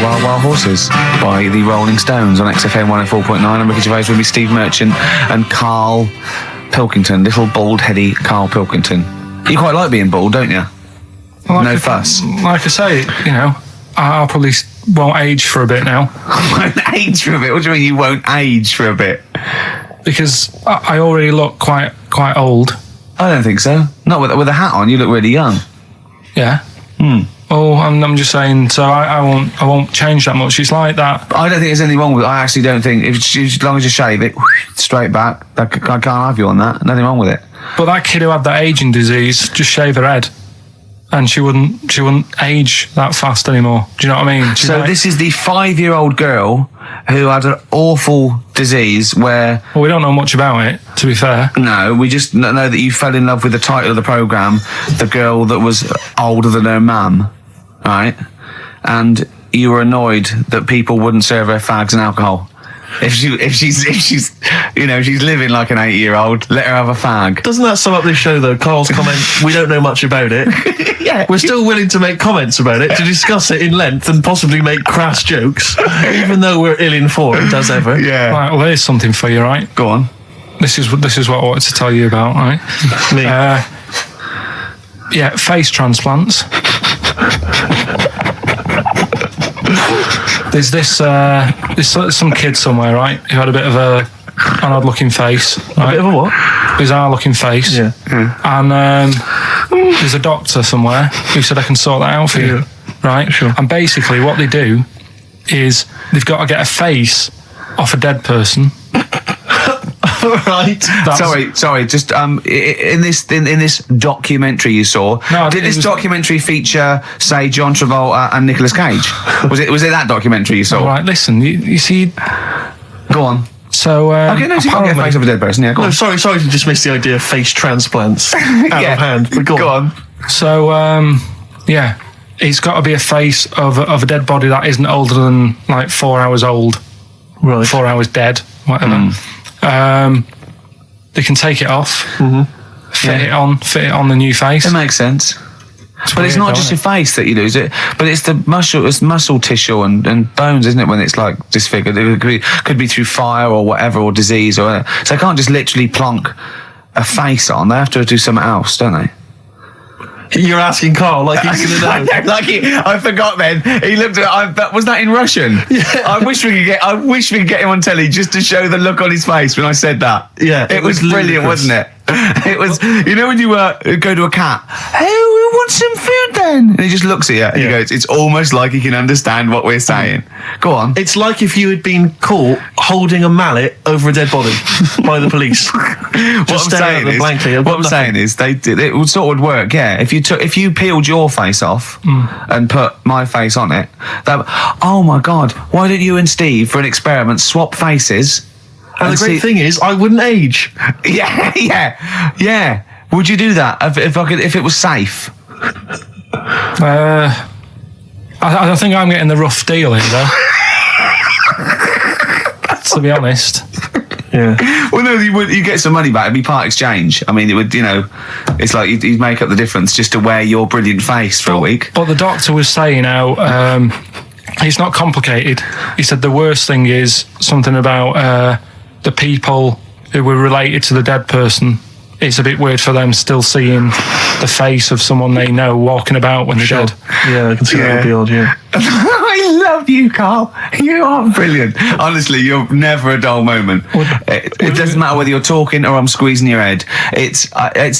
Wild Wild Horses by the Rolling Stones on XFM 104.9. I'm Ricky Gervais with me, Steve Merchant and Karl Pilkington, little bald-heady Karl Pilkington. You quite like being bald, don't you? No fuss. Like I say, you know, I'll probably won't age for a bit now. Won't age for a bit? What do you mean you won't age for a bit? Because I already look quite old. I don't think so. Not with a hat on, you look really young. Yeah. Oh, I'm just saying. So I won't change that much. It's like that. I don't think there's anything wrong with it. I actually don't think. As long as you shave it straight back, I can't have you on that. Nothing wrong with it. But that kid who had that aging disease, just shave her head, and she wouldn't age that fast anymore. Do you know what I mean? So this is the 5-year-old girl who had an awful disease where... Well, we don't know much about it, to be fair. No, we just know that you fell in love with the title of the programme, the girl that was older than her mum, right? And you were annoyed that people wouldn't serve her fags and alcohol. If she's you know, she's living like an 8-year-old, let her have a fag. Doesn't that sum up this show, though? Karl's comment, we don't know much about it. Yeah. We're still willing to make comments about it, to discuss it in length and possibly make crass jokes, even though we're ill-informed, as ever. Yeah. Right, well, here's something for you, right? Go on. This is what I wanted to tell you about, right? Me. Yeah, face transplants. There's there's some kid somewhere, right, who had a bit of an odd-looking face. Right? A bit of a what? Bizarre-looking face. Yeah. And there's a doctor somewhere who said, I can sort that out for you. Right? Sure. And basically what they do is they've got to get a face off a dead person. Right. Sorry. Just in this documentary you saw, did this documentary feature, say, John Travolta and Nicolas Cage? Was it that documentary you saw? All right. Listen, you see. Go on. So okay, no, so you can't get a face of a dead person. Yeah, go on. No, sorry to dismiss the idea of face transplants out of hand. But go on. So yeah, it's got to be a face of a dead body that isn't older than like 4 hours old. Right. 4 hours dead, whatever. They can take it off, fit it on the new face. It makes sense. But it's not just your face that you lose it, but it's the muscle tissue and bones, isn't it? When it's like disfigured, it could be through fire or whatever, or disease or whatever. So they can't just literally plonk a face on. They have to do something else, don't they? You're asking Karl like he's going to know. I forgot then. He looked at was that in Russian? Yeah. I wish we could get him on telly just to show the look on his face when I said that. Yeah. It was brilliant, wasn't it? It was, you know, when you go to a cat, hey, we want some food then, and he just looks at you and he goes, it's almost like he can understand what we're saying. Go on. It's like if you had been caught holding a mallet over a dead body by the police. What I'm saying is it would sort of work, yeah. If you peeled your face off and put my face on it, oh my God, why don't you and Steve, for an experiment, swap faces? And the great thing is, I wouldn't age. Yeah. Would you do that if it was safe? I think I'm getting the rough deal here, though. To be honest. Yeah. Well, no, you get some money back. It'd be part exchange. I mean, it would, you know, it's like you'd make up the difference just to wear your brilliant face for a week. But the doctor was saying how it's not complicated. He said the worst thing is something about the people who were related to the dead person. It's a bit weird for them still seeing the face of someone they know walking about when they're dead. Yeah, I can see that would be odd, yeah. I love you, Karl. You are brilliant. Honestly, you're never a dull moment. It doesn't matter whether you're talking or I'm squeezing your head.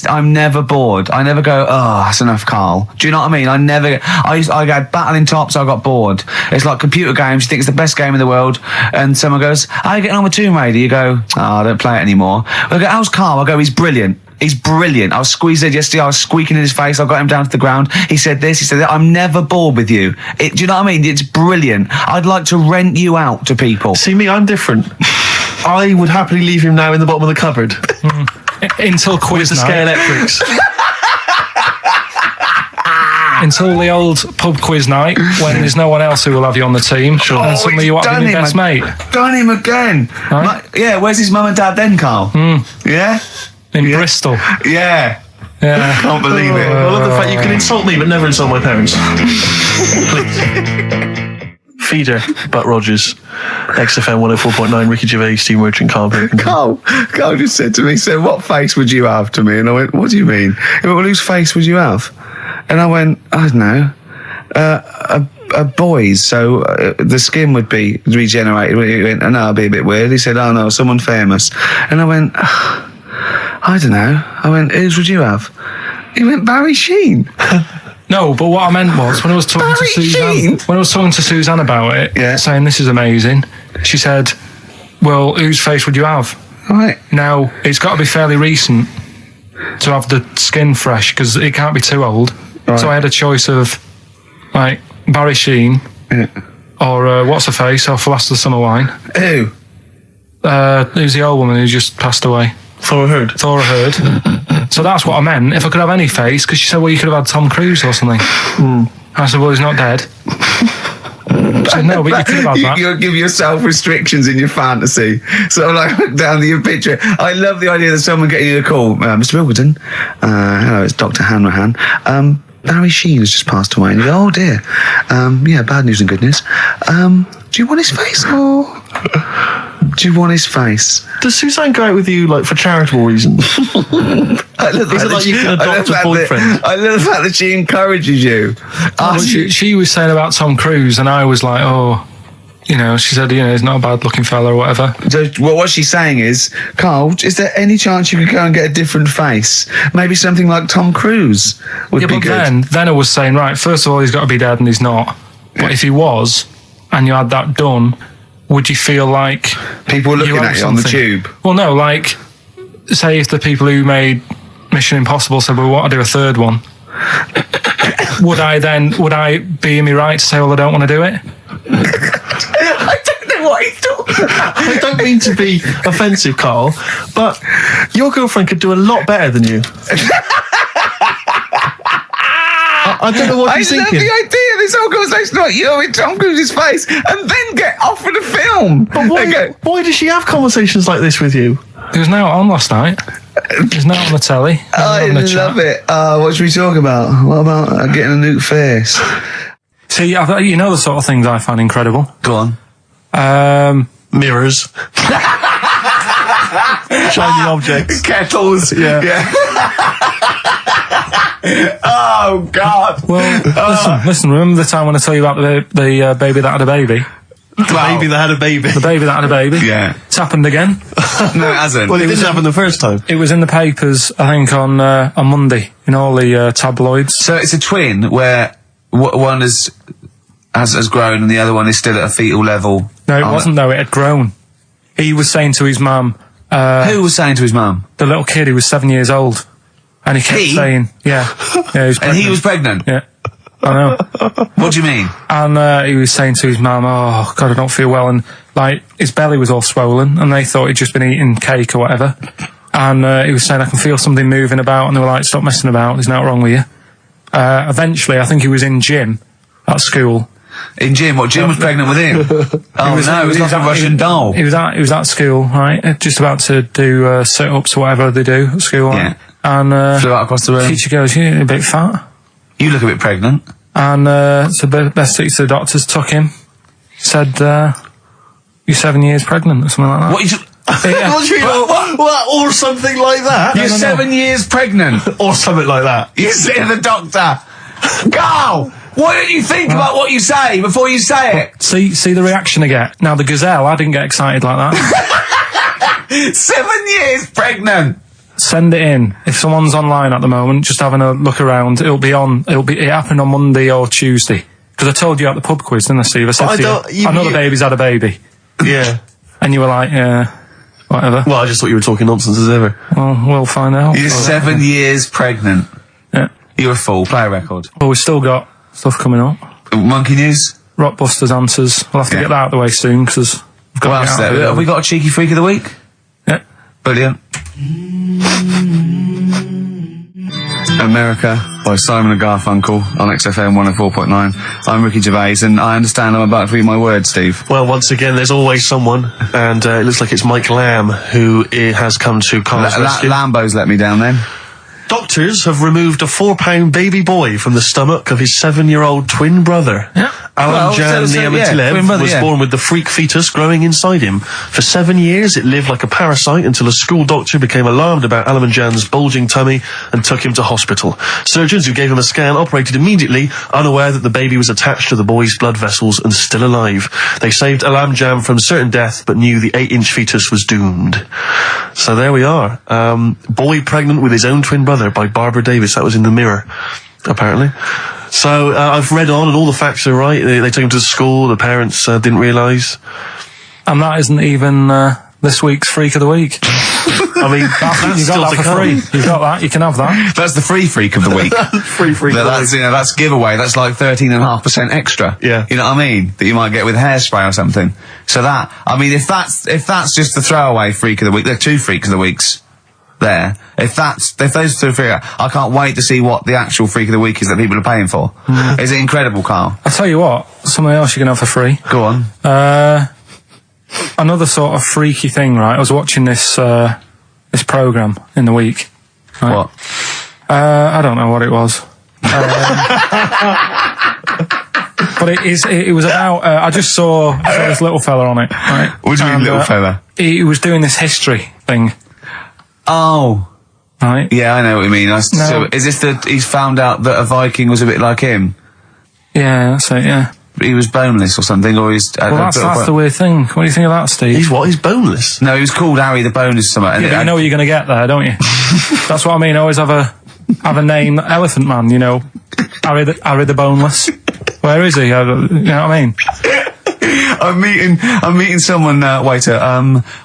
I'm never bored. I never go, oh, that's enough, Karl. Do you know what I mean? I got battling tops, I got bored. It's like computer games. You think it's the best game in the world, and someone goes, how are you getting on with Tomb Raider? You go, oh, I don't play it anymore. I go, how's Karl? I go, he's brilliant. He's brilliant. I was squeezed yesterday. I was squeaking in his face. I got him down to the ground. He said this. He said that. I'm never bored with you. Do you know what I mean? It's brilliant. I'd like to rent you out to people. See me, I'm different. I would happily leave him now in the bottom of the cupboard. Until quiz with the night. Scalextrics. Until the old pub quiz night, when there's no one else who will have you on the team. Sure. And suddenly you want to be your best mate. Done him again. Right? Yeah, where's his mum and dad then, Karl? Yeah? In Bristol. Yeah. Yeah. I can't believe it. I love the fact you can insult me but never insult my parents. Please. Feeder, Butt Rogers, XFM 104.9, Ricky Gervais, Steve Merchant, Karl Pilkington. Carl just said to me, so what face would you have to me? And I went, what do you mean? He went, well, whose face would you have? And I went, I don't know, a boy's, so the skin would be regenerated. He went, oh, no, it'd be a bit weird. He said, oh no, someone famous. And I went, I don't know. I went, whose would you have? He went, Barry Sheen. No, but what I meant was when I was talking to Suzanne about it, saying this is amazing, she said, well, whose face would you have? Right. Now, it's got to be fairly recent to have the skin fresh, because it can't be too old. Right. So I had a choice of, like, Barry Sheen, or what's her face off Last of the Summer Wine. Who? Who's the old woman who just passed away? Thora Hird. So that's what I meant. If I could have any face, because she said, well, you could have had Tom Cruise or something. I said, well, he's not dead. I said, no, but you could have had that. You'll give yourself restrictions in your fantasy. So like, look down to your picture. I love the idea that someone getting you a call. Mr. Wilkerton, hello, it's Dr. Hanrahan. Barry Sheen has just passed away. And you go, oh dear. Yeah, bad news and good news. Do you want his face or do you want his face? Does Suzanne go out with you like for charitable reasons? Is it like you can adopt a boyfriend? I love the fact that she encourages you. She was saying about Tom Cruise, and I was like, oh, you know, she said, you know, he's not a bad looking fella or whatever. So, well, what she's saying is, Carl, is there any chance you could go and get a different face? Maybe something like Tom Cruise would be good. But then I was saying, right, first of all, he's got to be dead, and he's not. But if he was, and you had that done, would you feel like people were looking at you on the tube? Well, no, like, say if the people who made Mission Impossible said, well, we want to do a third one, would I be in my right to say, well, I don't want to do it? I don't know what he's talking about. I don't mean to be offensive, Carl, but your girlfriend could do a lot better than you. I don't know what you're thinking. I love the idea of this whole conversation about you in Tom Cruise's face and then get offered a film. But why does she have conversations like this with you? It was now on last night. It was now on the telly. I love it. What should we talk about? What about getting a new face? See, you know the sort of things I find incredible. Go on. Mirrors. Shiny objects. Kettles. Yeah. Oh, God. Well, listen, remember the time when I told you about the baby that had a baby? The baby that had a baby. The baby that had a baby? Yeah. It's happened again. No, it hasn't. Well, it didn't happen the first time. It was in the papers, I think, on Monday, in all the tabloids. So it's a twin where one has grown and the other one is still at a fetal level. No, it wasn't, though. It had grown. He was saying to his mum... Who was saying to his mum? The little kid who was 7 years old. And he kept saying... Yeah. He was pregnant. And he was pregnant? Yeah. I know. What do you mean? And he was saying to his mum, oh, God, I don't feel well. And, like, his belly was all swollen, and they thought he'd just been eating cake or whatever. And he was saying, I can feel something moving about. And they were like, stop messing about. There's nothing wrong with you. Eventually, I think he was in gym at school. In gym? What, Jim was pregnant with him? Oh, it was like a Russian doll. He was at school, right? Just about to do sit-ups or whatever they do at school. Yeah. And flew out across the room. Teacher goes, you're a bit fat. You look a bit pregnant. And so best to the doctors took him. Said, you're 7 years pregnant or something like that. What? What? Or something like that? You're 7 years pregnant. Or something like that. You say to the doctor, Carl, why don't you think about what you say before you say it? See the reaction I get. Now, the gazelle, I didn't get excited like that. 7 years pregnant. Send it in. If someone's online at the moment, just having a look around, it happened on Monday or Tuesday. Because I told you at the pub quiz, didn't I, Steve? I said to you, I know the baby's had a baby. Yeah. And you were like, yeah, whatever. Well, I just thought you were talking nonsense as ever. Well, we'll find out. You're 7 years pregnant. Yeah. You're a fool. Play a record. Well, we've still got stuff coming up. Monkey News? Rockbusters answers. We'll have to get that out of the way soon, because we've got what else there? Have we got a cheeky freak of the week? Yeah. Brilliant. America by Simon and Garfunkel on XFM 104.9. I'm Ricky Gervais, and I understand I'm about to read my words, Steve. Well, once again, there's always someone, and it looks like it's Mike Lamb who has come to Carl's rescue. Lambo's let me down then. Doctors have removed a 4-pound baby boy from the stomach of his 7-year-old twin brother. Yeah. Alan Jan Niamatilev was born with the freak fetus growing inside him. For 7 years, it lived like a parasite until a school doctor became alarmed about Alan Jan's bulging tummy and took him to hospital. Surgeons who gave him a scan operated immediately, unaware that the baby was attached to the boy's blood vessels and still alive. They saved Alam Jan from certain death, but knew the 8-inch fetus was doomed. So there we are. Boy pregnant with his own twin brother by Barbara Davis. That was in the Mirror, apparently. So I've read on, and all the facts are right. They took him to school. The parents didn't realise. And that isn't even this week's Freak of the Week. I mean, that's you got that for free. You've got that. You can have that. That's the free Freak of the Week. Free Freak. That's giveaway. That's like 13.5% extra. Yeah. You know what I mean? That you might get with hairspray or something. So that, I mean, if that's just the throwaway Freak of the Week, there are 2 Freaks of the Weeks there. If those 2 figure, I can't wait to see what the actual Freak of the Week is that people are paying for. Is it incredible, Carl? I'll tell you what, something else you can have for free. Go on. Another sort of freaky thing, right? I was watching this programme in the week. Right? What? I don't know what it was. But it was about, I just saw this little fella on it, right? What do you mean, little fella? He was doing this history thing. Oh. Right? Yeah, I know what you mean. So, is this he's found out that a Viking was a bit like him? Yeah, that's it, yeah. He was boneless or something, or he's... Well, that's the weird thing. What do you think of that, Steve? He's what? He's boneless? No, he was called Harry the Boneless something. Yeah, you know what you're going to get there, don't you? That's what I mean. Always have a name, Elephant Man, you know. Harry the Boneless. Where is he? You know what I mean? I'm meeting someone, waiter,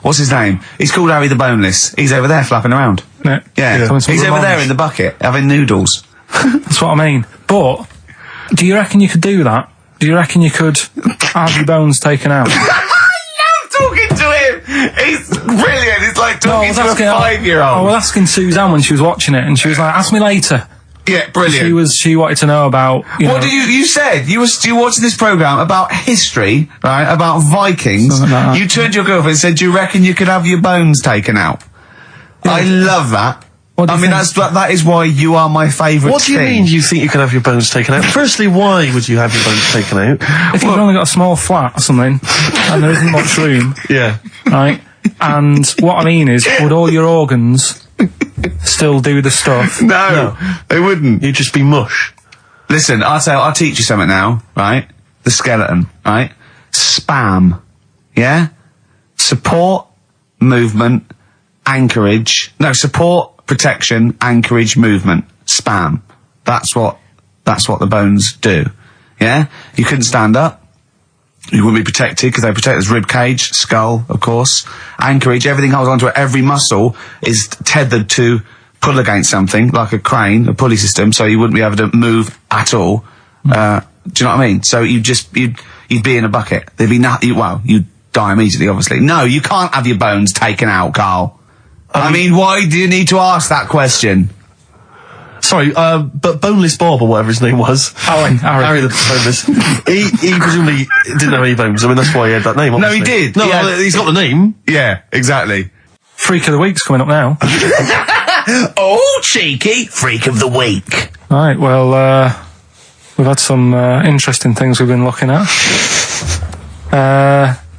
what's his name? He's called Harry the Boneless. He's over there flapping around. Yeah. He's over there in the bucket, having noodles. That's what I mean. But, do you reckon you could do that? Do you reckon you could have your bones taken out? I love talking to him! He's brilliant! It's like talking to a 5-year-old. I was asking Suzanne when she was watching it, and she was like, ask me later. Yeah, brilliant. She wanted to know about, What did you said? You were watching this programme about history, right? About Vikings. Like you turned to your girlfriend and said, do you reckon you could have your bones taken out? Yeah. I love that. I mean, that is why you are my favourite. What do you mean you think you can have your bones taken out? Firstly, why would you have your bones taken out? If you've only got a small flat or something, and there isn't much room. Yeah. Right? And what I mean is, would all your organs still do the stuff? No, they wouldn't. You'd just be mush. Listen, I'll teach you something now, right? The skeleton, right? Spam. Yeah? Support, movement, anchorage. No, support, protection, anchorage, movement. Spam. That's what the bones do. Yeah? You couldn't stand up. You wouldn't be protected because they protect his rib cage, skull, of course. Anchorage, everything holds onto it. Every muscle is tethered to pull against something, like a crane, a pulley system, so you wouldn't be able to move at all. Do you know what I mean? So you'd be in a bucket. There'd be nothing. Well, you'd die immediately, obviously. No, you can't have your bones taken out, Carl. I mean, why do you need to ask that question? Sorry, but Boneless Bob, or whatever his name was. Harry the Boneless. he presumably didn't have any bones. I mean, that's why he had that name, obviously. No, he did. No, he's got the name. Yeah, exactly. Freak of the Week's coming up now. Oh, cheeky. Freak of the Week. Right, well, we've had some interesting things we've been looking at.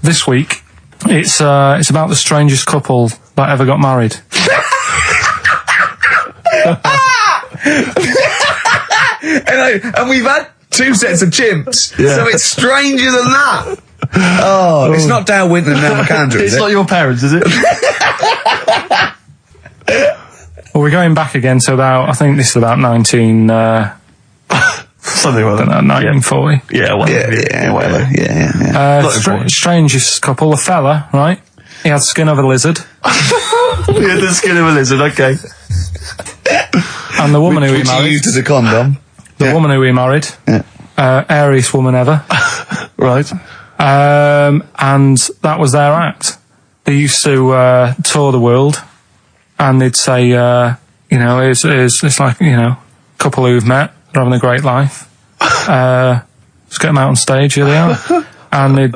This week, it's about the strangest couple that ever got married. and we've had 2 sets of chimps, so it's stranger than that. Oh, it's not Dale Winton and Neil McAndrew, is it? It's not your parents, is it? Well, we're going back again to about, I think this is about 19... something like that. 1940. Yeah, whatever. Yeah, whatever. Yeah. Strangest couple, a fella, right? He had skin of a lizard. He had the skin of a lizard, okay. And the woman who he Which married... he used as a condom. The woman who he married. Yeah. Airiest woman ever. Right. And that was their act. They used to tour the world, and they'd say, it's like, a couple who've met, they're having a great life. Let's get them out on stage, here they are. And they'd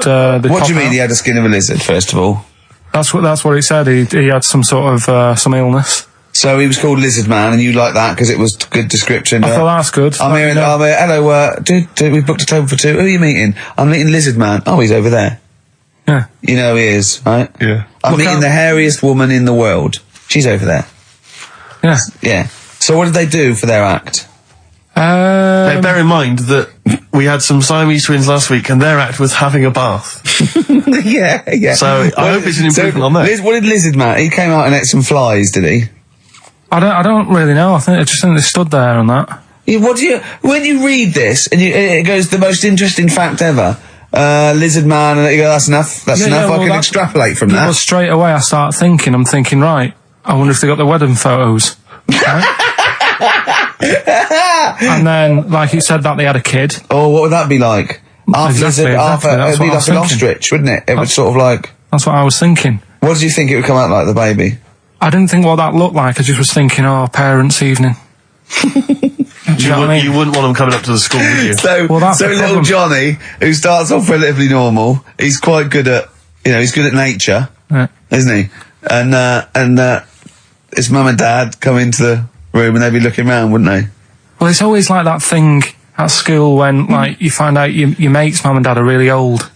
what do you mean he had the skin of a lizard, first of all? That's what it said. He had some sort of some illness. So he was called Lizard Man, and you like that because it was good description. I thought that's good. I'm here. Hello, dude, we booked a table for 2. Who are you meeting? I'm meeting Lizard Man. Oh, he's over there. Yeah. You know he is, right? Yeah. I'm meeting the hairiest woman in the world. She's over there. Yeah. Yeah. So what did they do for their act? Now, bear in mind that we had some Siamese twins last week, and their act was having a bath. yeah. So I hope it's an improvement on that. What did Lizard Man? He came out and ate some flies, did he? I don't really know. I just think they stood there and that. When you read this and it goes the most interesting fact ever, Lizard Man, and you go, that's enough. That's enough. I can extrapolate from that. Well, straight away I start thinking. I'm thinking, right. I wonder if they got the wedding photos. Right? And then, like you said, that they had a kid. Oh, what would that be like? Exactly. It'd be like an ostrich, wouldn't it? It would sort of like. That's what I was thinking. What did you think it would come out like, the baby? I didn't think what that looked like. I just was thinking, parents' evening. You wouldn't want them coming up to the school, would you? So little Johnny, who starts off relatively normal, he's quite good at, he's good at nature, isn't he? And his mum and dad come into the room and they'd be looking around, wouldn't they? Well, it's always like that thing at school when, like, you find out your mate's mum and dad are really old.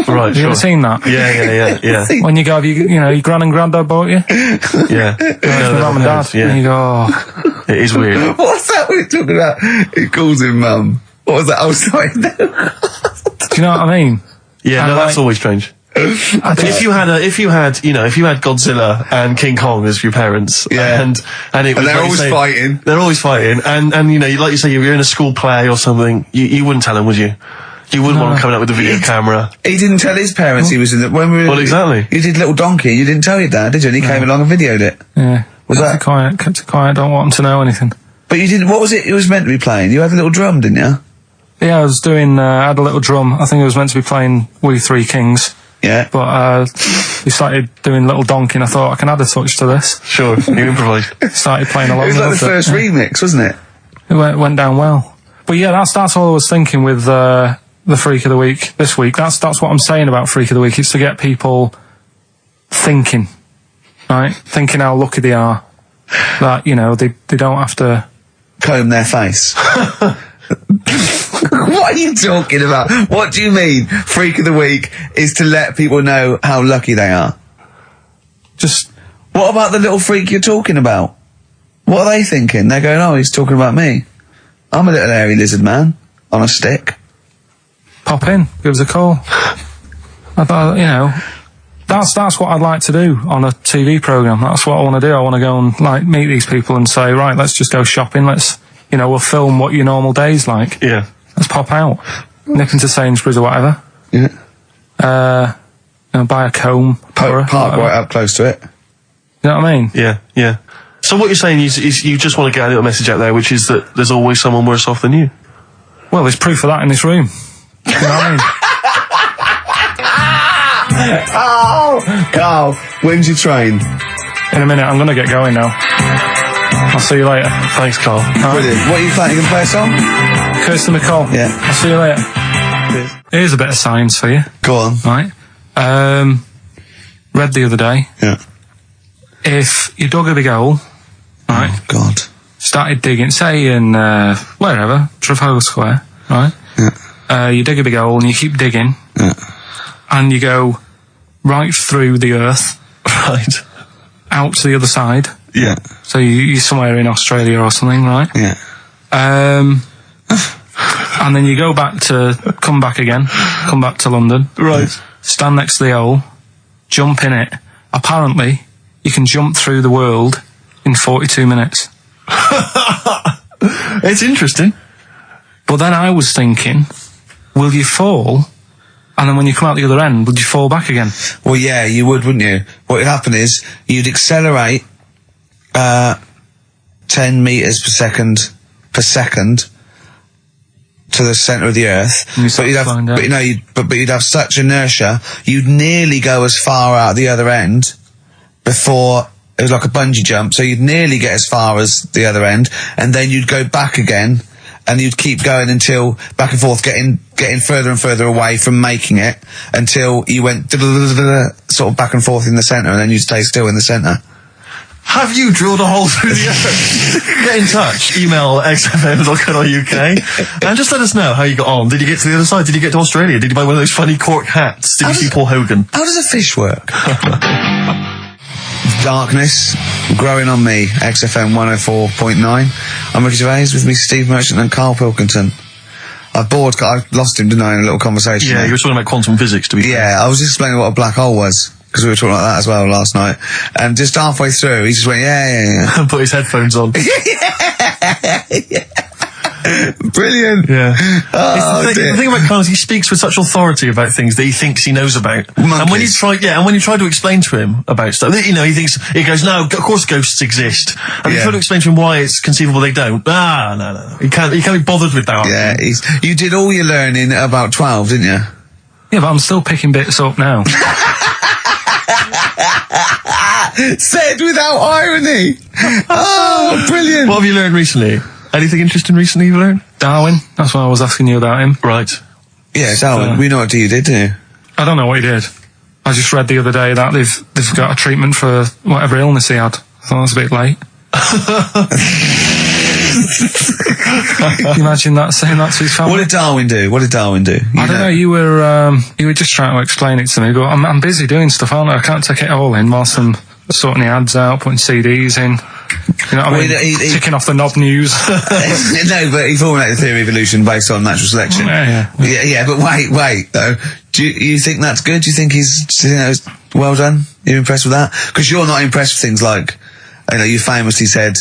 Right, Have you ever seen that? Yeah. When you go, your gran and granddad bought you? Yeah. The mum and dad. Yeah. And you go, It is weird. What's that we're talking about? He calls him mum. What was that? Oh, sorry. Do you know what I mean? Yeah, And that's always strange. If you had Godzilla and King Kong as your parents, and it was they're always fighting. They're always fighting, and like you say, you're in a school play or something, you wouldn't tell them, would you? You wouldn't want him coming up with a video camera. He didn't tell his parents he was in the... Well, exactly. You did Little Donkey, you didn't tell your dad, did you? And he came along and videoed it. Yeah. Was that... Kept it quiet, don't want him to know anything. But you didn't... What was it was meant to be playing? You had a little drum, didn't you? Yeah, I was doing... I had a little drum. I think it was meant to be playing We Three Kings. Yeah. But we started doing Little Donkey and I thought, I can add a touch to this. Sure, you improvised. Started playing along. It was like the first remix, wasn't it? It went down well. But yeah, that's all I was thinking with the Freak of the Week this week. That's what I'm saying about Freak of the Week. It's to get people thinking, right? Thinking how lucky they are. That, they don't have to... comb their face. What are you talking about? What do you mean Freak of the Week is to let people know how lucky they are? Just... What about the little freak you're talking about? What are they thinking? They're going, oh, he's talking about me. I'm a little hairy lizard man on a stick. Pop in, give us a call. I thought, that's what I'd like to do on a TV programme. That's what I want to do. I want to go and meet these people and say, right, let's just go shopping. Let's, we'll film what your normal day's like. Yeah. Let's pop out, nip into Sainsbury's or whatever. Yeah. Buy a comb, park right up close to it. You know what I mean? Yeah. So what you're saying is you just want to get a little message out there, which is that there's always someone worse off than you. Well, there's proof of that in this room. You know what I mean? Oh, Carl, when's your train? In a minute, I'm going to get going now. I'll see you later. Thanks, Carl. Brilliant. What are you playing? You going to play a song? Kirsty McCall. Yeah. I'll see you later. Cheers. Here's a bit of science for you. Go on. Right. Read the other day. Yeah. If you dug a big hole, right? Oh, God. Started digging, say in, wherever, Trafalgar Square, right? Yeah. You dig a big hole and you keep digging. Yeah. And you go right through the earth. Right. Out to the other side. Yeah. So you're somewhere in Australia or something, right? Yeah. And then you come back to London. Right. Stand next to the hole, jump in it. Apparently, you can jump through the world in 42 minutes. It's interesting. But then I was thinking, will you fall? And then when you come out the other end, would you fall back again? Well, yeah, you would, wouldn't you? What would happen is you'd accelerate 10 metres per second to the centre of the earth. But you'd have such inertia, you'd nearly go as far out the other end before it was like a bungee jump. So you'd nearly get as far as the other end, and then you'd go back again, and you'd keep going until back and forth, getting further and further away from making it until you went sort of back and forth in the centre, and then you'd stay still in the centre. Have you drilled a hole through the earth? Get in touch. Email xfm.co.uk and just let us know how you got on. Did you get to the other side? Did you get to Australia? Did you buy one of those funny cork hats? Did you see Paul Hogan? How does a fish work? Darkness growing on me. XFM 104.9. I'm Ricky Gervais, with me Steve Merchant and Karl Pilkington. I lost him, didn't I, in a little conversation? Yeah, you were talking about quantum physics, to be fair. Yeah, I was just explaining what a black hole was, because we were talking about that as well last night. And just halfway through, he just went, yeah. And put his headphones on. Brilliant. Yeah. Oh, the thing about Karl is he speaks with such authority about things that he thinks he knows about. Monkeys. And when you try to explain to him about stuff, he goes, no, of course ghosts exist. And you try to explain to him why it's conceivable they don't. No. He can't be bothered with that. Yeah, you did all your learning at about 12, didn't you? Yeah, but I'm still picking bits up now. Said without irony. Oh, brilliant. What have you learned recently? Anything interesting recently you've learned? Darwin, that's why I was asking you about him. Right. Yeah, Darwin, we know what you did, didn't you? I don't know what he did. I just read the other day that they've got a treatment for whatever illness he had. I thought it was a bit late. Can you imagine that, saying that to his family? What did Darwin do? I don't know. You were just trying to explain it to me. But I'm busy doing stuff, aren't I? I can't take it all in whilst I'm sorting the ads out, putting CDs in. You know what I mean? Ticking off the knob news. No, but he formulated the theory of evolution based on natural selection. Yeah, but wait, though. Do you think that's good? Do you think he's well done? You're impressed with that? Because you're not impressed with things like, you famously said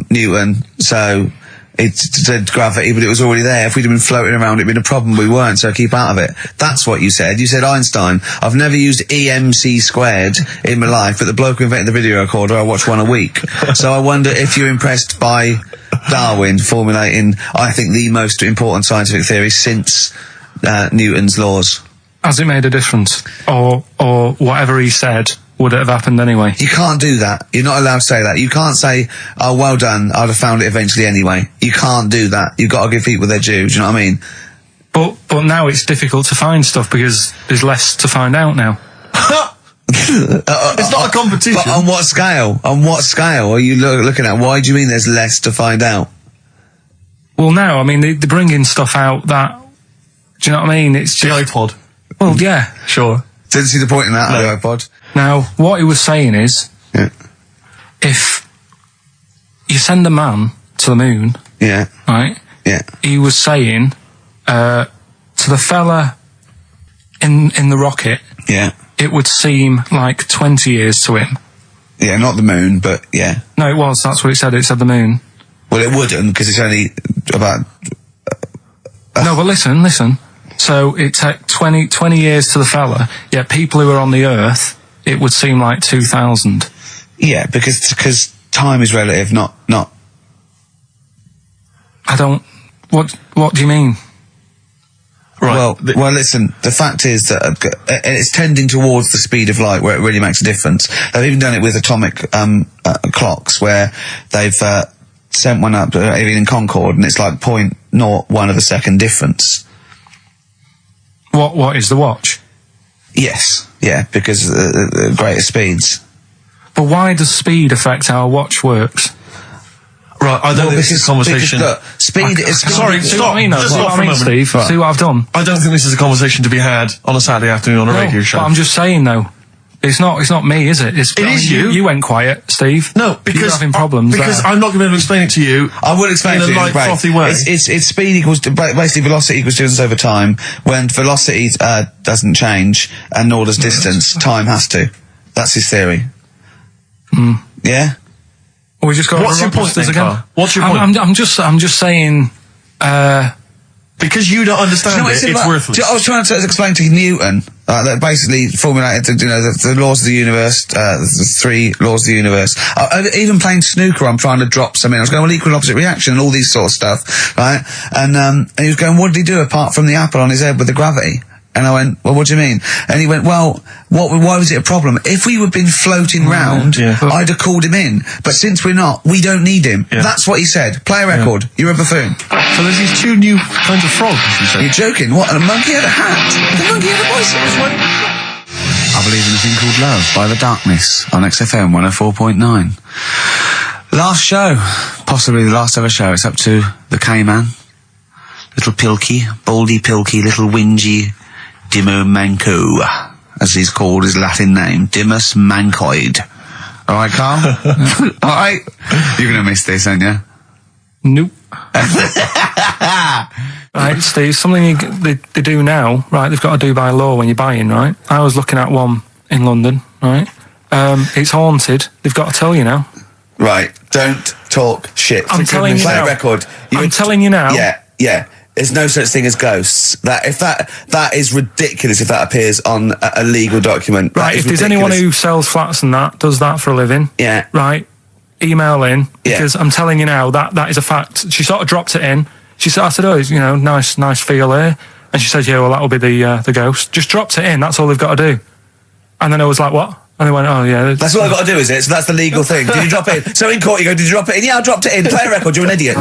Newton, so it said gravity, but it was already there. If we'd have been floating around, it'd been a problem. We weren't, so keep out of it. That's what you said. You said Einstein. I've never used EMC squared in my life, but the bloke who invented the video recorder, I watch one a week. So I wonder if you're impressed by Darwin formulating, I think, the most important scientific theory since Newton's laws. Has it made a difference? Or whatever he said, would it have happened anyway? You can't do that. You're not allowed to say that. You can't say, oh, well done, I'd have found it eventually anyway. You can't do that. You've got to give people their due, do you know what I mean? But now it's difficult to find stuff because there's less to find out now. It's not a competition. But on what scale? On what scale are you looking at? Why do you mean there's less to find out? Well, now, I mean, they're bringing stuff out that, do you know what I mean? It's just... The iPod. Well, yeah. Sure. Didn't see the point in that, no. The iPod. Now, what he was saying is, if you send a man to the moon, right? Yeah. He was saying to the fella in the rocket, it would seem like 20 years to him. Yeah, not the moon, but yeah. No, it was. That's what it said. It said the moon. Well, it wouldn't, because it's only about... No, but listen. So it took 20 years to the fella, yet people who are on the Earth, it would seem like 2000. Yeah, because time is relative, not... I don't... What do you mean? Right. Well, listen, the fact is that it's tending towards the speed of light where it really makes a difference. They've even done it with atomic clocks, where they've sent one up, even in Concorde, and it's like 0.01 of a second difference. What is the watch? Yes, yeah, because greater speeds. But why does speed affect how a watch works? Right, I don't think this is a conversation... speed is... Sorry, stop. Just stop for a moment. Steve, right. See what I've done? I don't think this is a conversation to be had on a Saturday afternoon on a radio show. But I'm just saying, though. It's not me, is it? It is you. You went quiet, Steve. No, because... You're having problems Because I'm not going to be able to explain it to you. I will explain it to you in a light, frothy way. It's speed equals... Basically, velocity equals distance over time. When velocity doesn't change, and nor does distance, time has to. That's his theory. Yeah? We just got What's your point then, Karl? What's your point? I'm just saying... because you don't understand it's worthless. I was trying to explain to Newton that basically formulated the laws of the universe, the 3 laws of the universe. Even playing snooker, I'm trying to drop something. I was going, well, equal and opposite reaction and all these sort of stuff, right? And he was going, what did he do apart from the apple on his head with the gravity? And I went, well, what do you mean? And he went, well, why was it a problem? If we had been floating round, I'd have called him in. But since we're not, we don't need him. Yeah. That's what he said. Play a record. Yeah. You're a buffoon. So there's these 2 new kinds of frogs, you said? You're joking. What? And a monkey had a hat. The monkey had a bicycle. I Believe in a Thing Called Love by The Darkness on XFM 104.9. Last show, possibly the last ever show. It's up to the K-Man, little Pilky, Baldy Pilky, little whingy Dimmo Manco, as he's called his Latin name, Dimmus Mancoid. All right, Carl? All right? You're going to miss this, aren't you? Nope. Right, Steve, something they do now, right, they've got to do by law when you're buying, right? I was looking at one in London, right? It's haunted. They've got to tell you now. Right, don't talk shit. I'm telling you Play now. a record. I'm telling you now. Yeah. There's no such thing as ghosts. That is ridiculous if that appears on a legal document. Right, if there's anyone who sells flats and does that for a living, yeah, right, email in, because I'm telling you now, that is a fact. She sort of dropped it in. I said, oh, nice feel here. And she said, yeah, well, that'll be the ghost. Just dropped it in, that's all they've got to do. And then I was like, what? And they went, oh, yeah. That's what I've got to do, is it? So that's the legal thing. Did you drop it in? So in court you go, did you drop it in? Yeah, I dropped it in. Play a record, you're an idiot.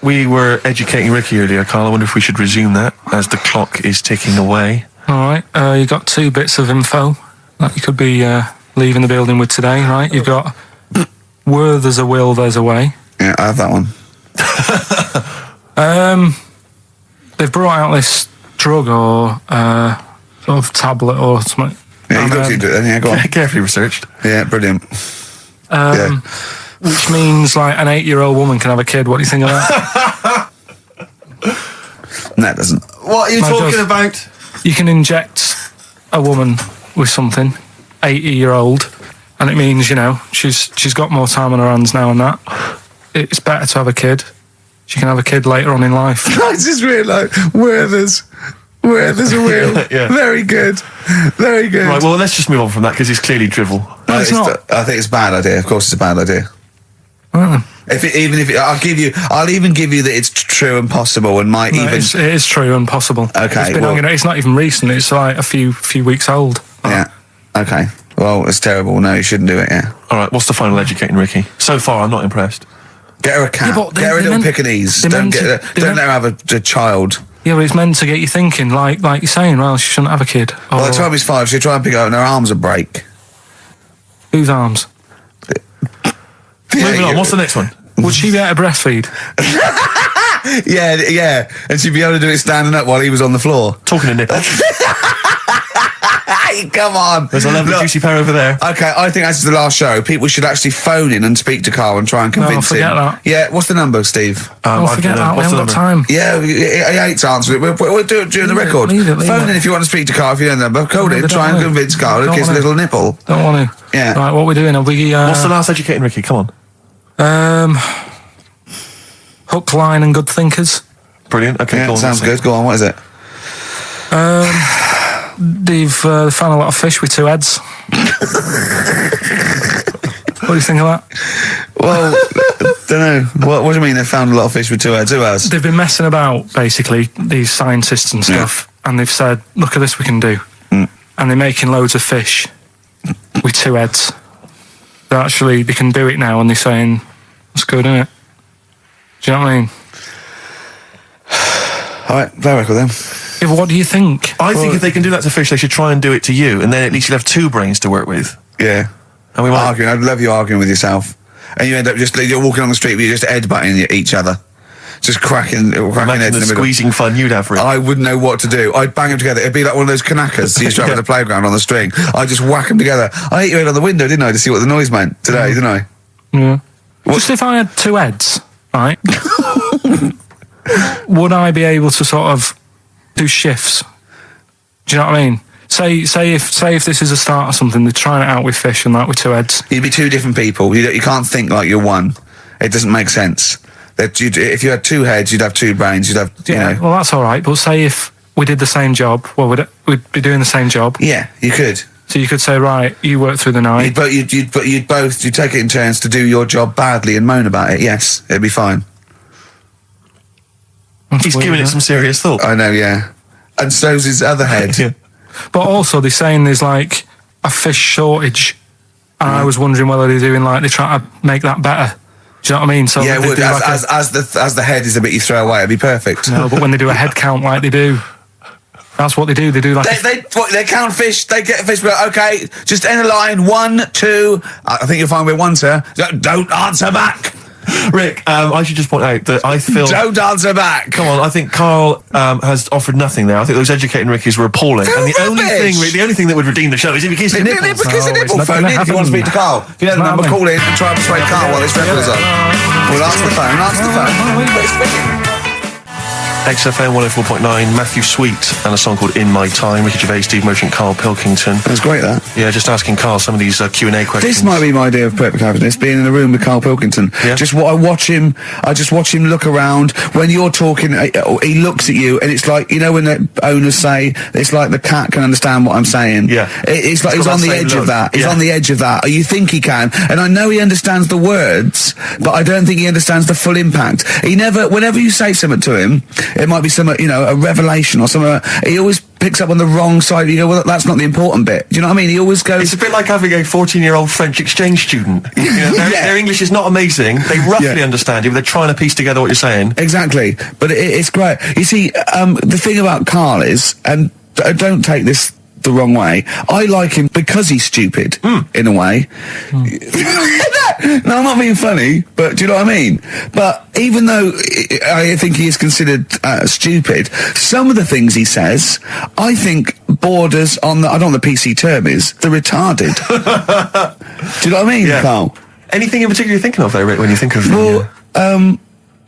We were educating Ricky earlier, Carl. I wonder if we should resume that as the clock is ticking away. All right. You got 2 bits of info that you could be leaving the building with today, right? You've got where there's a will, there's a way. Yeah, I have that one. They've brought out this drug or sort of tablet or something. Yeah, you've got to do it then. Yeah, go on. Carefully researched. Yeah, brilliant. Which means like an 8-year-old woman can have a kid. What do you think of that? No, it doesn't. What are you talking about? You can inject a woman with something, 80-year-old, and it means, she's got more time on her hands now and that. It's better to have a kid. She can have a kid later on in life. I just realised where there's a will. Yeah. Very good. Very good. Right, well, let's just move on from that because it's clearly drivel. No, it's not. I think it's a bad idea. Of course it's a bad idea. Well, I'll even give you that it's true and possible and might even... It is true and possible. Okay. It's not even recent. It's like a few weeks old. Yeah. Okay. Well, it's terrible. No, you shouldn't do it, yeah. All right, what's the final educating, Ricky? So far, I'm not impressed. Get her a cat. Yeah, get her a little Pekingese. Don't let her have a child. Yeah, but it's meant to get you thinking, like you're saying, well, she shouldn't have a kid. By the time he's 5, she'll try and pick her up and her arms will break. Whose arms? Moving on, what's the next one? Would she be able to breastfeed? Yeah. And she'd be able to do it standing up while he was on the floor. Talking to nipples. Come on. There's a lovely juicy pair over there. Okay, I think that's the last show. People should actually phone in and speak to Carl and try and convince him. Forget that. Yeah, what's the number, Steve? Forget that. We haven't got time. Yeah, he hates answering it. We'll do it during the record. Phone in if you want to speak to Carl. If you know the number, call in. Try and convince Carl to kiss a little nipple. Don't want to. Yeah. Right, what are we doing? Are we, what's the last educating, Ricky? Come on. Hook, line and good thinkers. Brilliant. Okay, yeah, sounds good. Go on, what is it? They've found a lot of fish with 2 heads. What do you think of that? Well, don't know. What do you mean they found a lot of fish with 2 heads? Who has? They've been messing about, basically, these scientists and stuff, and they've said, look at this we can do. And they're making loads of fish with 2 heads. So actually, they can do it now, and they're saying, that's good, isn't it? Do you know what I mean? All right, play a record then. Yeah, but what do you think? I think if they can do that to fish, they should try and do it to you, and then at least you'll have 2 brains to work with. Yeah. And we might arguing. I'd love you arguing with yourself. And you end up you're walking on the street, but you're just headbutting each other. Just cracking heads in the middle. Squeezing fun you'd have for it. I wouldn't know what to do. I'd bang them together. It'd be like one of those knackers you used to have at the playground on the string. I'd just whack them together. I hit your head on the window, didn't I, to see what the noise meant today, didn't I? Yeah. Just if I had 2 heads, right, would I be able to sort of do shifts? Do you know what I mean? Say if this is a start or something, they're trying it out with fish and that with 2 heads. You'd be 2 different people. You can't think like you're one. It doesn't make sense. If you had 2 heads, you'd have 2 brains. You'd have, Well, that's all right. But say if we did the same job, well, we'd be doing the same job. Yeah, you could. So you could say, right, you work through the night. You'd take it in turns to do your job badly and moan about it. Yes, it'd be fine. He's giving it some serious thought. I know, yeah. And so's his other head. Yeah. But also, they're saying there's like a fish shortage, and I was wondering whether they're trying to make that better. Do you know what I mean? So yeah, it would. As the head is a bit you throw away, it'd be perfect. No, but when they do a head count like they do, That's what they do. They do like they count fish. They get a fish. Okay, just end the line. 1, 2. I think you're fine with 1, sir. Don't answer back. Rick, I should just point out that I feel... Don't answer back! Come on, I think Karl has offered nothing there. I think those educating Rickies were appalling. And the only thing that would redeem the show is if he kisses the nipple. Kiss the nipple phone in if you want to speak to Karl. If you know the number, call in and try and persuade Karl while this record is on. We'll answer the phone. XFM 104.9, Matthew Sweet, and a song called In My Time, Ricky Gervais, Steve Merchant, Karl Pilkington. That's great, that. Yeah, just asking Karl some of these Q&A questions. This might be my idea of perfect happiness, being in a room with Karl Pilkington. Yeah. I just watch him look around. When you're talking, he looks at you, and it's like, you know when the owners say, it's like the cat can understand what I'm saying. Yeah. It's like he's on the edge of that. He's on the edge of that. You think he can. And I know he understands the words, but I don't think he understands the full impact. Whenever you say something to him, it might be some, a revelation or something. He always picks up on the wrong side. You go, well, that's not the important bit. Do you know what I mean? He always goes... It's a bit like having a 14-year-old French exchange student. Their English is not amazing. They roughly understand you, but they're trying to piece together what you're saying. Exactly. But it's great. You see, the thing about Karl is, and don't take this the wrong way, I like him because he's stupid, in a way. No, I'm not being funny, but do you know what I mean? But even though I think he is considered stupid, some of the things he says, I think borders on I don't know what the PC term is, the retarded. Do you know what I mean, Karl? Anything in particular you're thinking of, though, Rick, when you think of... Well,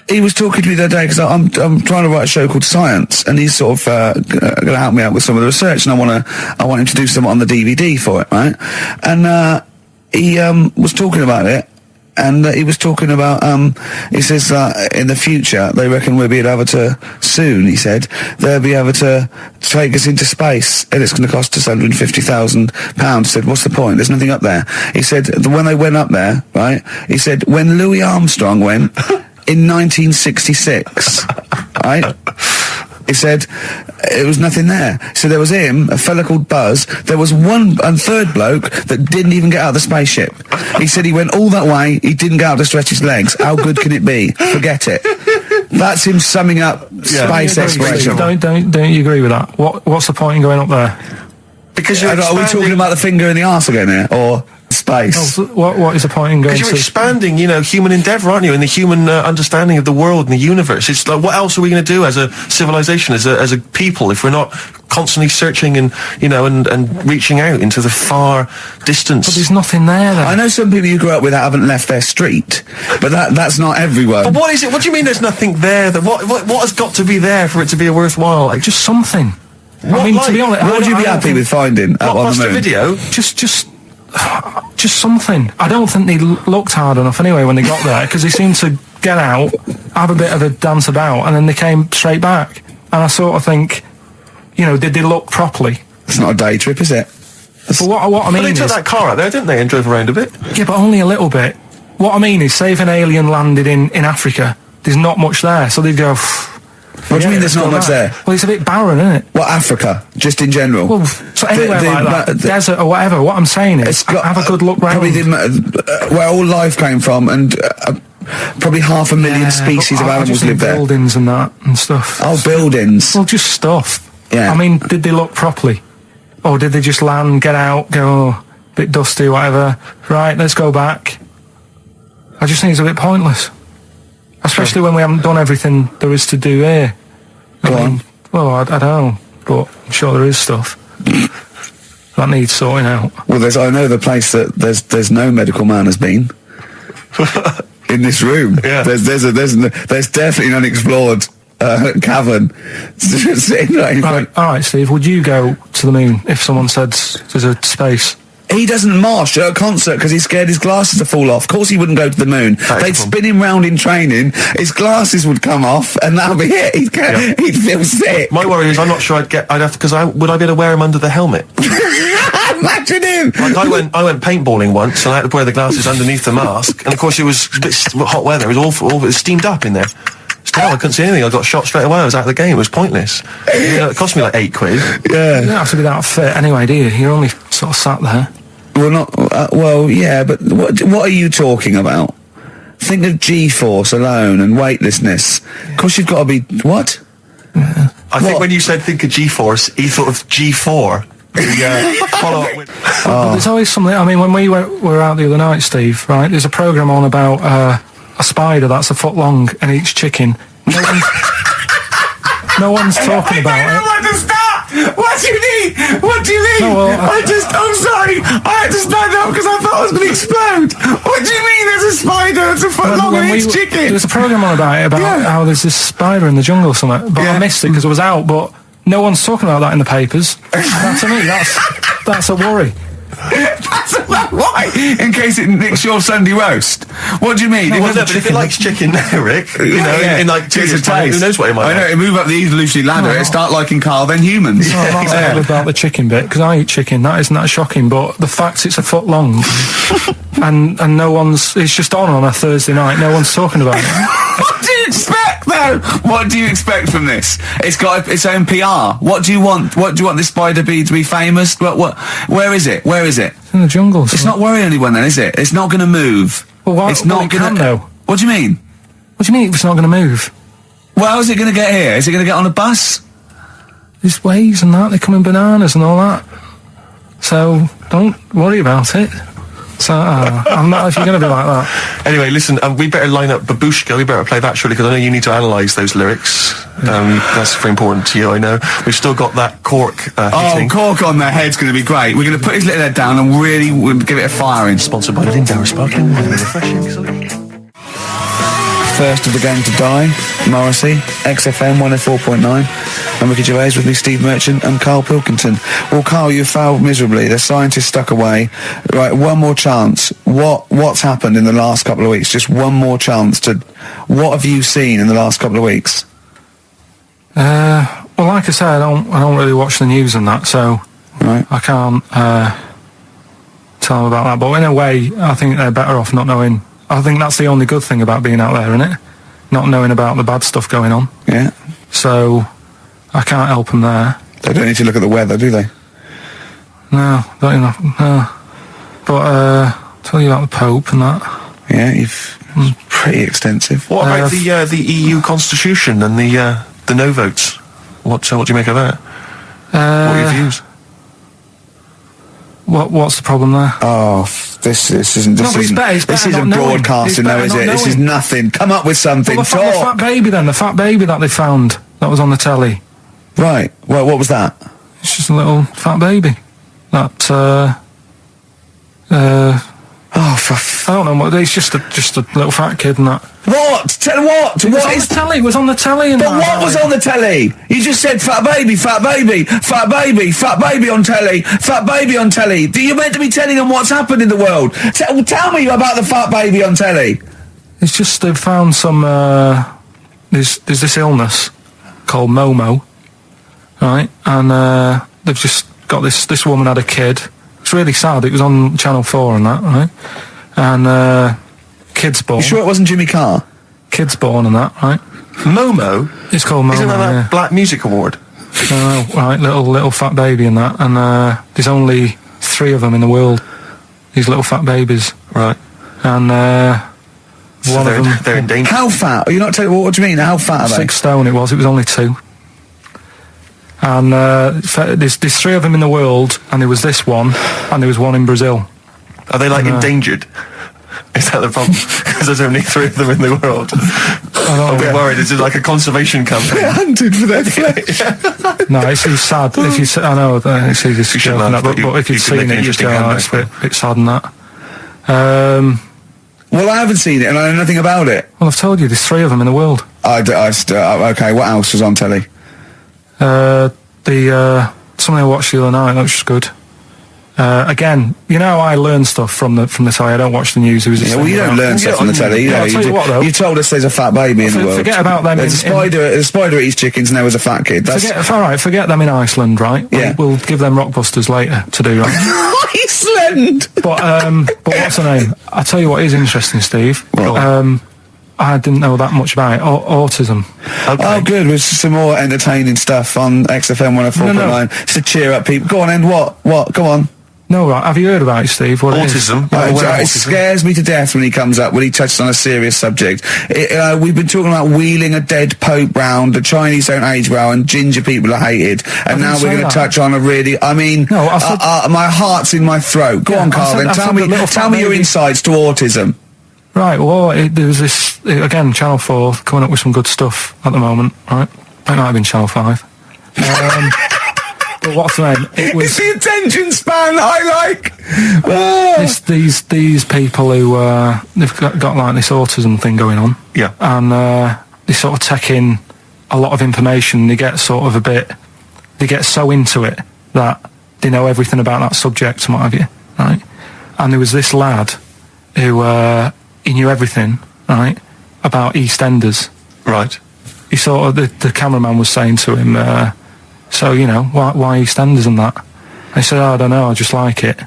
he was talking to me the other day because I'm trying to write a show called Science, and he's sort of going to help me out with some of the research, and I want him to do some on the DVD for it, right? And he was talking about it, and he was talking about he says that in the future they reckon we'll be able to soon. He said they'll be able to take us into space, and it's going to cost us £150,000. He said, what's the point? There's nothing up there. He said when they went up there, right? He said when Louis Armstrong went. In 1966, right? He said it was nothing there. So there was him, a fella called Buzz. There was one and third bloke that didn't even get out of the spaceship. He said he went all that way. He didn't get out to stretch his legs. How good can it be? Forget it. That's him summing up space exploration. Don't you agree with that? What's the point in going up there? Because are we talking about the finger in the arse again here, or space? What is the point in going? Because you're expanding, human endeavour, aren't you? And the human understanding of the world and the universe. It's like, what else are we going to do as a civilization, as a people, if we're not constantly searching and and reaching out into the far distance? But there's nothing there. Then. I know some people you grew up with that haven't left their street, but that's not everyone. But what is it? What do you mean? There's nothing there? What has got to be there for it to be a worthwhile? Like just something. I mean, to be honest, what would you be happy with finding up on the moon? Video? Just something. I don't think they looked hard enough anyway when they got there, because they seemed to get out, have a bit of a dance about, and then they came straight back. And I sort of think, did they look properly? It's not a day trip, is it? But what I mean they took that car out there, didn't they, and drove around a bit? Yeah, but only a little bit. What I mean is, say if an alien landed in Africa, there's not much there, so they'd go... What do you mean there's not much there? Well, it's a bit barren, isn't it? What, Africa? Just in general? Well, so anywhere like that, desert or whatever. What I'm saying is, have a good look round. Probably where all life came from, and probably 500,000 species of animals live there. Buildings and that and stuff. Oh, buildings. Well, just stuff. Yeah. I mean, did they look properly? Or did they just land, get out, go, a bit dusty, whatever. Right, let's go back. I just think it's a bit pointless. Especially when we haven't done everything there is to do here. Well, I don't know, but I'm sure there is stuff that needs sorting out. Well, I know the place that there's no medical man has been in this room. Yeah. There's definitely an unexplored cavern sitting right. All right, Steve. Would you go to the moon if someone said there's a space? He doesn't march at a concert because he's scared his glasses to fall off. Of course he wouldn't go to the moon. They'd spin him round in training, his glasses would come off, and that'll be it. He'd feel sick. My worry is I'm not sure would I be able to wear him under the helmet? Imagine him! Like I went paintballing once, and I had to wear the glasses underneath the mask, and of course it was a bit hot weather, it was awful, it was steamed up in there. Still, I couldn't see anything. I got shot straight away. I was out of the game. It was pointless. It cost me like £8. Yeah. You don't have to be that fit anyway, do you? You're only sort of sat there. Well, yeah, but what are you talking about? Think of G-force alone and weightlessness. Of course you've got to be... What? Yeah. I think when you said think of G-force, he thought of G4. Follow up with... But there's always something. I mean, when we were out the other night, Steve, right? There's a program on about a spider that's a foot long and eats chicken. No one's talking about it. I don't understand. What do you mean? What do you mean? No, well, I'm sorry. I had to stand up because I thought I was going to explode. What do you mean? There's a spider that's a foot long and eats chicken. There was a program on about it about how there's this spider in the jungle or something, but I missed it because it was out. But no one's talking about that in the papers. To me, that's a worry. Why? In case it nicks your Sunday roast. What do you mean? But if it likes chicken now, Rick, in like 2 years' time, who knows what it might I know, it move up the evolutionary ladder, it start liking Carl, then humans. I'm not bothered about the chicken bit, because I eat chicken, that isn't that shocking, but the fact it's a foot long, and no one's, it's just on a Thursday night, no one's talking about it. What do you expect, though? What do you expect from this? It's got its own PR. What do you want? What do you want this spider bee to be famous? Where is it? Where is it? It's in the jungle. It's not worrying anyone then, is it? It's not going to move. Well, why, it's not going to... What do you mean? What do you mean it's not going to move? Well, how's it going to get here? Is it going to get on a bus? There's waves and that, they come in bananas and all that. So, don't worry about it. So, I'm not, if you're going to be like that. Anyway, listen, we better line up Babushka. We better play that surely, because I know you need to analyse those lyrics. That's very important to you, I know. We've still got that cork hitting. Cork on their head's going to be great. We're going to put his little head down and really give it a firing. Sponsored by Lindauer Sparkling Wine. Refreshing. First of the gang to die, Morrissey, XFM 104.9. I'm Ricky Gervais, with me Steve Merchant and Karl Pilkington. Well, Karl, you failed miserably. The scientists stuck away. Right, one more chance. What's happened in the last couple of weeks? Just one more chance to... What have you seen in the last couple of weeks? Well, like I say, I don't really watch the news and that, so right. I can't tell them about that. But in a way, I think they're better off not knowing. I think that's the only good thing about being out there, isn't it? Not knowing about the bad stuff going on. Yeah. So I can't help them there. They don't need to look at the weather, do they? No, don't even. No. But tell you about the Pope and that. Yeah, you've pretty extensive. What about the EU Constitution and the no votes? What do you make of that? What are your views? What's the problem there? Oh, this isn't broadcasting, though, is it? This is nothing. Come up with something. Well, the fat baby, then. The fat baby that they found that was on the telly. Right. Well, what was that? It's just a little fat baby. That I don't know. It's just a little fat kid and that. What? Tell what? It was on the telly. But what was on the telly? You just said fat baby, fat baby, fat baby, fat baby on telly, fat baby on telly. You're meant to be telling them what's happened in the world. Tell me about the fat baby on telly. It's just they've found some. There's this illness called Momo, right? And they've just got this woman had a kid. It's really sad. It was on Channel 4 and that, right? And kid's born. You sure it wasn't Jimmy Carr? Kid's born and that, right? Momo? It's called Momo. Isn't that Black Music Award? No, right, little fat baby and that. And there's only 3 of them in the world. These little fat babies. Right. And so one of them... They're in danger. How fat? Are you not telling... What do you mean? How fat are they? 6 stone it was only 2. And there's 3 of them in the world, and there was this one, and there was one in Brazil. Are they endangered? Is that the problem? Because there's only 3 of them in the world. I'm a bit worried. Is it like a conservation campaign? They're hunted for their flesh. No, it's sad. If you, I know it's easy to joke on that, but if you've seen it, you'd go, oh, it's a bit sad and that. Well, I haven't seen it, and I know nothing about it. Well, I've told you, there's 3 of them in the world. Okay, what else was on telly? Something I watched the other night, that was just good. Again, you know, I learn stuff from the telly. I don't watch the news. Well, you don't learn stuff from the telly. You told us there's a fat baby in the world. Forget about them. There's a spider eats chickens, and there was a fat kid. Forget them in Iceland, right? Yeah. We'll give them Rockbusters later to do, right? Iceland! But what's her name? I'll tell you what is interesting, Steve. I didn't know that much about it. Autism. Okay. Oh, good. With some more entertaining stuff on XFM 104.9. Just to cheer up people. Go on, End. What? Go on. No, right. Have you heard about it, Steve? What Autism. It scares me to death when he comes up, when he touches on a serious subject. We've been talking about wheeling a dead pope round, the Chinese don't age well, and ginger people are hated. And now we're going to touch on a really, I mean, my heart's in my throat. Go on, Carl, then tell me your insights to autism. Right, well, there was this, again, Channel 4 coming up with some good stuff at the moment, right? It might have been Channel 5. But what's the name? It's the attention span I like. Oh. These people who they've got like this autism thing going on. Yeah. And they sort of take in a lot of information. They get sort of they get so into it that they know everything about that subject and what have you, right? And there was this lad who he knew everything, right, about EastEnders. Right. He sort of the cameraman was saying to him. So, you know, why EastEnders and that? And he said, I don't know, I just like it.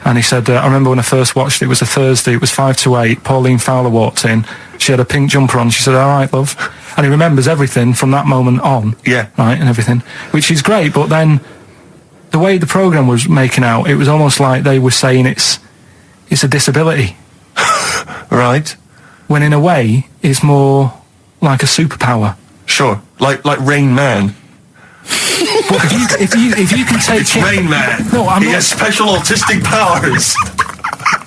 And he said, I remember when I first watched it was a Thursday, it was 5 to 8, Pauline Fowler walked in, she had a pink jumper on, she said, all right, love. And he remembers everything from that moment on. Yeah. Right, and everything, which is great, but then the way the programme was making out, it was almost like they were saying it's a disability. Right. When in a way, it's more like a superpower. Sure, like Rain Man. But if you can take it's Rain Man. No, he has special autistic powers.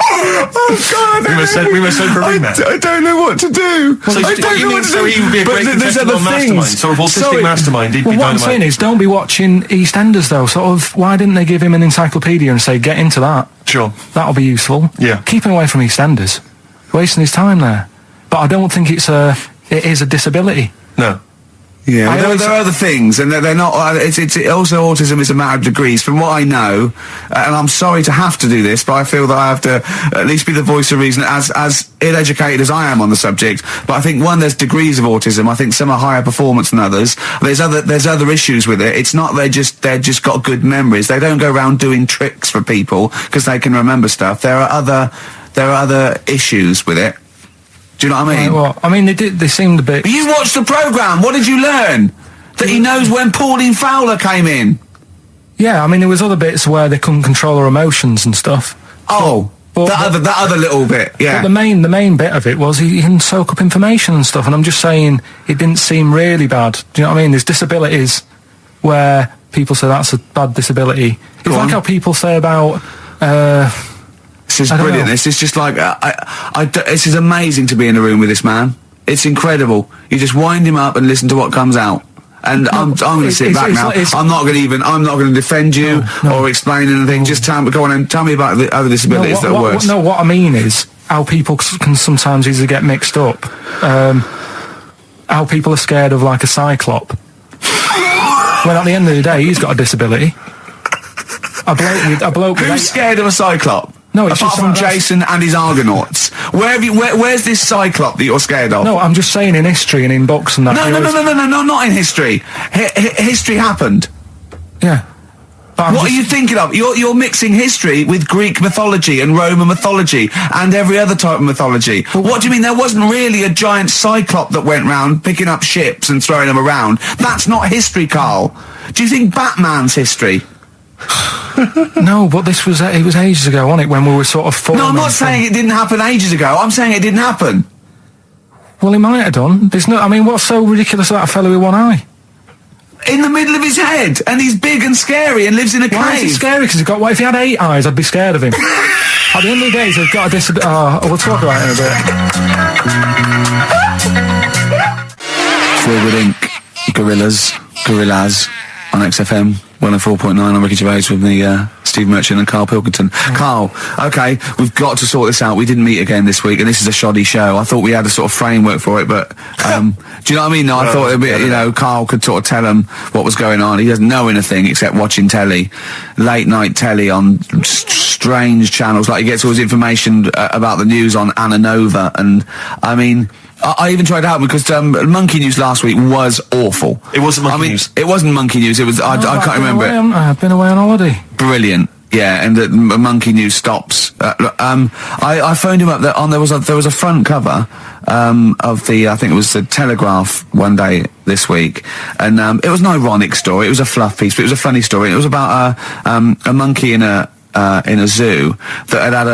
Oh God! We must send for Rain Man. I don't know what to do. So I don't know what to do. So he would be a great contestant on Mastermind. So if autistic Mastermind, he'd be what I'm saying is, don't be watching EastEnders though. Sort of, why didn't they give him an encyclopedia and say, get into that? Sure. That'll be useful. Yeah. Keep him away from EastEnders. Wasting his time there. But I don't think it is a disability. No. Yeah, there are other things, and they're not. It's also autism is a matter of degrees. From what I know, and I'm sorry to have to do this, but I feel that I have to at least be the voice of reason, as ill-educated as I am on the subject. But I think there's degrees of autism. I think some are higher performance than others. There's other issues with it. It's not they're just got good memories. They don't go around doing tricks for people because they can remember stuff. There are other issues with it. Do you know what I mean? Well, I mean, they seemed a bit... You watched the programme, what did you learn? That he knows when Pauline Fowler came in? Yeah, I mean, there was other bits where they couldn't control their emotions and stuff. Oh, that other little bit, yeah. But the main bit of it was he can soak up information and stuff, and I'm just saying, it didn't seem really bad. Do you know what I mean? There's disabilities where people say that's a bad disability. It's like how people say about... This is brilliant. This is just like this is amazing to be in a room with this man. It's incredible. You just wind him up and listen to what comes out. And I'm going to sit back now. I'm not going to defend you or explain anything. Just go on and tell me about the other disabilities that are worse. No, what I mean is how people can sometimes easily get mixed up. How people are scared of like a cyclop. When at the end of the day, he's got a disability. A bloke Who's scared of a cyclop? No, it's apart from Jason and his Argonauts. Where's this cyclop that you're scared of? No, I'm just saying in history and in books and that. No, not in history. History happened. Yeah. What are you thinking of? You're mixing history with Greek mythology and Roman mythology and every other type of mythology. What do you mean? There wasn't really a giant cyclop that went round picking up ships and throwing them around. That's not history, Carl. Do you think Batman's history? No, but it was ages ago, wasn't it, when we were sort of forming... No, I'm not saying it didn't happen ages ago. I'm saying it didn't happen. Well, he might have done. What's so ridiculous about a fellow with one eye? In the middle of his head, and he's big and scary and lives in a cave. Why is he scary? Because if he had 8 eyes, I'd be scared of him. At the end of the day, he's got a disability... we'll talk about it in a bit. Forward Inc. Gorillas on XFM 104.9 on Ricky Gervais with me, Steve Merchant and Karl Pilkington. Carl, okay, we've got to sort this out. We didn't meet again this week, and this is a shoddy show. I thought we had a sort of framework for it, but do you know what I mean? No, I thought it'd be, Carl could sort of tell him what was going on. He doesn't know anything except watching telly, late night telly on strange channels. Like, he gets all his information about the news on Anna Nova, and I mean... I even tried to help because Monkey News last week was awful. It wasn't Monkey News. It wasn't Monkey News. It was. I can't remember it. I've been away on holiday. Brilliant. Yeah, and the Monkey News stops. I phoned him up. There was a front cover of the, I think it was the Telegraph one day this week, and it was an ironic story. It was a fluff piece, but it was a funny story. It was about a monkey in a in a zoo that had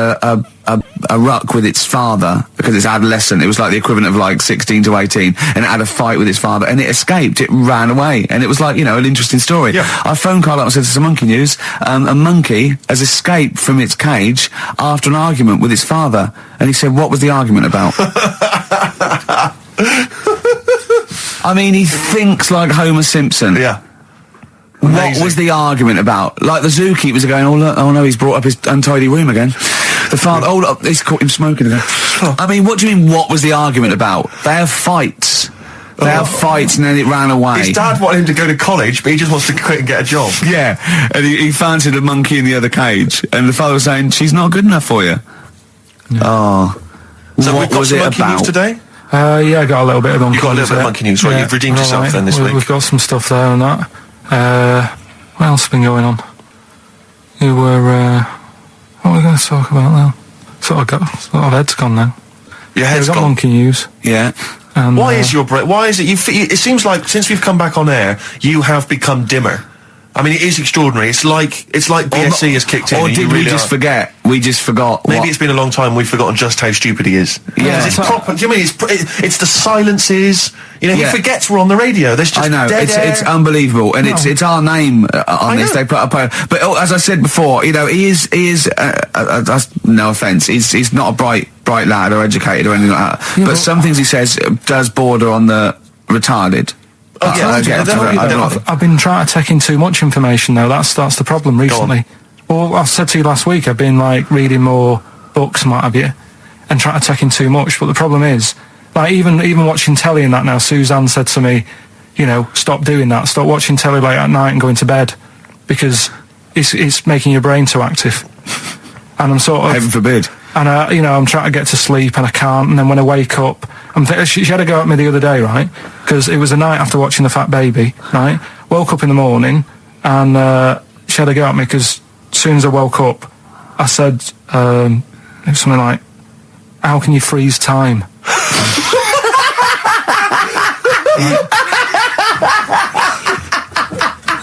a ruck with its father because it's adolescent. It was like the equivalent of like 16 to 18, and it had a fight with its father, and it escaped. It ran away, and it was like, an interesting story. Yeah. I phoned Karl up and said, "This is monkey news. A monkey has escaped from its cage after an argument with its father." And he said, "What was the argument about?" I mean, he thinks like Homer Simpson. Yeah. Amazing. What was the argument about? Like the zookeepers are going, oh no, he's brought up his untidy room again. The father, look, he's caught him smoking again. I mean, what do you mean, what was the argument about? They have fights. They have fights, and then it ran away. His dad wanted him to go to college, but he just wants to quit and get a job. Yeah, and he fancied a monkey in the other cage, and the father was saying, "She's not good enough for you." Yeah. Oh. So what we've got was some it monkey about? news today? Yeah, I got a little bit of monkey news. You got a little bit of monkey news, right? You've redeemed yourself then this week. We've got some stuff there and that. What else has been going on? What are we going to talk about now? Sort of head's gone now. Your head's we've got gone. monkey news. Yeah. And, why is your brain? Why is it? It seems like since we've come back on air, you have become dimmer. I mean, it is extraordinary. It's like BSC has kicked in. Or did we just forget? We just forgot. Maybe it's been a long time. We've forgotten just how stupid he is. Yeah, it's proper. Do you mean it's the silences? He forgets we're on the radio. There's just I know dead air. it's unbelievable, and it's our name on this. They put up, but as I said before, he is no offence. He's not a bright lad or educated or anything like that. Yeah, but some things he says does border on the retarded. I've been trying to take in too much information though. That's the problem recently. Well, I said to you last week, I've been like reading more books and what have you, and trying to take in too much. But the problem is, like even watching telly and that now, Suzanne said to me, stop doing that. Stop watching telly late at night and going to bed, because it's making your brain too active. And I'm sort of... Heaven forbid. And, I'm trying to get to sleep and I can't. And then when I wake up, she had a go at me the other day, right? Because it was the night after watching The Fat Baby, right? Woke up in the morning and she had a go at me because as soon as I woke up, I said something like, "How can you freeze time?"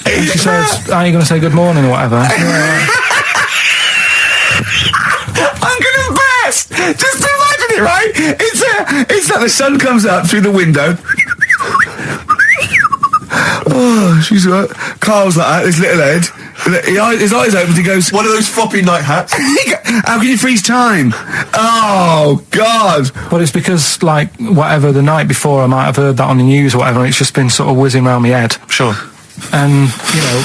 And she said, "Are you going to say good morning or whatever?" I'm gonna burst! Just imagine it, right? It's like the sun comes up through the window. Oh, she's right. Carl's like that, his little head. His eyes open, he goes... One of those floppy night hats. How can you freeze time? Oh, God. Well, it's because, like, whatever, the night before I might have heard that on the news or whatever, and it's just been sort of whizzing around my head. Sure. And,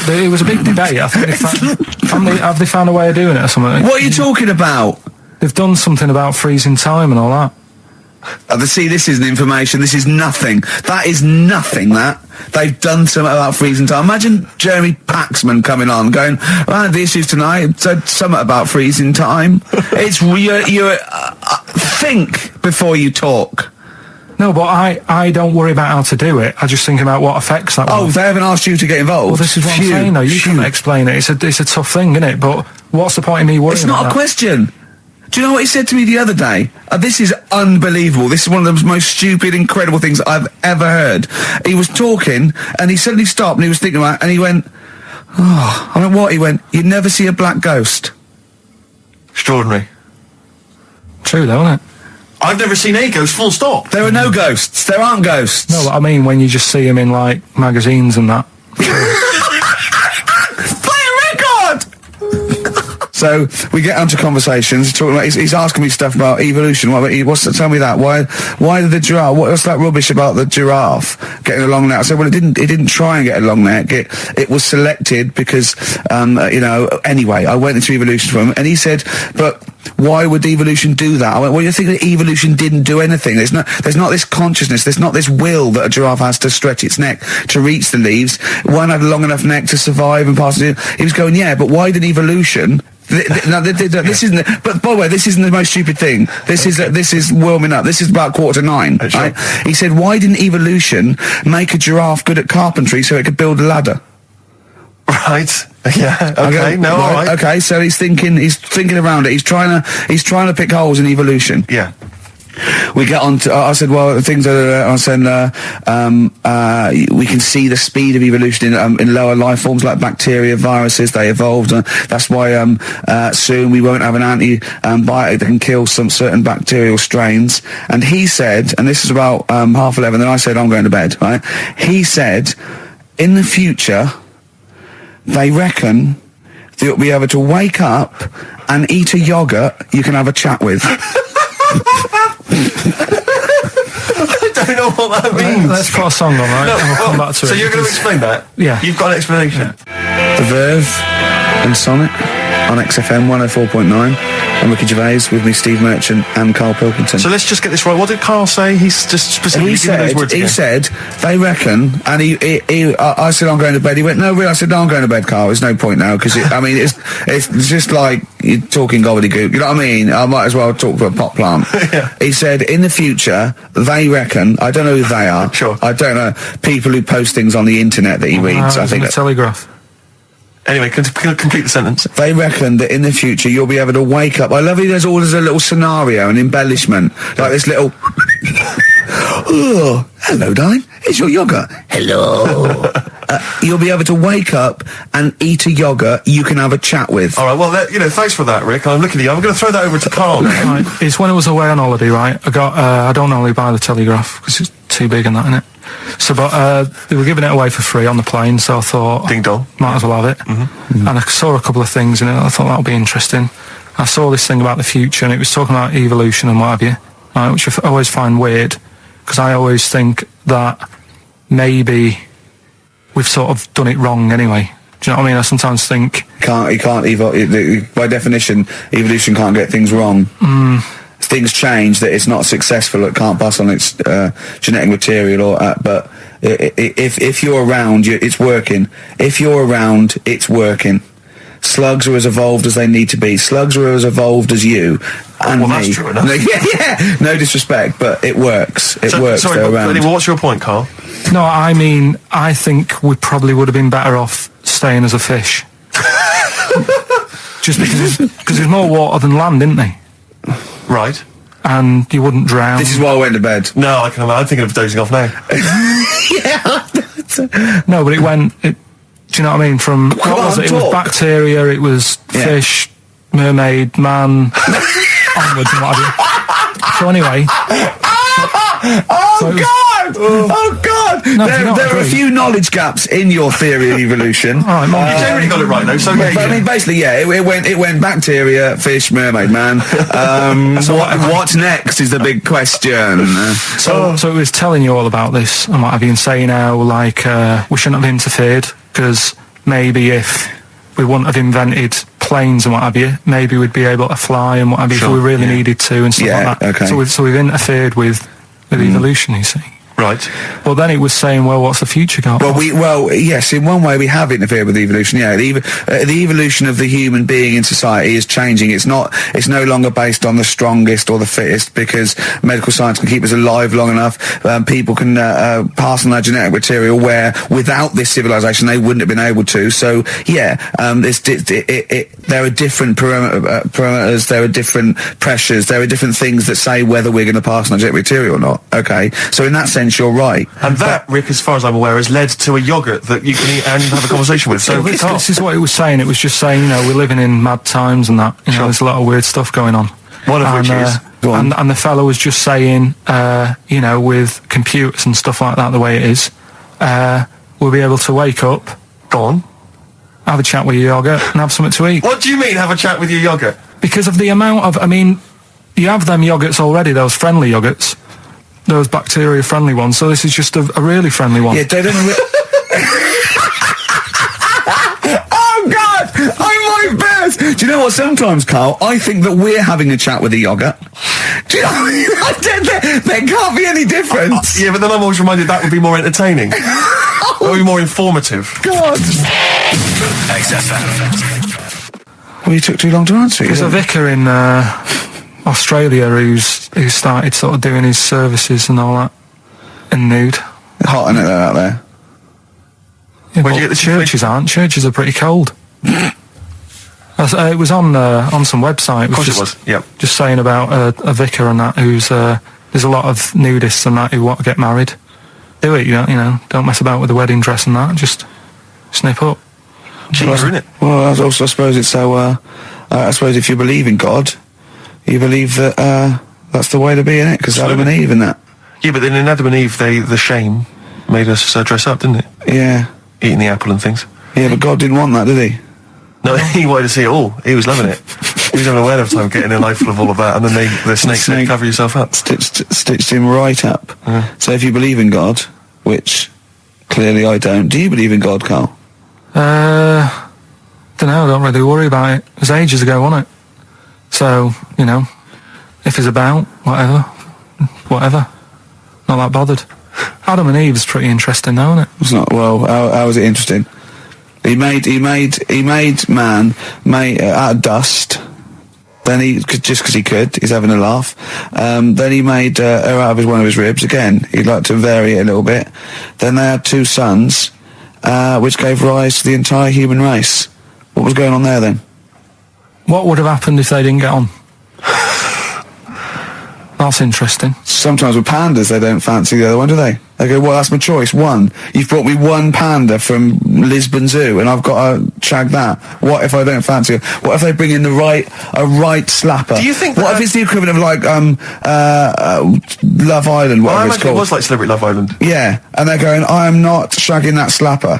it was a big debate. I think have they found a way of doing it or something? What are you talking about? They've done something about freezing time and all that. See, this isn't information. This is nothing. That is nothing, that. They've done something about freezing time. Imagine Jeremy Paxman coming on, going, "Well, the issues tonight said something about freezing time." It's you think before you talk. No, but I don't worry about how to do it. I just think about what effects that will. Oh, they haven't asked you to get involved? Well, this is what I'm saying, though. You can't explain it. It's a tough thing, isn't it? But what's the point in me worrying about It's not a question. Do you know what he said to me the other day? This is unbelievable. This is one of the most stupid, incredible things I've ever heard. He was talking, and he suddenly stopped, and he was thinking about it, and he went, "Oh," I don't know what, he went, "You'd never see a black ghost." Extraordinary. True, though, isn't it? I've never seen a ghost, full stop. There are no ghosts. There aren't ghosts. No, but I mean when you just see them in, like, magazines and that. Play a record! So we get onto conversations. Talking about, he's asking me stuff about evolution. Tell me that. Why did the giraffe? What's that rubbish about the giraffe getting a long neck? I said, well, it didn't try and get a long neck. It was selected because, Anyway, I went into evolution for him, and he said, but why would evolution do that? I went, well, you think that evolution didn't do anything? There's not this consciousness. There's not this will that a giraffe has to stretch its neck to reach the leaves. One had a long enough neck to survive and pass it. He was going, yeah, but why did evolution? This isn't. But by the way, this isn't the most stupid thing. This is warming up. This is about 8:45. Sure. Right? He said, why didn't evolution make a giraffe good at carpentry so it could build a ladder? Right. Yeah. Okay. No. All right. Okay. So he's thinking around it. He's trying to pick holes in evolution. Yeah. We get on to, I said, well, things are, I said, we can see the speed of evolution in lower life forms like bacteria, viruses, they evolved. That's why soon we won't have an antibiotic that can kill some certain bacterial strains. And he said, and this is about 11:30, then I said, I'm going to bed, right? He said, in the future, they reckon that you'll be able to wake up and eat a yogurt you can have a chat with. I don't know what that means. Let's put a song on, right? No, and we'll come back to so it. you're going to explain that? Yeah. You've got an explanation? The Verve and Sonic on XFM 104.9. And Ricky Gervais with me, Steve Merchant and Karl Pilkington. So let's just get this right. What did Karl say? He's just specifically giving those words again. He said, they reckon, and I said, I'm going to bed. He went, no, really? I said, no, I'm going to bed, Karl. There's no point now, because, it's just like you're talking gobbledygook. You know what I mean? I might as well talk to a pot plant. Yeah. He said, in the future, they reckon, I don't know who they are. Sure. I don't know, people who post things on the internet that he reads. I think the Telegraph. Anyway, complete the sentence. They reckon that in the future you'll be able to wake up. I love it. There's a little scenario, an embellishment, like this little. Oh, hello, darling. It's your yogurt. Hello. You'll be able to wake up and eat a yogurt you can have a chat with. All right. Well, thanks for that, Rick. I'm looking at you. I'm going to throw that over to Karl. Right. It's when I was away on holiday, right? I don't normally buy the Telegraph because it's too big and that, innit? So, but they were giving it away for free on the plane, so I thought, ding dong, might as well have it. Mm-hmm. And I saw a couple of things in it. I thought that would be interesting. I saw this thing about the future, and it was talking about evolution and what have you, right, which I always find weird, because I always think that maybe we've sort of done it wrong anyway. Do you know what I mean? I sometimes think you can't evolve. By definition, evolution can't get things wrong. Things change, that it's not successful, it can't pass on its genetic material, but if you're around, it's working. If you're around, it's working. Slugs are as evolved as they need to be. Slugs are as evolved as you and me. That's true enough. Yeah, no disrespect, but it works. It works. Sorry, anyway, what's your point, Karl? No, I mean, I think we probably would have been better off staying as a fish. Just because there's more water than land, isn't there? Right. And you wouldn't drown. This is why I went to bed. No, I'm thinking of dozing off now. Yeah. No, but do you know what I mean? From, what was it? It was bacteria, it was fish, mermaid, man, onwards and what have you. So anyway. Oh God! No, there are a few knowledge gaps in your theory of evolution. You generally got it right though. So I mean, basically, yeah, it went bacteria, fish, mermaid, man. What's next is the big question. So it was telling you all about this and what have you, and saying how we shouldn't have interfered, because maybe if we wouldn't have invented planes and what have you, maybe we'd be able to fly and what have you, if we really needed to and stuff like that. Okay. So we've interfered with evolution, you see. Right. Well, then it was saying, well, what's the future got? Well, yes, in one way we have interfered with evolution. Yeah, the evolution of the human being in society is changing. It's no longer based on the strongest or the fittest, because medical science can keep us alive long enough. People can pass on their genetic material where without this civilization they wouldn't have been able to. So yeah, there are different parameters, there are different pressures, there are different things that say whether we're going to pass on our genetic material or not. Okay, so in that sense, you're right. And that, Rick, as far as I'm aware, has led to a yogurt that you can eat and have a conversation with. So this is what it was saying. It was just saying, we're living in mad times and that. There's a lot of weird stuff going on. One of which is... And the fellow was just saying, with computers and stuff like that, the way it is, we'll be able to wake up, go on, have a chat with your yogurt and have something to eat. What do you mean, have a chat with your yogurt? Because of the amount of... you have them yogurts already, those friendly yogurts. Those bacteria-friendly ones, so this is just a really friendly one. Yeah, they don't... Oh, God! I'm like bears! Do you know what, sometimes, Karl, I think that we're having a chat with a yogurt. Do you know what I mean? There can't be any difference. Yeah, but then I'm always reminded that would be more entertaining. That would be more informative. God! XFM. Well, you took too long to answer it. There's a vicar in... Australia who started sort of doing his services and all that in nude. Hot, isn't it, out there? Yeah, where'd you get the churches aren't. Churches are pretty cold. It was on some website. Of course it was. Yep. Just saying about a vicar and that who's there's a lot of nudists and that who want to get married. Do it, don't mess about with the wedding dress and that. Just snip up. Cheaper, isn't it? Well, I suppose it's so. I suppose if you believe in God, you believe that that's the way to be in it, because Adam and Eve and that. Yeah, but then in Adam and Eve, the shame made us dress up, didn't it? Yeah. Eating the apple and things. Yeah, but God didn't want that, did he? No, he wanted to see it all. He was loving it. He was having a whale of time getting a life full of all of that, and then the snake said, cover yourself up. Stitched him right up. Yeah. So if you believe in God, which clearly I don't, do you believe in God, Carl? Don't know, I don't really worry about it. It was ages ago, wasn't it? So, if it's about, whatever. Not that bothered. Adam and Eve's pretty interesting though, isn't it? It's not, well, how is it interesting? He made man out of dust. Then just because he could, he's having a laugh. Then he made her out of one of his ribs. Again, he'd like to vary it a little bit. Then they had 2 sons, which gave rise to the entire human race. What was going on there then? What would have happened if they didn't get on? That's interesting. Sometimes with pandas, they don't fancy the other one, do they? They go, well, that's my choice. One. You've brought me one panda from Lisbon Zoo, and I've got to shag that. What if I don't fancy it? What if they bring in a right slapper? Do you think what if it's the equivalent of like Love Island, whatever it's called? It was like Celebrity Love Island. Yeah, and they're going, I am not shagging that slapper.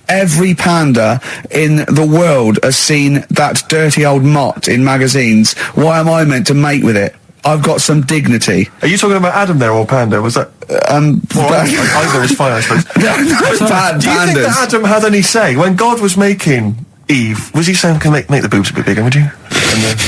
Every panda in the world has seen that dirty old mott in magazines. Why am I meant to mate with it? I've got some dignity. Are you talking about Adam there or Panda? Was that? Either is fine, I suppose. No, do you pandas. think that Adam had any say when God was making Eve? Was he saying, "Can make the boobs a bit bigger, would you?" And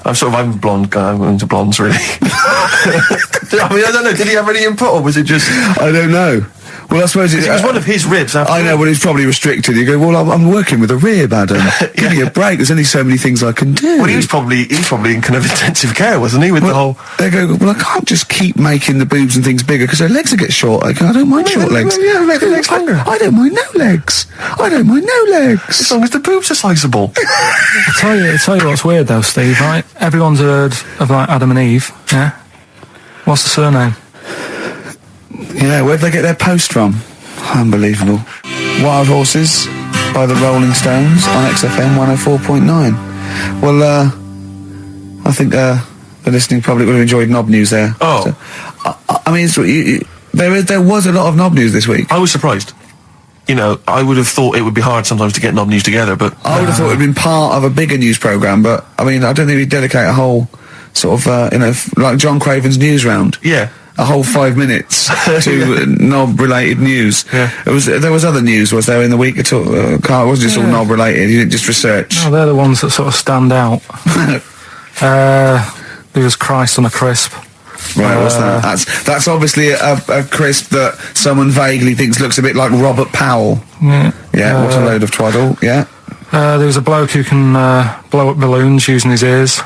I'm a blonde guy. I'm into blondes, really. I mean, I don't know. Did he have any input, or was it just? I don't know. Well, I suppose it was one of his ribs. I know, but it's probably restricted. You go, well, I'm working with a rib, Adam. Give me a break. There's only so many things I can do. Well, he was probably in kind of intensive care, wasn't he? With the whole. They go, well, I can't just keep making the boobs and things bigger because their legs will get short. I don't mind short legs. Yeah, make the legs longer. I don't mind no legs. As long as the boobs are sizable. I'll tell you what's weird though, Steve. Right? Everyone's heard of like Adam and Eve. Yeah. What's the surname? Yeah, where'd they get their post from? Unbelievable. Wild Horses by the Rolling Stones on XFM 104.9. Well, I think the listening public would have enjoyed Knob News there. Oh. So, I mean, there was a lot of Knob News this week. I was surprised. I would have thought it would be hard sometimes to get Knob News together, but... I would have thought it would have been part of a bigger news programme, but, I mean, I don't think we'd dedicate a whole sort of, like John Craven's news round. Yeah. A whole 5 minutes to knob-related news. Yeah. There was other news, was there, in the week at all? Carl, it wasn't just all knob-related, you didn't just research. No, they're the ones that sort of stand out. There was Christ on a crisp. Right, what's that? That's obviously a crisp that someone vaguely thinks looks a bit like Robert Powell. Yeah. Yeah, what a load of twaddle, yeah. There was a bloke who can blow up balloons using his ears.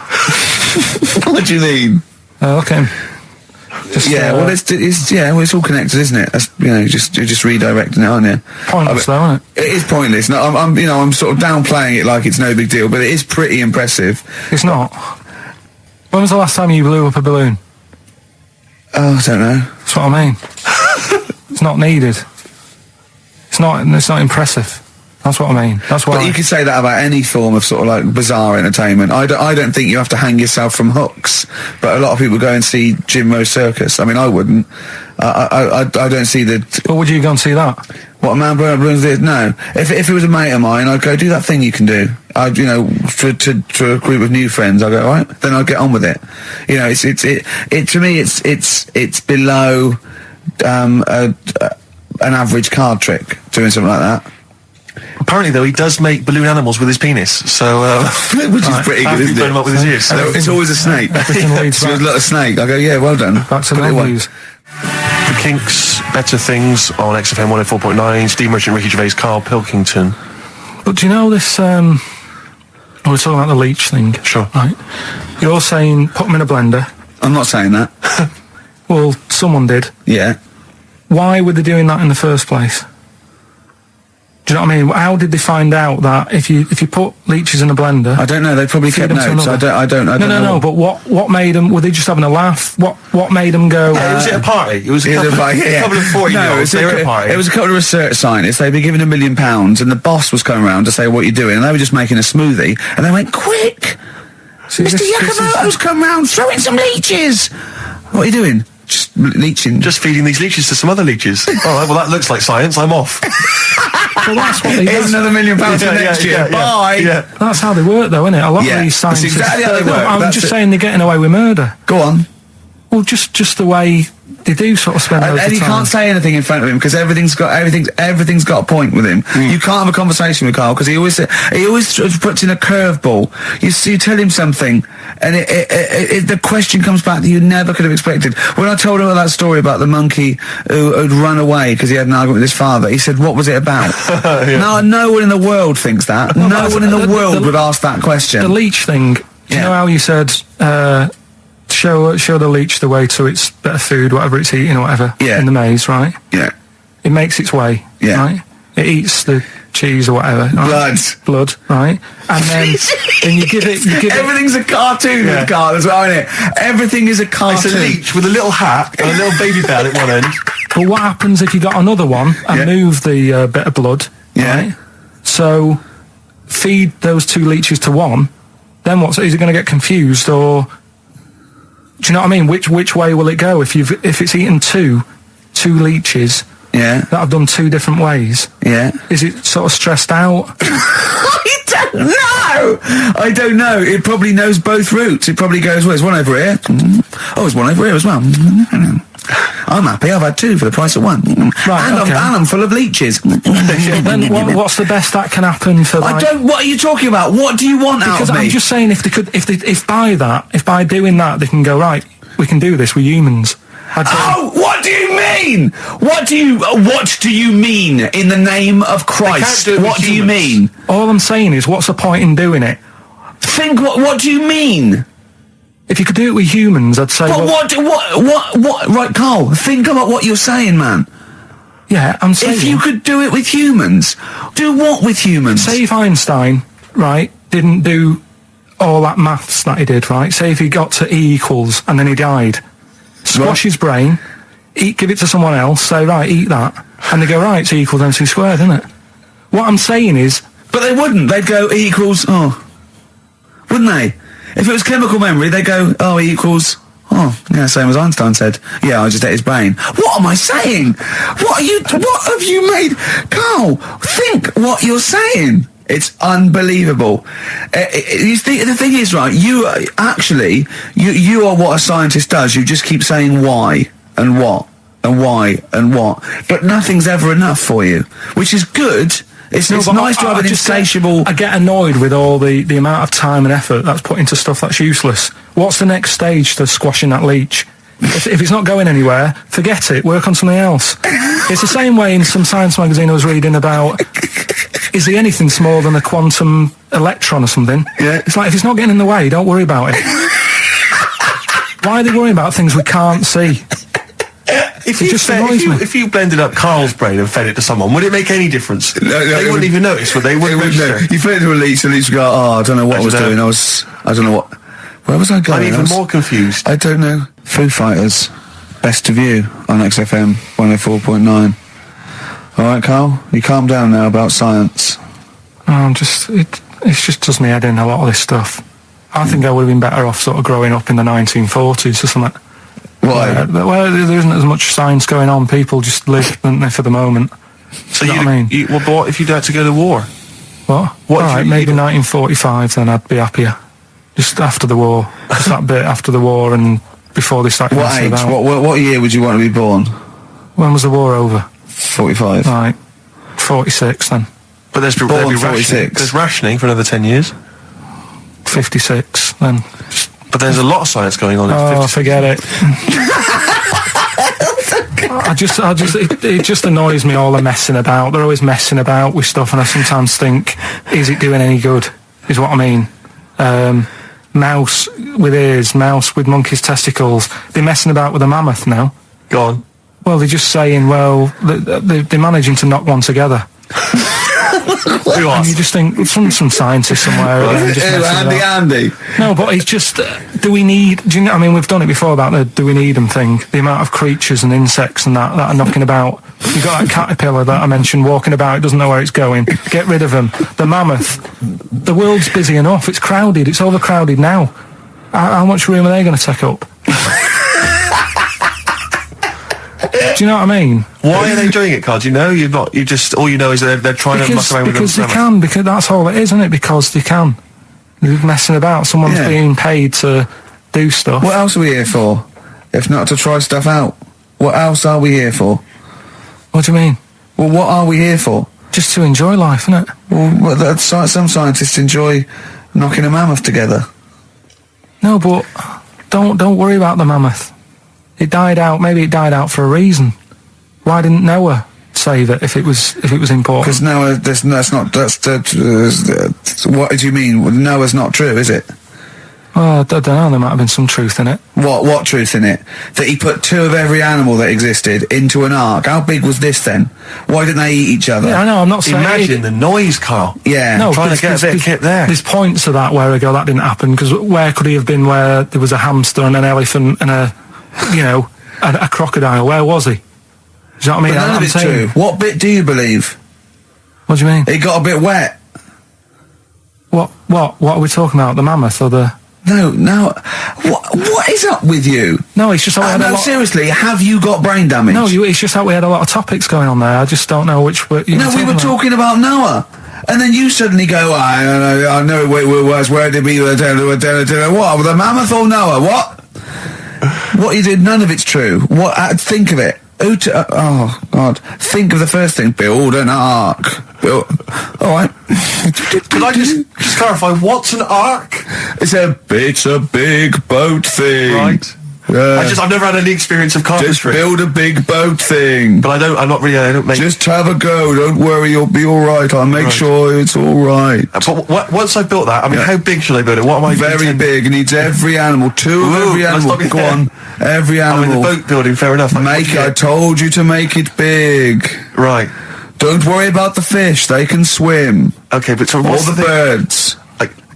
What do you mean? Look at him. Well, it's all connected, isn't it? That's, you're just redirecting it, aren't you? Pointless, though, isn't it? It is pointless. No, I'm sort of downplaying it like it's no big deal, but it is pretty impressive. It's not. When was the last time you blew up a balloon? Oh, I don't know. That's what I mean. It's not needed. It's not impressive. That's what I mean. That's why. But you could say that about any form of sort of like bizarre entertainment. I don't think you have to hang yourself from hooks. But a lot of people go and see Jim Rowe Circus. I mean, I wouldn't. I don't see the. But would you go and see that? What a man blowing up balloons did? No. If it was a mate of mine, I'd go do that thing you can do. To a group of new friends, I go, all right, then I'd get on with it. To me, it's below an average card trick doing something like that. Apparently, though, he does make balloon animals with his penis, so... which is pretty good, isn't it? Him up with his ears. It's always a snake. It's a little snake. I go, yeah, well done. Back to the news. The Kinks, Better Things on XFM 104.9, Steve Merchant, Ricky Gervais, Karl Pilkington. But do you know this, we're talking about the leech thing. Sure. Right. You're saying put them in a blender. I'm not saying that. Well, someone did. Yeah. Why were they doing that in the first place? Do you know what I mean? How did they find out that if you put leeches in a blender? I don't know. They probably kept notes. I don't know. No. But what made them? Were they just having a laugh? What made them go? Yeah, was it a party? It was a couple of 40-year-olds. They were at a party. It was a couple of research scientists. They'd been given £1 million, and the boss was coming around to say, "What are you doing?" And they were just making a smoothie, and they went, "Quick, Mr. Yakamoto's come round, throw in some leeches." What are you doing? Just leeching. Just feeding these leeches to some other leeches. All right, well, that looks like science. I'm off. Well, that's what Here's another £1 million for next year. Bye. Yeah. That's how they work, though, isn't it? A lot of these scientists. That's exactly how they work. I'm just saying they're getting away with murder. Go on. Well, just the way they do sort of spend. And you can't say anything in front of him because everything's got a point with him. You can't have a conversation with Karl because he always puts in a curveball. You tell him something, and the question comes back that you never could have expected. When I told him that story about the monkey who'd run away because he had an argument with his father, he said, "What was it about?" No one in the world thinks that. No one in the world would ask that question. The leech thing. You know how you said. Show the leech the way to its better food, whatever it's eating or whatever, in the maze, right? Yeah. It makes its way, right? It eats the cheese or whatever. Blood, right? And then you give it... Everything's a cartoon with Karl as well, isn't it? Everything is a cartoon. It's a leech with a little hat and a little baby bell at one end. But what happens if you got another one and move the bit of blood, right? So, feed those two leeches to one, then is it going to get confused or... Do you know what I mean? Which way will it go if it's eaten two leeches that have done two different ways? Yeah. Is it sort of stressed out? I don't know. It probably knows both routes. It probably goes, well, there's one over here. Oh, there's one over here as well. I'm happy. I've had two for the price of one. Right, and I'm full of leeches. Then what's the best that can happen for? What are you talking about? What do you want out of me? Because I'm just saying, if by doing that, they can go right. We can do this. We're humans. What do you mean? What do you mean in the name of Christ? What do you mean? All I'm saying is, what's the point in doing it? What do you mean? If you could do it with humans, I'd say... What? Right, Karl, think about what you're saying, man. Yeah, I'm saying... If you could do it with humans, do what with humans? Say if Einstein, right, didn't do all that maths that he did, right? Say if he got to E equals and then he died. Squash his brain, give it to someone else, say, right, eat that. And they go, right, it's E equals MC squared, isn't it? What I'm saying is... But they wouldn't. They'd go, E equals... Oh. Wouldn't they? If it was chemical memory, they go, E equals, same as Einstein said. Yeah, I just ate his brain. What am I saying? What have you made? Karl, think what you're saying. It's unbelievable. The thing is, right, you are what a scientist does. You just keep saying why and what and why and what. But nothing's ever enough for you, which is good. It's nice to have an insatiable... I get annoyed with all the amount of time and effort that's put into stuff that's useless. What's the next stage to squashing that leech? If it's not going anywhere, forget it. Work on something else. It's the same way in some science magazine I was reading about... Is there anything smaller than a quantum electron or something? Yeah. It's like, if it's not getting in the way, don't worry about it. Why are they worrying about things we can't see? If you blended up Karl's brain and fed it to someone, would it make any difference? They wouldn't even notice, would they? You fed it to a leech, and the leech would go, I don't know what I was doing. I don't know what... Where was I going? I'm even more confused. I don't know. Foo Fighters, Best of You on XFM 104.9. All right, Karl, you calm down now about science. It just does me head in, a lot of this stuff. I think I would have been better off sort of growing up in the 1940s or something. Why? Well, there isn't as much science going on. People just live, don't they, for the moment. So you know what I mean? But what if you'd had to go to war? What? Alright, maybe 1945, then I'd be happier. Just after the war. Just that bit after the war and before they started messing about. What year would you want to be born? When was the war over? 45. Right. 46 then. But there'd be rationing. There's rationing for another 10 years. 56 then. But there's a lot of science going on. Forget it. It just annoys me, all the messing about. They're always messing about with stuff, and I sometimes think, is it doing any good? Is what I mean. Mouse with ears, mouse with monkey's testicles. They're messing about with a mammoth now. Go on. Well, they're just saying, they're managing to knock one together. Who and you just think, some scientist somewhere. Andy. No, but it's just, do you know, I mean, we've done it before about the do we need them thing. The amount of creatures and insects and that are knocking about. You've got that caterpillar that I mentioned walking about, it doesn't know where it's going. Get rid of them. The mammoth. The world's busy enough. It's crowded. It's overcrowded now. How much room are they going to take up? Do you know what I mean? Why are they doing it, Carl? Do you know? All you know is they're trying to muck around with them. Because they can, because that's all it is, isn't it? Because they can. They're messing about. Someone's being paid to do stuff. What else are we here for? If not to try stuff out. What else are we here for? What do you mean? Well, what are we here for? Just to enjoy life, isn't it? Well, some scientists enjoy knocking a mammoth together. No, but don't worry about the mammoth. It died out. Maybe it died out for a reason. Why didn't Noah save it if it was important? Because Noah, what do you mean? Noah's not true, is it? Well, I don't know. There might have been some truth in it. What truth in it? That he put 2 of every animal that existed into an ark. How big was this then? Why didn't they eat each other? Yeah, I know. I'm not saying. Imagine the noise, Carl. Yeah. No, trying to get a bit of kit there. There's points to that where I go, that didn't happen, because where could he have been where there was a hamster and an elephant and a crocodile? Where was he? Do you know what I mean? But none of it's true. What bit do you believe? What do you mean? It got a bit wet. What are we talking about? The mammoth or the... No. What is up with you? No, it's just that we had a lot... seriously, have you got brain damage? No, it's just that we had a lot of topics going on there. I just don't know which... we were talking about Noah. And then you suddenly go, I know where did we... What? The mammoth or Noah? What? What you did, none of it's true. What? Think of it. Oh, God. Think of the first thing. Build an ark. All right. Could I just clarify, what's an ark? It's a big boat thing. Right. I've never had any experience of carpentry. Just build a big boat thing. But I don't make... Just have a go. Don't worry, you'll be all right. I'll make sure it's all right. But once I've built that, I mean, how big shall I build it? What am I... Very big. It needs every animal. 2 of every animal. Go on. Every animal. I mean, the boat building, fair enough. I told you to make it big. Right. Don't worry about the fish. They can swim. Okay, but so all what's the birds.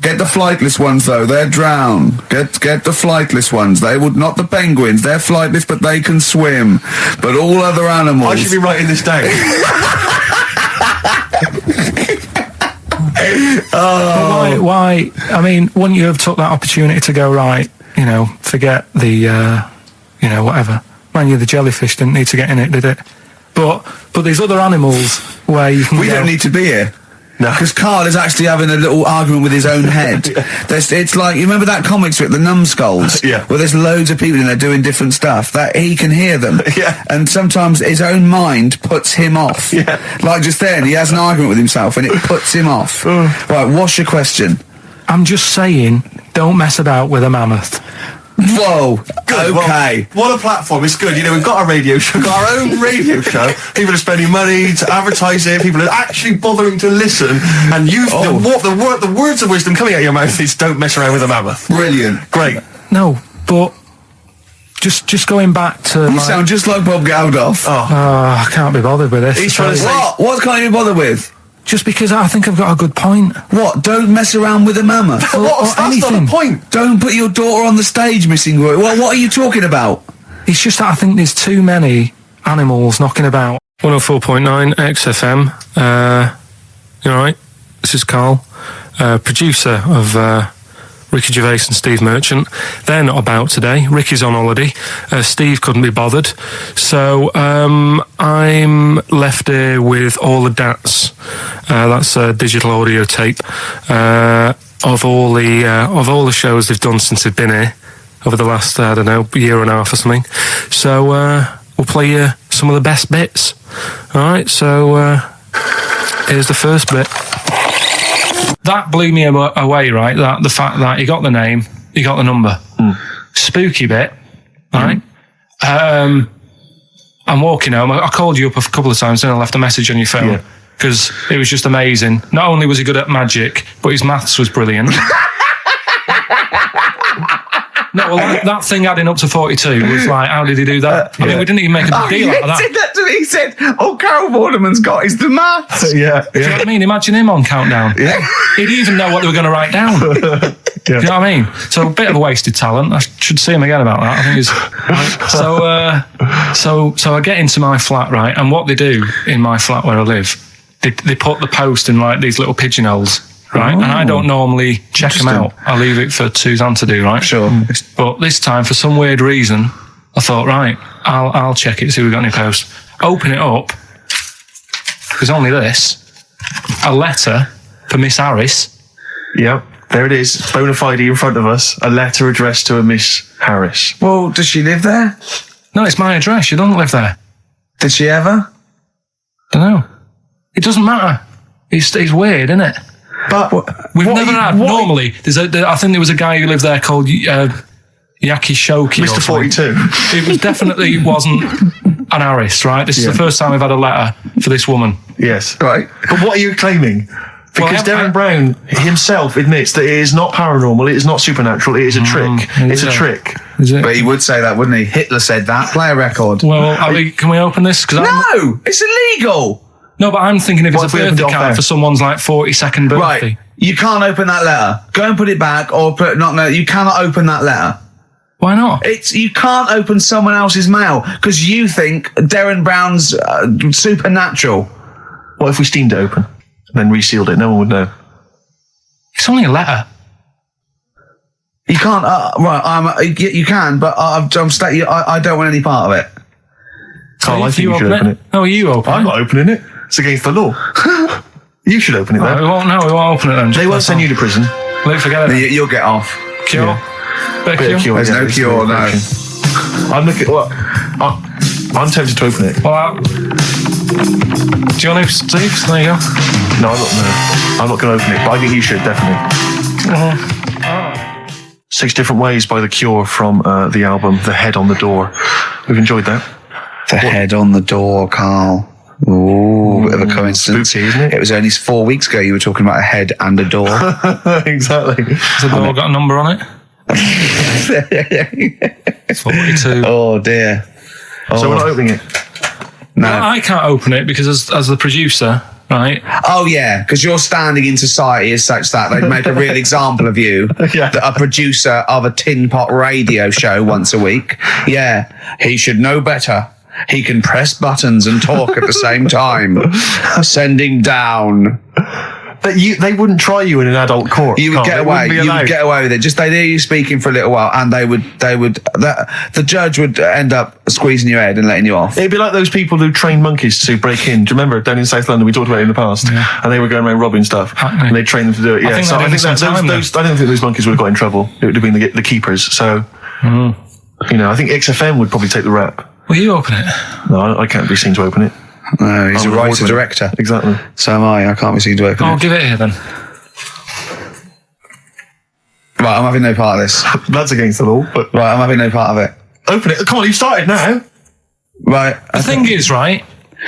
Get the flightless ones, though. They're drowned. Get the flightless ones. They would not the penguins. They're flightless, but they can swim. But all other animals... I should be writing this down. Why? I mean, wouldn't you have took that opportunity to go, right, forget the, whatever. Man, the jellyfish didn't need to get in it, did it? But there's other animals where you can... We don't need to be here. No, because Carl is actually having a little argument with his own head. It's like, you remember that comic strip, The Numbskulls? Yeah. Where there's loads of people in there doing different stuff, that he can hear them. Yeah. And sometimes his own mind puts him off. Yeah. Like just then, he has an argument with himself and it puts him off. Right, what's your question? I'm just saying, don't mess about with a mammoth. Whoa, good. Okay. Well, what a platform. It's good. We've got a radio show, got our own radio show. People are spending money to advertise it. People are actually bothering to listen. And the words of wisdom coming out of your mouth is don't mess around with a mammoth. Brilliant. Great. No, but just going back to... You sound just like Bob Geldof. I can't be bothered with this. He's trying to say... What can't you be bothered with? Just because I think I've got a good point. What? Don't mess around with a mammoth? That's not a point. Don't put your daughter on the stage, Missing Roy. What are you talking about? It's just that I think there's too many animals knocking about. 104.9 XFM. You all right? This is Karl, producer of Ricky Gervais and Steve Merchant. They're not about today. Ricky's on holiday. Steve couldn't be bothered. So I'm left here with all the DATs. That's a digital audio tape of all the shows they've done since they've been here over the last, year and a half or something. So we'll play you some of the best bits. All right, so here's the first bit. That blew me away, right? That the fact that he got the name, he got the number. Spooky bit, right? I'm walking home. I called you up a couple of times and I left a message on your phone because it was just amazing. Not only was he good at magic, but his maths was brilliant. No, well, that thing adding up to 42 was like, how did he do that? I mean, we didn't even make a big deal out of that. He said that to me. He said, all Carol Vorderman's got is the maths. Yeah. Do you know what I mean? Imagine him on Countdown. Yeah. He'd even know what they were going to write down. Do you know what I mean? So a bit of a wasted talent. I should see him again about that. I think so I get into my flat, right? And what they do in my flat where I live, they put the post in like these little pigeonholes, right? And I don't normally check them out. I leave it for Suzanne to do, right? Sure. But this time, for some weird reason, I thought, right, I'll check it, see if we've got any posts. Open it up. There's only this. A letter for Miss Harris. Yep. There it is, bona fide in front of us, a letter addressed to a Miss Harris. Well, does she live there? No, it's my address. She doesn't live there. Did she ever? Don't know. It doesn't matter. It's weird, isn't it? But we've never had. Normally, I think there was a guy who lived there called Yaki Shoki. Mr. 42. It was definitely wasn't an Harris, right? This is the first time we've had a letter for this woman. Yes. Right. But what are you claiming? Because Darren Brown himself admits that it is not paranormal, it is not supernatural, it is a trick. It's a trick. Is it? But he would say that, wouldn't he? Hitler said that. Play a record. Well, can we open this? No, it's illegal. No, but I'm thinking if it's a birthday card for someone's like 42nd birthday. Right. You can't open that letter. Go and put it back, or you cannot open that letter. Why not? You can't open someone else's mail because you think Darren Brown's supernatural. What if we steamed it open and then resealed it? No one would know. It's only a letter. You can't. You can, but I don't want any part of it. Carl, I think you should open it. No, you open it. I'm not opening it. It's against the law. You should open it then. We won't open it then. They won't send you to prison. Forget it. You'll get off. Cure? Yeah. Cure? There's no cure, no. I'm tempted to open it. Well, do you want to, Steve? There you go. No, I'm not going to open it, but I think you should, definitely. 6 Different Ways by The Cure from the album The Head on the Door. We've enjoyed that. The head on the door, Carl. Ooh, bit of a coincidence. Spooky, isn't it? It was only 4 weeks ago you were talking about a head and a door. Exactly. Has the door got a number on it? 42. Oh, dear. So we're not opening it? No. Well, I can't open it because as the producer, right? Oh, yeah, because your standing in society is such that they'd make a real example of you. Yeah. A producer of a tin pot radio show once a week. Yeah, he should know better. He can press buttons and talk at the same time. Sending down. But they wouldn't try you in an adult court. You would get away. You would get away with it. Just they'd hear you speaking for a little while, and the judge would end up squeezing your head and letting you off. It'd be like those people who train monkeys to break in. Do you remember down in South London? We talked about it in the past, and they were going around robbing stuff, and they trained them to do it. Yeah, I don't think those monkeys would have got in trouble. It would have been the keepers. So, I think XFM would probably take the rap. Will you open it? No, I can't be seen to open it. No, he's a writer-director. Exactly. So am I. I can't be seen to open it. I'll give it here then. Right, I'm having no part of this. That's against the law. But Right, I'm having no part of it. Open it. Come on, you've started now. Right. The thing is, right,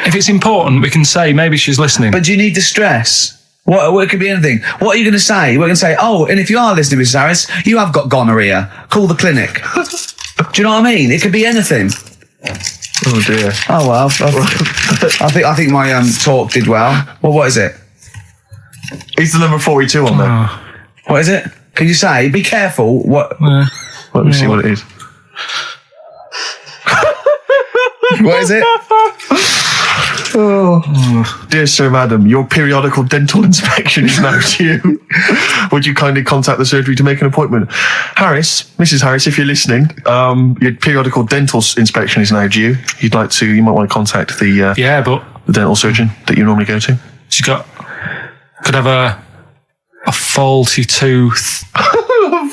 if it's important, we can say maybe she's listening. But do you need to stress? What it could be anything. What are you going to say? We're going to say, oh, and if you are listening, Mrs. Harris, you have got gonorrhea. Call the clinic. Do you know what I mean? It could be anything. Oh dear. Oh well, I think my talk did well. Well, what is it? It's the number 42 on there. What is it? Can you say? Be careful. What? Let me see what it is. What is it? Dear Sir, Madam, your periodical dental inspection is now due. Would you kindly contact the surgery to make an appointment? Mrs. Harris, if you're listening, your periodical dental inspection is now due. You might want to contact the dental surgeon that you normally go to. She could have a faulty tooth.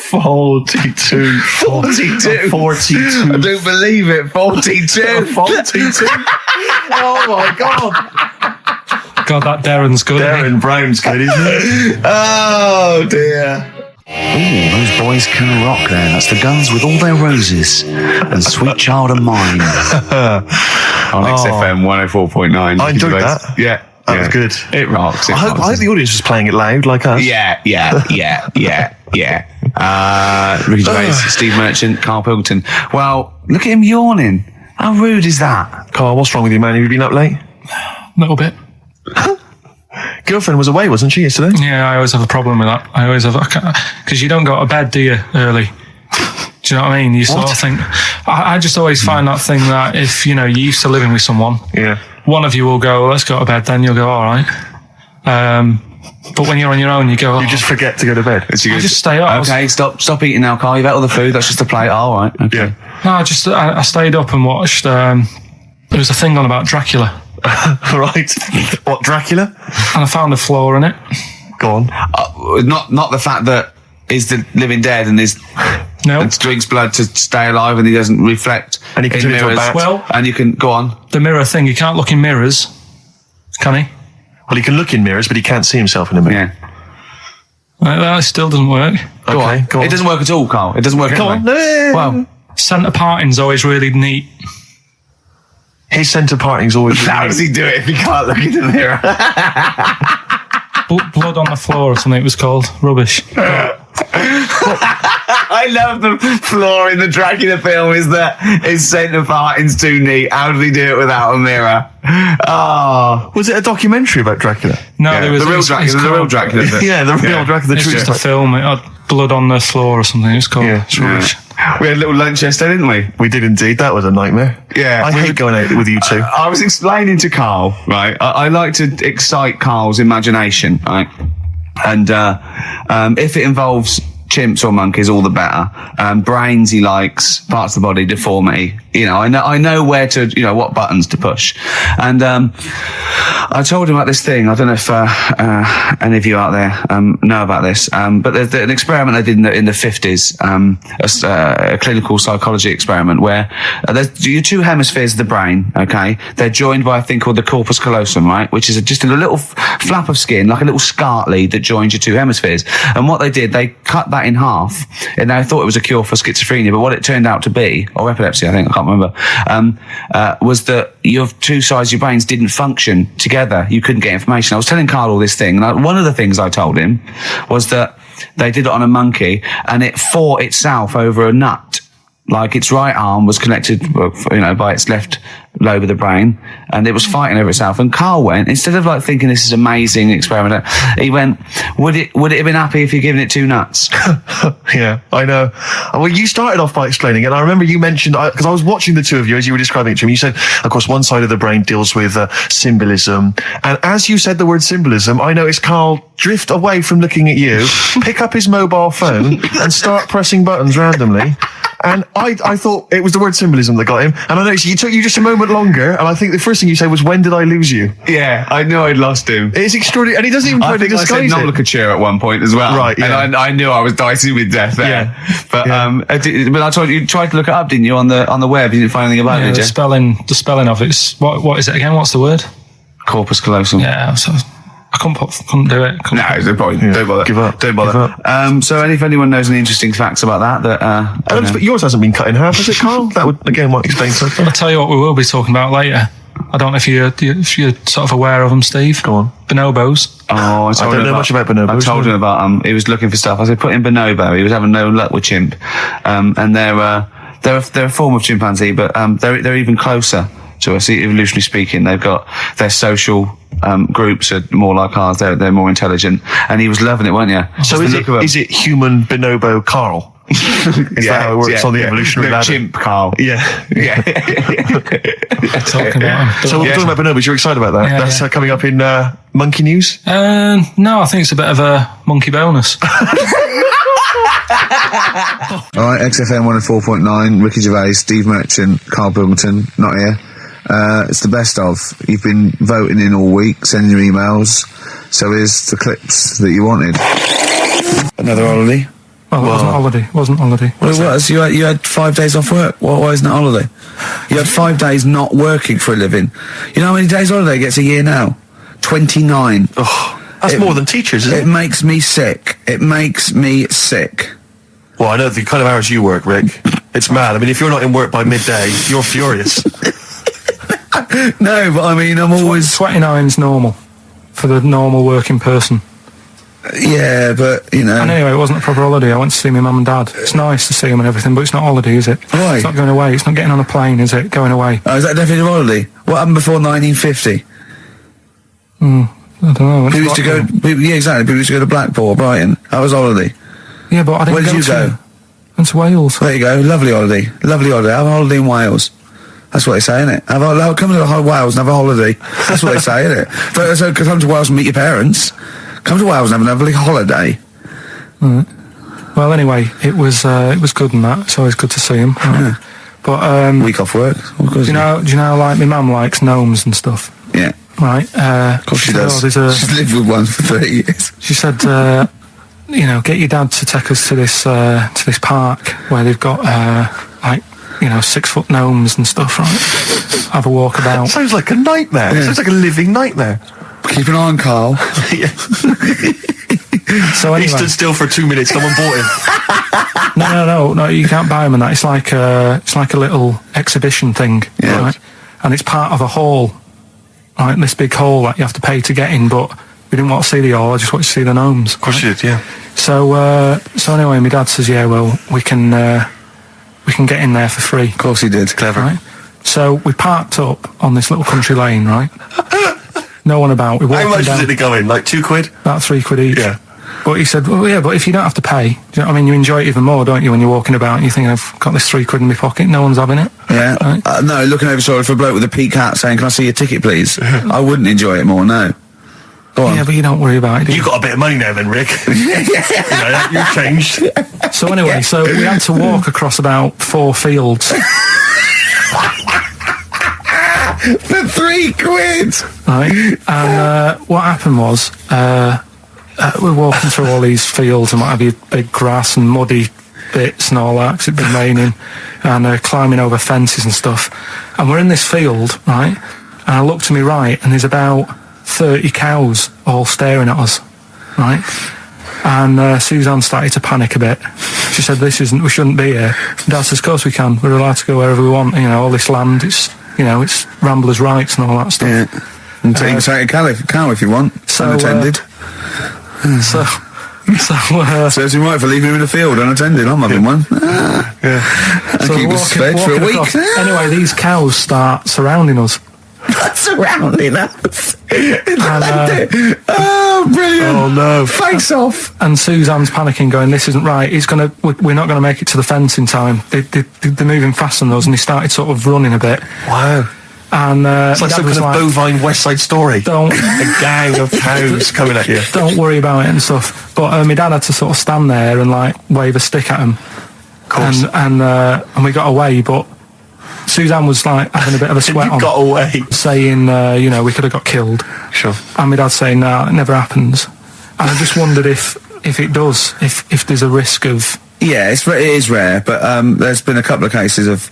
42. 42. 42. I don't believe it. 42. 42. Oh my God. God, that Darren's good. Darren Brown's good, isn't it? Oh dear. Ooh, those boys can rock there. That's the Guns with All Their Roses and Sweet Child of Mine. On XFM 104.9. I enjoyed that. Yeah. That was good. It rocks. I hope the audience was playing it loud like us. Yeah. Ricky Gervais, Steve Merchant, Karl Pilkington. Well, look at him yawning. How rude is that? Carl, what's wrong with you, man? Have you been up late? A little bit. Girlfriend was away, wasn't she, yesterday? Yeah, I always have a problem with that. I always have, because you don't go to bed, do you, early? Do you know what I mean? You sort of think, I just always find that thing that if, you're used to living with someone, one of you will go, let's go to bed, then you'll go, all right. But when you're on your own, you go, you just forget to go to bed. I just stay up. Okay, stop eating now, Carl. You've ate all the food. That's just a plate. All right. Okay. Yeah. No, I stayed up and watched, there was a thing on about Dracula. Right. What, Dracula? And I found a flaw in it. Go on. Not the fact that he's the living dead and and drinks blood to stay alive and he doesn't reflect. And he can turn into a bat. Well, and you can go on. The mirror thing, you can't look in mirrors, can he? Well, he can look in mirrors, but he can't see himself in a mirror. Yeah. That still doesn't work. Go on. It doesn't work at all, Carl. It doesn't work at all. Well, centre parting's always really neat. His centre parting's always really how does he do it if he can't look in the mirror? Blood on the floor or something it was called. Rubbish. I love the flaw in the Dracula film is that his centre parting's too neat. How did he do it without a mirror? Oh. Was it a documentary about Dracula? No, there was the real Dracula. The real Dracula. Yeah, the real Dracula. It's just a film. It had blood on the floor or something. It was called. Yeah. It's rubbish. We had a little lunch yesterday, didn't we? We did indeed. That was a nightmare. Yeah. I hate going out with you two. I was explaining to Carl, right? I like to excite Carl's imagination, right? And if it involves chimps or monkeys, all the better. Brains he likes, parts of the body, deformity. I know where to, what buttons to push. And I told him about this thing. I don't know if any of you out there know about this, but there's an experiment they did in the 50s, a clinical psychology experiment where there's your two hemispheres of the brain, okay? They're joined by a thing called the corpus callosum, right? Which is just a little flap of skin, like a little scarlet lead that joins your two hemispheres. And what they did, they cut that in half, and they thought it was a cure for schizophrenia, but what it turned out to be, or epilepsy, I think, I can't remember, was that your two sides of your brains didn't function together. You couldn't get information. I was telling Carl all this thing, and one of the things I told him was that they did it on a monkey, and it fought itself over a nut. Like its right arm was connected, by its left lobe of the brain, and it was fighting over itself. And Carl went, instead of thinking this is amazing experiment, he went, would it have been happy if you'd given it two nuts? Yeah, I know. Well, you started off by explaining, and I remember you mentioned, because I was watching the two of you as you were describing it to me, you said, of course, one side of the brain deals with symbolism. And as you said the word symbolism, I noticed Carl drift away from looking at you, pick up his mobile phone, and start pressing buttons randomly. And I thought it was the word symbolism that got him. And I noticed it took you just a moment longer. And I think the first thing you said was, when did I lose you? Yeah, I knew I'd lost him. It's extraordinary. And he doesn't even try to disguise it. I said nomenclature at one point as well. Right, yeah. And I knew I was dicey with death there. Yeah. But I told you tried to look it up, didn't you, on the web? You didn't find anything about it, did you? The spelling of it's, what is it again? What's the word? Corpus callosum. Yeah, so I couldn't do it. No, there's no point. Yeah. Don't bother. Give up. Don't bother. Give up. So if anyone knows any interesting facts about that but yours hasn't been cut in half, has it, Carl? That would, again, might explain something. I'll tell you what we will be talking about later. I don't know if you're sort of aware of them, Steve. Go on. Bonobos. Oh, I don't know much about bonobos. I told him about he was looking for stuff. I said, put in bonobo. He was having no luck with chimp. And they're a form of chimpanzee, but they're even closer to us, evolutionarily speaking. They've got their social groups are more like ours. They're more intelligent, and he was loving it, weren't you? So is it human bonobo Carl? Is that how it works on the evolutionary ladder? Chimp Carl. Yeah. Talking about him. So we're talking about bonobos. You're excited about that? Yeah, That's coming up in monkey news? No, I think it's a bit of a monkey bonus. All right, XFM 104.9, Ricky Gervais, Steve Merchant, Karl Pilkington, not here. It's the best of. You've been voting in all week, sending your emails. So here's the clips that you wanted. Another holiday. Well, it wasn't holiday. Well, it was. You had 5 days off work. Why isn't it holiday? You had 5 days not working for a living. You know how many days holiday gets a year now? 29. Oh, that's more than teachers, isn't it? It makes me sick. It makes me sick. Well, I know the kind of hours you work, Rick. It's mad. I mean, if you're not in work by midday, you're furious. No, but I mean, I'm always... 29's normal for the normal working person. Yeah, but, you know... And anyway, it wasn't a proper holiday. I went to see my mum and dad. It's nice to see them and everything, but it's not holiday, is it? Why? It's not going away. It's not getting on a plane, is it? Going away. Oh, is that definitely a holiday? What happened before 1950? I don't know. People used to go... Yeah, exactly. People used to go to Blackpool or Brighton. That was holiday. Yeah, but I didn't Where did you go? Went to Wales. There you go. Lovely holiday. Lovely holiday. Have a holiday in Wales. That's what they say, innit? Come to Wales and have a holiday. That's what they say, innit? So come to Wales and meet your parents. Come to Wales and have a lovely holiday. Right. Well, anyway, it was good and that. It's always good to see him. Right? Yeah. But week off work. Do you know, like my mum likes gnomes and stuff. Yeah. Right. Of course she does. She's lived with one for 30 years. She said, get your dad to take us to this park where they've got 6-foot gnomes and stuff, right? Have a walk about. Sounds like a nightmare. Yeah. Sounds like a living nightmare. Keep an eye on Carl. So anyway, he stood still for 2 minutes. Someone bought him. No. You can't buy them and that. It's like a little exhibition thing, yeah. Right? And it's part of a hall, right? This big hall that you have to pay to get in. But we didn't want to see the hall. I just wanted to see the gnomes. Of course you did, yeah. So anyway, my dad says, yeah, well, we can get in there for free. Of course he did. Clever. Right? So we parked up on this little country lane, right? No one about. We How much was it to go in? Like £2? About £3 each. Yeah. But he said, well, yeah, but if you don't have to pay, do you know what I mean? You enjoy it even more, don't you, when you're walking about and you think, I've got this £3 in my pocket, no one's having it. Yeah. Right? No, looking over shoulder for a bloke with a peak hat saying, can I see your ticket, please? I wouldn't enjoy it more, no. Go on. Yeah, but you don't worry about it, do you? You got a bit of money now then, Rick. You've changed. So anyway, so we had to walk across about 4 fields. For £3! Right? And what happened was, we're walking through all these fields and what have you, big grass and muddy bits and all that, because it'd been raining, and climbing over fences and stuff. And we're in this field, right? And I look to my right, and there's about 30 cows all staring at us, right? And Suzanne started to panic a bit. She said, we shouldn't be here. Dad says, of course we can. We're allowed to go wherever we want. All this land, it's ramblers' rights and all that stuff. Yeah. And take a cow if you want. So, unattended. Serves him right for leaving him in the field unattended. I'm having one. And keep us fed for a week. Anyway, these cows start surrounding us. Surrounding us. Oh, brilliant. Oh, no. Face off. And Suzanne's panicking, going, this isn't right. We're not going to make it to the fence in time. They're moving faster than us, and he started sort of running a bit. Wow. And it's like some kind of bovine West Side Story. A gang of cows coming at you. Don't worry about it and stuff. But my dad had to sort of stand there and wave a stick at him. Of course. And we got away, but Suzanne was having a bit of a sweat on. Got away. Saying, we could have got killed. Sure. And my dad saying, no, it never happens. And I just wondered if it does, if there's a risk of... Yeah, it is rare, but there's been a couple of cases of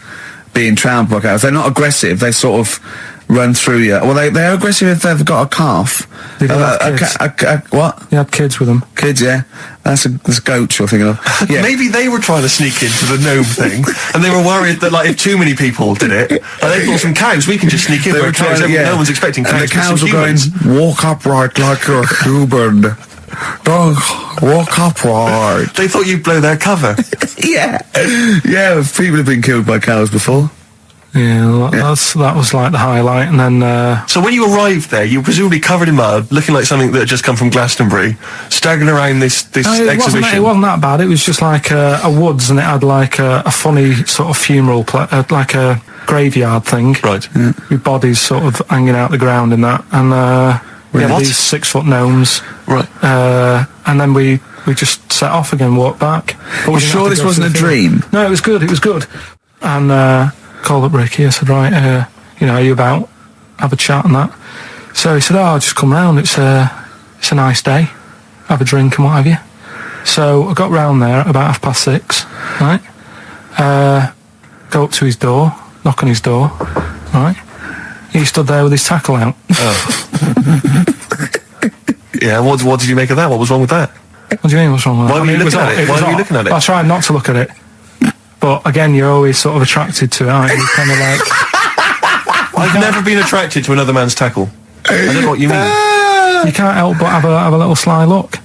being trampled by cows. They're not aggressive. They sort of run through you. Well, they're aggressive if they've got a calf. They do have kids. What? They had kids with them. Kids, yeah. That's goats you're thinking of. Yeah. Maybe they were trying to sneak into the gnome thing, and they were worried that if too many people did it, they thought some cows, we can just sneak in. No one's expecting cows. And the cows were going, walk upright like you're a human. Don't walk upright. They thought you'd blow their cover. Yeah. People have been killed by cows before. Yeah, that was like the highlight, and then... So when you arrived there, you were presumably covered in mud, looking like something that had just come from Glastonbury, staggering around this exhibition. It wasn't that bad. It was just like a woods, and it had like a funny sort of funeral, like a graveyard thing. Right. Yeah. With bodies sort of hanging out the ground and that. And we had these 6-foot gnomes. Right. And then we just set off again, walked back. But we're sure this wasn't a dream? No, it was good. And... called up Ricky. I said, right, are you about? Have a chat and that. So he said, I'll just come round. It's a nice day. Have a drink and what have you. So I got round there at about 6:30, right? Go up to his door, knock on his door, right? He stood there with his tackle out. Oh. Yeah, what did you make of that? What was wrong with that? What do you mean, what's wrong with that? Why were you looking at it? Why were you looking at it? I tried not to look at it. But again, you're always sort of attracted to it, aren't you? Kind of like... I've never been attracted to another man's tackle. I don't know what you mean. You can't help but have a little sly look.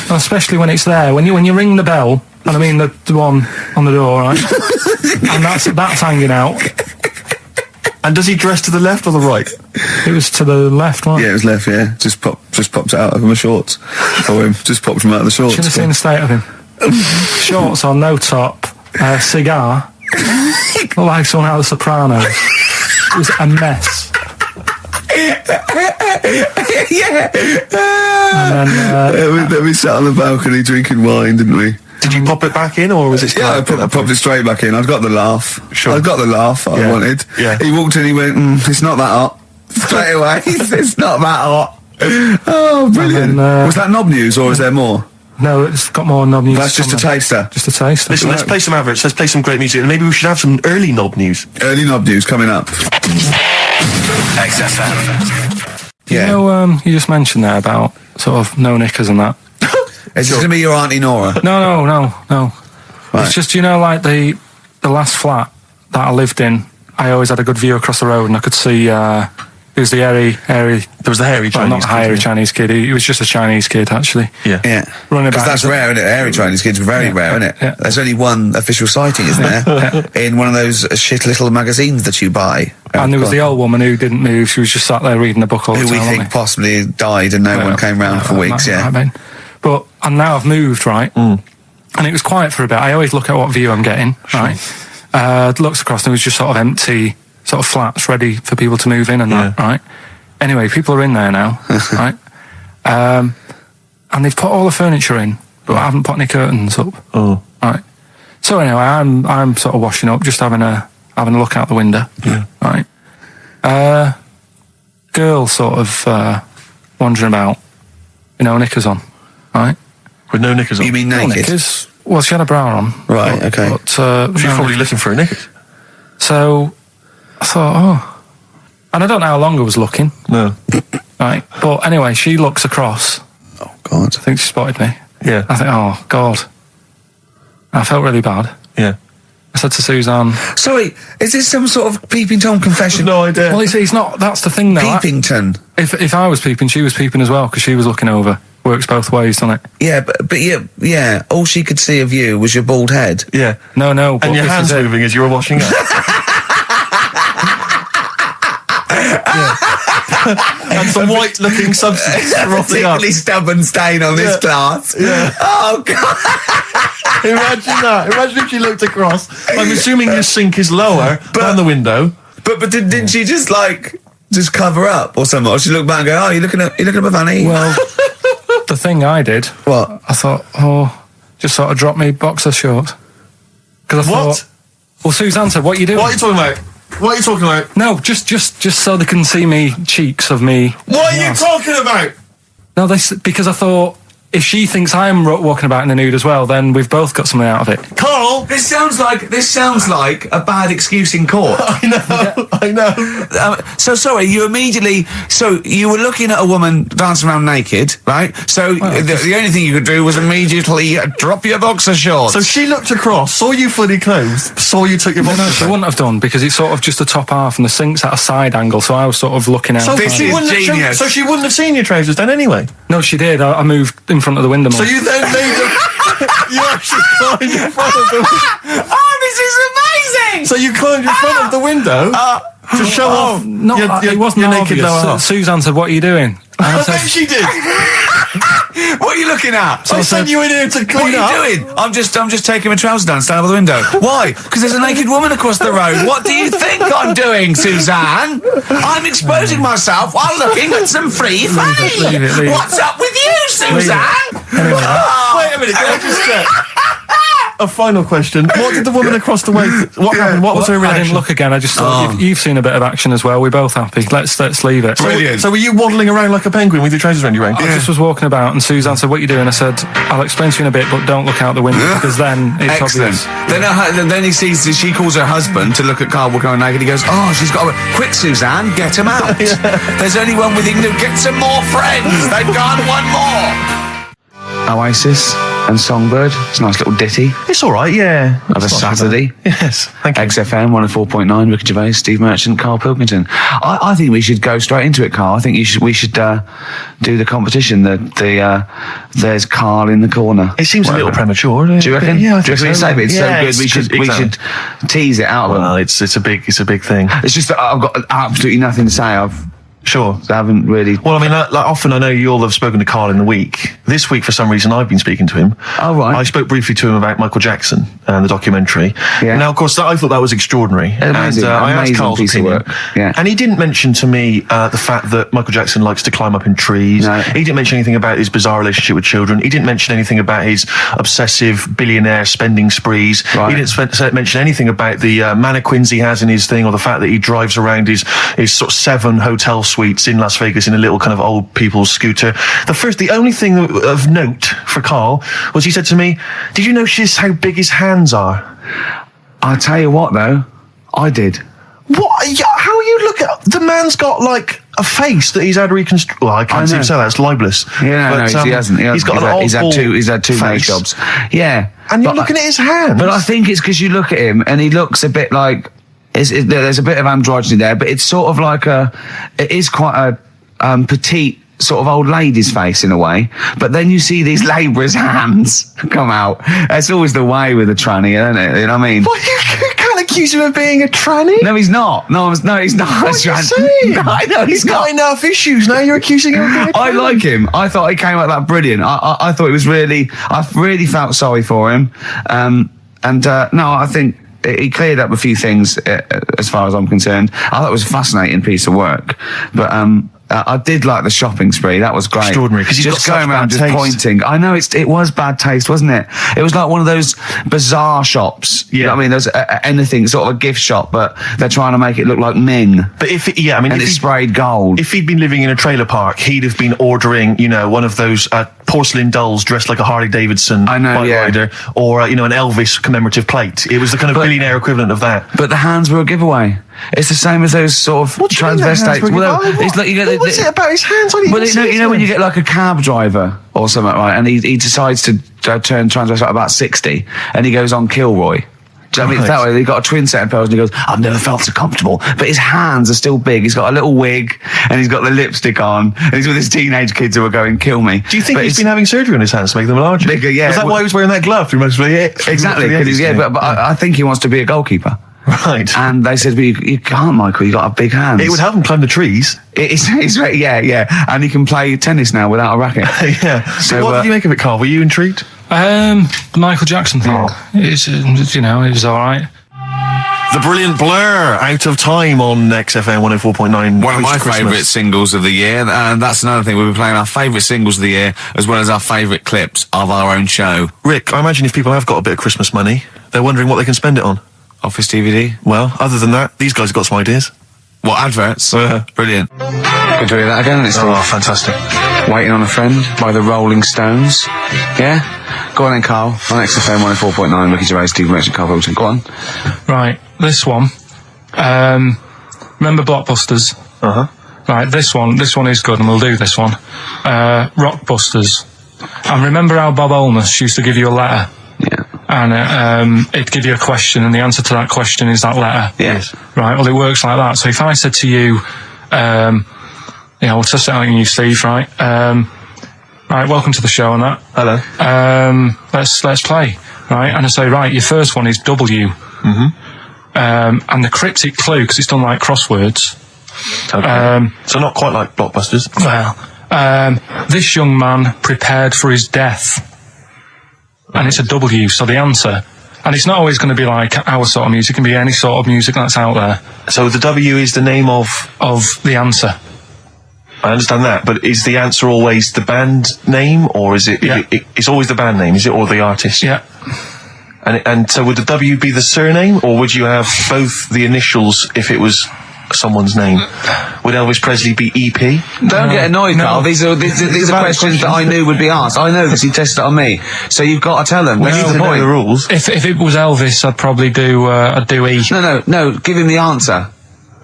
Especially when it's there. When you ring the bell, and I mean the one on the door, right? And that's hanging out. And does he dress to the left or the right? It was to the left, right? Yeah, it was left, yeah. Just popped it out of my shorts for him. Just popped him out of the shorts. Should have seen the state of him. Shorts on, no top, cigar. Looked like someone out of The Sopranos. It was a mess. Yeah. And then, we sat on the balcony drinking wine, didn't we? Did you pop it back in, or was it? Yeah, I popped it straight back in. I got the laugh. Sure. I got the laugh I wanted. Yeah. He walked in, he went, it's not that hot. Straight away, it's not that hot. Oh, brilliant. Then, was that knob news, or is there more? no, it's got more knob news. That's just a taster. Just a taster. Listen, let's play some adverts. Let's play some great music, and maybe we should have some early knob news. Early knob news coming up. XFM. You know, you just mentioned there about sort of no knickers and that. Is this going to be your Auntie Nora? No. Right. It's just, like the last flat that I lived in, I always had a good view across the road and I could see, it was the hairy... There was the hairy well, Chinese not hairy kid. Chinese kid, he was just a Chinese kid, actually. Yeah. Yeah. Running Because about. that's rare, isn't it? Hairy Chinese kids are very rare, isn't it? Yeah. There's only one official sighting, isn't there? In one of those shit little magazines that you buy. And there was the old woman who didn't move, she was just sat there reading a book all the who time. we think possibly died and no one came round for weeks, yeah. But, and now I've moved, right? And it was quiet for a bit. I always look at what view I'm getting, right? Looks across and it was just sort of empty, sort of flats ready for people to move in and that, right? Anyway, people are in there now, right? And they've put all the furniture in, but I haven't put any curtains up. Oh. Right. So anyway, I'm sort of washing up, just having a look out the window. Yeah. Right. Girl sort of wandering about, knickers on, right? With no knickers on? You mean No naked? knickers. Well, she had a bra on. Right, okay. But, She's no probably knickers. looking for a knickers. So I thought, and I don't know how long I was looking, No. right? But anyway, she looks across. Oh, God. I think she spotted me. Yeah. I think, oh, God. I felt really bad. Yeah. I said to Suzanne, Sorry, is this some sort of peeping Tom confession? No idea. well, he's not, that's the thing though. Peepington. If I was peeping, she was peeping as well, because she was looking over. Works both ways, doesn't it? Yeah, but yeah, all she could see of you was your bald head. Yeah. No, but And your this hands is it. moving as you were washing up. And some white-looking substance frothing up. Particularly stubborn stain on this glass. Yeah. Oh, God. Imagine that. Imagine if she looked across. I'm assuming your sink is lower than the window. But didn't she just cover up or something? Or she looked back and go, oh, you looking at my fanny? Well, the thing I did, What? I thought, just sort of drop me boxer shorts. Because I What? thought, well, Suzanne said, what are you doing? What are you talking about? What are you talking about? No, just so they can see me cheeks of me. What are you talking about? No, because I thought, if she thinks I'm walking about in the nude as well, then we've both got something out of it. Carl! This sounds like a bad excuse in court. I know. So sorry, you were looking at a woman dancing around naked, right? So the only thing you could do was immediately drop your boxer shorts. So she looked across, saw you fully clothed, saw you took your boxers No, she off. wouldn't have done, because it's sort of just the top half and the sink's at a side angle, so I was sort of looking out. So This she is wouldn't genius. so she wouldn't have seen your trousers then anyway. No, she did. I moved in front of the window more. So you then made you actually climbed in front of the Oh, this is amazing! So you climbed in front of the window to show off it wasn't your naked obvious. lower half. Suzanne said, what are you doing? And I I said, bet she did. What are you looking at? I sent you in here to What clean are up. you doing? I'm just taking my trousers down, stand by the window. Why? Because there's a naked woman across the road. What do you think I'm doing, Suzanne? I'm exposing myself while looking at some free fame. leave it. What's up with you, Suzanne? Wait a minute, can I just check? A final question. What did the woman across the way... What happened? What was her I reaction? didn't look again. I just thought, you've seen a bit of action as well. We're both happy. Let's leave it. Brilliant. So were you waddling around like a penguin with your trousers around your ankles? I just was walking about and Suzanne said, what are you doing? I said, I'll explain to you in a bit, but don't look out the window, because then it's Excellent. obvious. Then he sees, she calls her husband to look at Carl walking around naked. He goes, oh, she's got quick, Suzanne, get him out. There's only one with him. Get some more friends. They've gone one more. Oasis, and Songbird. It's a nice little ditty It's all right, yeah. of a Saturday. Yes, thank you. XFM 104.9, Ricky Gervais, Steve Merchant, Karl Pilkington. I think we should go straight into it, Karl. I think we should do the competition. There's Karl in the corner. It seems a little premature. Do you reckon? Yeah, I Do you think reckon it's so good? It's so good. We should tease it out of them. Well, it's a big thing. It's just that I've got absolutely nothing to say. Sure. I haven't really. Well, I mean, like, often I know you all have spoken to Karl in the week. This week, for some reason, I've been speaking to him. Oh, right. I spoke briefly to him about Michael Jackson and the documentary. Yeah. Now, of course, I thought that was extraordinary. Amazing. And I asked Karl's piece of opinion. work. Yeah. And he didn't mention to me the fact that Michael Jackson likes to climb up in trees. No. He didn't mention anything about his bizarre relationship with children. He didn't mention anything about his obsessive billionaire spending sprees. Right. He didn't mention anything about the mannequins he has in his thing, or the fact that he drives around his sort of 7 hotel suites in Las Vegas in a little kind of old people's scooter. The only thing of note for Karl was he said to me, "Did you notice how big his hands are?" I'll tell you what, though, I did. What? How are you looking at... The man's got, like, a face that he's had reconstructed. Well, I can't even say that. It's libelous. Yeah, no, he hasn't. He's got he's had two nose face. jobs. Yeah. And you're looking at his hands. But I think it's because you look at him and he looks a bit like... there's a bit of androgyny there, but it's sort of like it is quite a petite sort of old lady's face in a way, but then you see these labourers' hands come out. That's always the way with a tranny, isn't it? You know what I mean? What, you can't accuse him of being a tranny? No, he's not. No, he's not. What are you saying? No, I know he's got enough issues. Now you're accusing him of being a tranny. I like him. I thought he came out that brilliant. I thought it was really... I really felt sorry for him. No, I think... He cleared up a few things as far as I'm concerned. I thought it was a fascinating piece of work. But I did like the shopping spree. That was great. Extraordinary. Because just going around just pointing. I know it was bad taste, wasn't it? It was like one of those bazaar shops. Yeah. You know what I mean? There's anything, sort of a gift shop, but they're trying to make it look like Ming. But if it's sprayed gold. If he'd been living in a trailer park, he'd have been ordering, one of those porcelain dolls dressed like a Harley Davidson bike rider, or an Elvis commemorative plate. It was the kind of billionaire equivalent of that. But the hands were a giveaway. It's the same as those sort of transvestites. What was it about his hands? You know when you get like a cab driver or something, right? And he decides to turn transvestite about 60, and he goes on Kilroy. Do you know what I mean? It's that way. He got a twin set of pearls, and he goes, "I've never felt so comfortable." But his hands are still big. He's got a little wig, and he's got the lipstick on, and he's with his teenage kids who are going, "Kill me." Do you think he's been having surgery on his hands to make them larger? Bigger, yeah. Is that why he was wearing that glove through most of it? Exactly. But I think he wants to be a goalkeeper. Right. And they said, "Well, you can't, Michael. You got a big hands." It would help him climb the trees. Yeah. And he can play tennis now without a racket. Yeah. So what did you make of it, Karl? Were you intrigued? The Michael Jackson thing. It was all right. The brilliant Blur, Out of Time on XFM 104.9. One of my favourite singles of the year, and that's another thing. We'll be playing our favourite singles of the year, as well as our favourite clips of our own show. Rick, I imagine if people have got a bit of Christmas money, they're wondering what they can spend it on. Office DVD. Well, other than that, these guys have got some ideas. What, adverts? Brilliant. Good to hear that again. It's fantastic. Waiting on a Friend by the Rolling Stones. Yeah? Go on then, Karl. On XFM 104.9, Ricky Gervais, Steve Merchant, Karl Pilkington. Go on. Right, this one. Remember Blockbusters? Uh-huh. Right, this one is good, and we'll do this one. Rockbusters. And remember how Bob Holness used to give you a letter? Yeah. And it'd give you a question, and the answer to that question is that letter. Yes. Right, well, it works like that. So if I said to you, we'll test it out on you, Steve, right? Right, welcome to the show and that. Hello. Let's play, right? And I say, right, your first one is W. Mm-hmm. And the cryptic clue, because it's done like crosswords. Okay. So not quite like Blockbusters. Well, this young man prepared for his death. And it's a W, so the answer... And it's not always going to be like our sort of music. It can be any sort of music that's out there. So the W is the name of the answer. I understand that, but is the answer always the band name, or is it... Yeah. It's always the band name, is it, or the artist? Yeah. And so would the W be the surname, or would you have both the initials if it was someone's name? Would Elvis Presley be EP? Don't get annoyed, Karl. These are questions that I knew would be asked. I know because he tested it on me. So you've got to tell them. We need to know the rules. If it was Elvis, I'd probably do E. No. Give him the answer.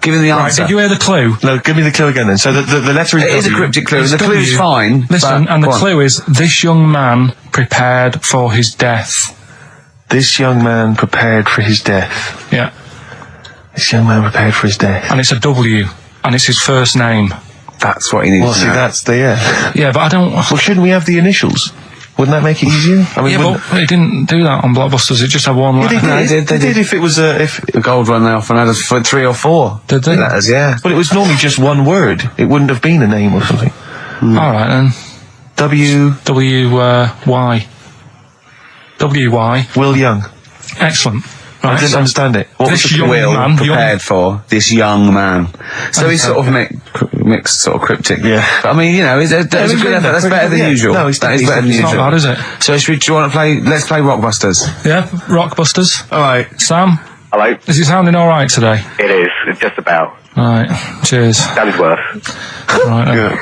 Give him the Right, answer. did you hear the clue? No, give me the clue again then. So the letter is It is a W. cryptic clue. It's The clue's W. fine. Listen, but- and the go on. clue is, this young man prepared for his death. This young man prepared for his death. Yeah. This young man prepared for his death. And it's a W, and it's his first name. That's what he needs Well, to see, know. that's the, yeah. Yeah, but I don't... Well, shouldn't we have the initials? Wouldn't that make it easier? I mean, Yeah, wouldn't- but it didn't do that on Blockbusters. It just had one letter. No, they did. They did if it was if. The gold run they often had us for 3 or 4. Did they? Letters, yeah. But it was normally just one word. It wouldn't have been a name or something. All right, then. W. W-Y. W-Y. Will Young. Excellent. I Right, didn't so understand it. What was this the young Will man... prepared for this young man. So he's sort of mixed, sort of cryptic. Yeah. But, I mean, you know, that's a good effort. That's better than Yeah. usual. No, That is better than It's not usual. bad, is it? So do you want to play? Let's play Rockbusters. Yeah, Rockbusters. All right. Sam, Hello. is it sounding all right today? It is. It's just about. All right, cheers. Sounded worse. Right, then. Yeah.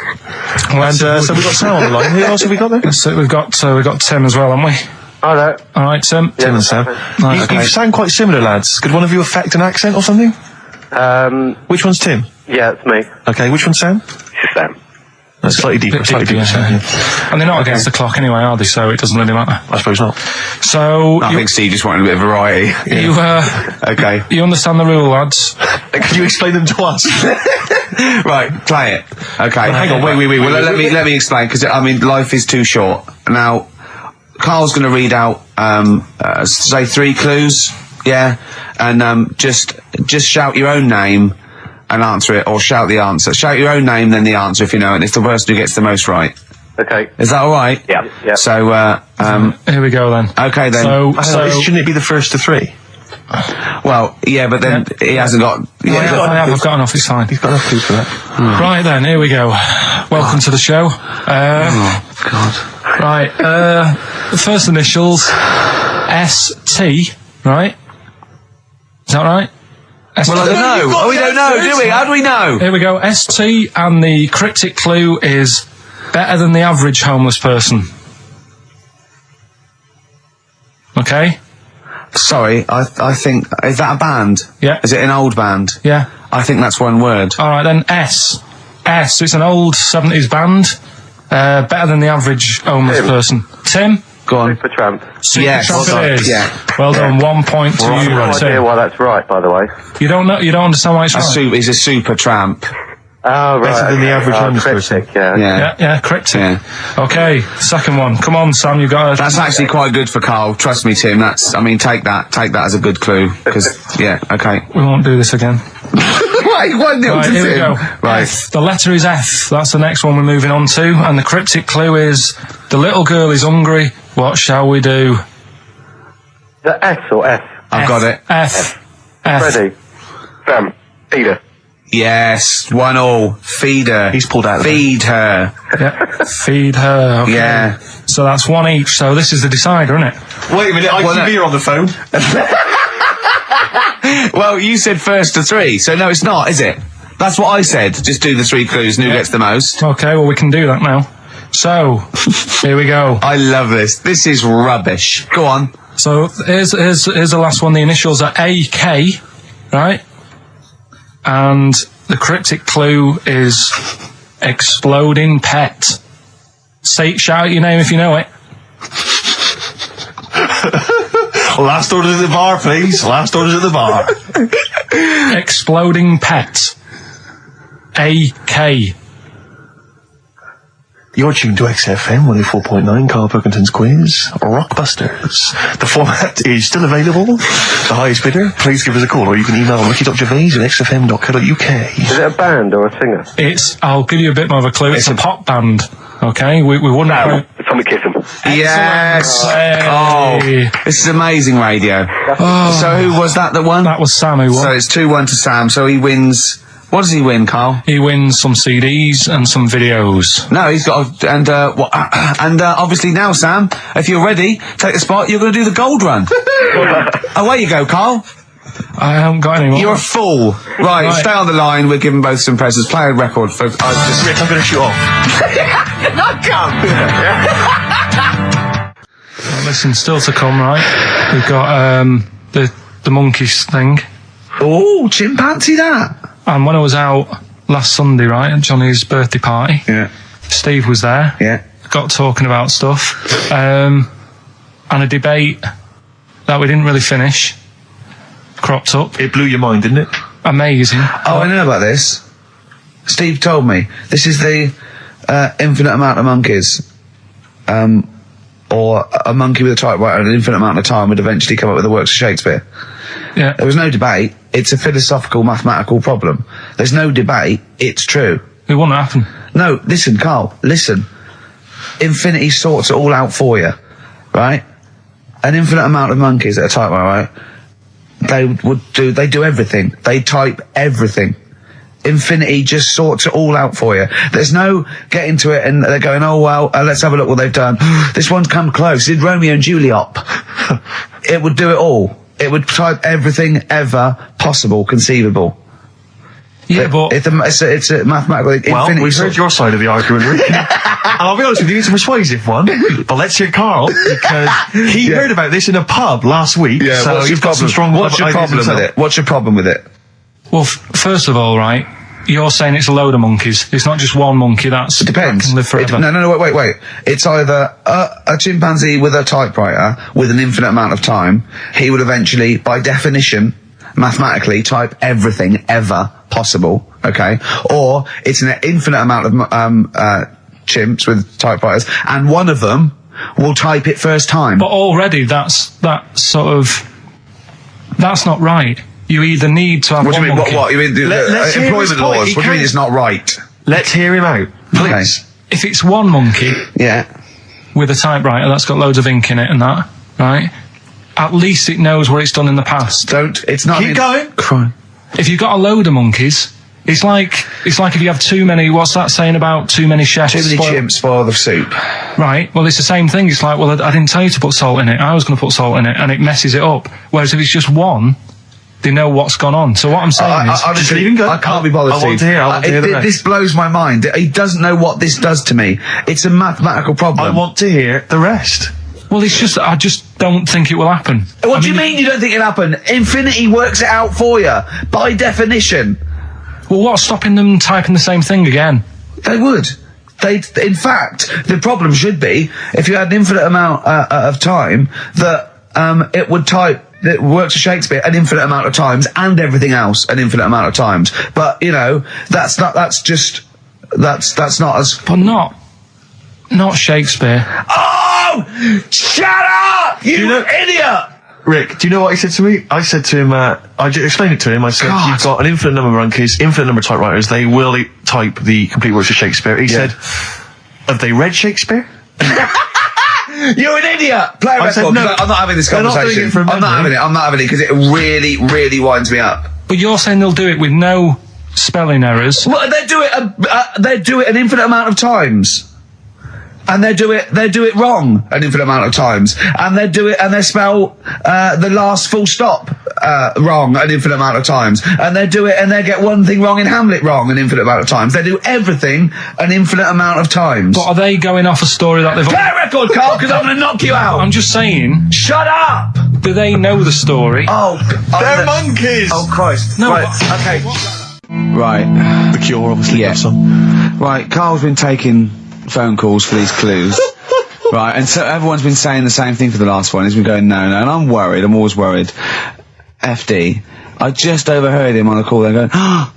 Well, And so we've got Sam on the line. Who else have we got there? so we've got Tim as well, haven't we? Hi there. All right, Tim. Tim and Sam. Right, You okay. sound quite similar, lads. Could one of you affect an accent or something? Which one's Tim? Yeah, it's me. Okay, which one's Sam? It's Sam. That's slightly deeper. Slightly deeper. Sam, yeah. And they're not against the clock anyway, are they? So it doesn't really matter. I suppose not. So I think Steve just wanted a bit of variety. you Okay. you understand the rule, lads? Can you explain them to us? Right, play it. Okay. Hang on, wait. Well, let me explain, because I mean, life is too short. Now, Carl's going to read out, say 3 clues, yeah, and just shout your own name and answer it, or shout the answer. Shout your own name, then the answer if you know it. It's the person who gets the most right. Okay. Is that all right? Yeah. Yeah. So, Here we go then. okay then. So Shouldn't it be the first to 3? Well, yeah, but then he hasn't got. I've got enough. It's fine. He's got enough clues for that. Right then, here we go. Welcome to the show. God. Right, the first initials, ST, right? Is that right? ST. Well, I don't know. Oh, we don't know, do we? How do we know? Here we go, ST, and the cryptic clue is better than the average homeless person. Okay? Sorry, I think, is that a band? Yeah. Is it an old band? Yeah. I think that's one word. Alright then, S. It's an old 70s band. Better than the average homeless person. Tim? Go on. Supertramp. Yes. Supertramp Well done. it is. Yeah. Well done, 1 point to I have you, no idea Tim. why that's right, by the way. You don't understand why it's right? He's a super tramp. Oh, right. Better than the average homeless person. cryptic, yeah. Yeah. Cryptic. Yeah. Okay, second one. Come on, Sam, you got it. That's actually quite good for Carl. Trust me, Tim. Take that as a good clue. Because, yeah, okay. We won't do this again. Wait, 1-0 Right, to here we Tim. go. Right. F. The letter is F. That's the next one we're moving on to. And the cryptic clue is, the little girl is hungry. What shall we do? The S or F? I've got it. F. Freddy. Sam. Peter. Yes, 1-1. Feed her. He's pulled out of Feed her. Yeah. Feed her. Okay. Yeah. So that's 1 each. So this is the decider, isn't it? Wait a minute, ITV are on the phone. Well, you said first to 3, so no, it's not, is it? That's what I said. Just do the 3 clues and who gets the most. Okay, well, we can do that now. So, here we go. I love this. This is rubbish. Go on. So here's the last one. The initials are AK, right? And the cryptic clue is exploding pet. Shout out your name if you know it. Last orders at the bar, please. Last orders at the bar. Exploding pet. AK. You're tuned to XFM 104.9, Karl Pilkington's quiz, Rockbusters. The format is still available. The highest bidder, please give us a call, or you can email ricky.gervais@xfm.co.uk. Is it a band or a singer? I'll give you a bit more of a clue. It's a pop band. Okay, we wouldn't. No. Tommy Kissem. Yes. Hey. Oh, this is amazing radio. So who was that won? That was Sam who won. So it's 2-1 to Sam. So he wins. What does he win, Carl? He wins some CDs and some videos. No, he's got obviously now, Sam, if you're ready, take the spot. You're going to do the gold run. Away you go, Carl. I haven't got any more. You're a fool. Right, stay on the line. We're giving both some presents. Play a record for. Rick, I'm going to shoot off. Not come. Well, listen, still to come, right? We've got the monkeys thing. Oh, chimpanzee that. And when I was out last Sunday, right, at Johnny's birthday party, Steve was there. Yeah. Got talking about stuff. And a debate that we didn't really finish cropped up. It blew your mind, didn't it? Amazing. Oh, I know about this. Steve told me. This is the infinite amount of monkeys. Or a monkey with a typewriter and an infinite amount of time would eventually come up with the works of Shakespeare. Yeah. There was no debate. It's a philosophical, mathematical problem. There's no debate. It's true. It wouldn't happen. No, listen, Carl, listen. Infinity sorts it all out for you, right? An infinite amount of monkeys at a typewriter, right? They do everything. They type everything. Infinity just sorts it all out for you. There's no getting to it and they're going, oh, well, let's have a look what they've done. This one's come close. Did Romeo and Juliet. It would do it all. It would type everything ever possible, conceivable. Yeah, but it's a mathematical Well, infinity. we've heard your side of the argument, Rick. And I'll be honest with you, it's a persuasive one. But let's hear Carl, because he heard about this in a pub last week. Yeah, so what's your he's got some strong What's your ideas problem with himself. it? What's your problem with it? well, first of all, right, you're saying it's a load of monkeys. It's not just one monkey. That Depends. can live forever. No, wait. It's either a chimpanzee with a typewriter with an infinite amount of time. He would eventually, by definition, mathematically, type everything ever possible. Okay, or it's an infinite amount of chimps with typewriters, and one of them will type it first time. But already, that's not right. You either need to have What do one you mean? monkey. What? You mean Let's hear employment his point. laws? He What do you mean can't- it's not right? Let's hear him out, please. If it's one monkey Yeah. with a typewriter that's got loads of ink in it and that, right? At least it knows what it's done in the past. It's not. Keep going. Crime. If you've got a load of monkeys, it's like if you have too many. What's that saying about too many chefs? Too many chimps spoil the soup. Right. Well, it's the same thing. It's like, well, I didn't tell you to put salt in it. I was going to put salt in it, and it messes it up. Whereas if it's just one, they know what's gone on. So what I'm saying is, honestly, leave him go. I can't be bothered. I want to Steve. hear. I want to hear the rest. This blows my mind. He doesn't know what this does to me. It's a mathematical problem. I want to hear the rest. well, it's just I just don't think it will happen. What do you mean you don't think it'll happen? Infinity works it out for you by definition. Well, what's stopping them typing the same thing again? They would. In fact, the problem should be if you had an infinite amount of time that it would type. It works for Shakespeare an infinite amount of times and everything else an infinite amount of times. But that's not as. But not Shakespeare. Oh, shut up, you idiot! Rick, do you know what he said to me? I said to him, I just explained it to him. I said, God. you've got an infinite number of monkeys, infinite number of typewriters. They will type the complete works of Shakespeare. He said, have they read Shakespeare? You're an idiot! Play a I record. said, no, I'm not having this they're not doing conversation. it from I'm not having memory. it. I'm not having it because it really, really winds me up. But you're saying they'll do it with no spelling errors. Well, they do it an infinite amount of times. And they do it wrong an infinite amount of times. And they spell the last full stop wrong an infinite amount of times. And they get one thing wrong in Hamlet wrong an infinite amount of times. They do everything an infinite amount of times. But are they going off a story that they've... Play a record, Carl, because I'm going to knock you out. I'm just saying, Shut up! do they know the story? They're monkeys! Oh, Christ. No, Right, but- okay. Right. The Cure, obviously. Yeah. That song. Right, Carl's been taking phone calls for these clues. Right, and so everyone's been saying the same thing for the last one. He's been going, no, and I'm worried. I'm always worried. FD, I just overheard him on a call. They're going, oh,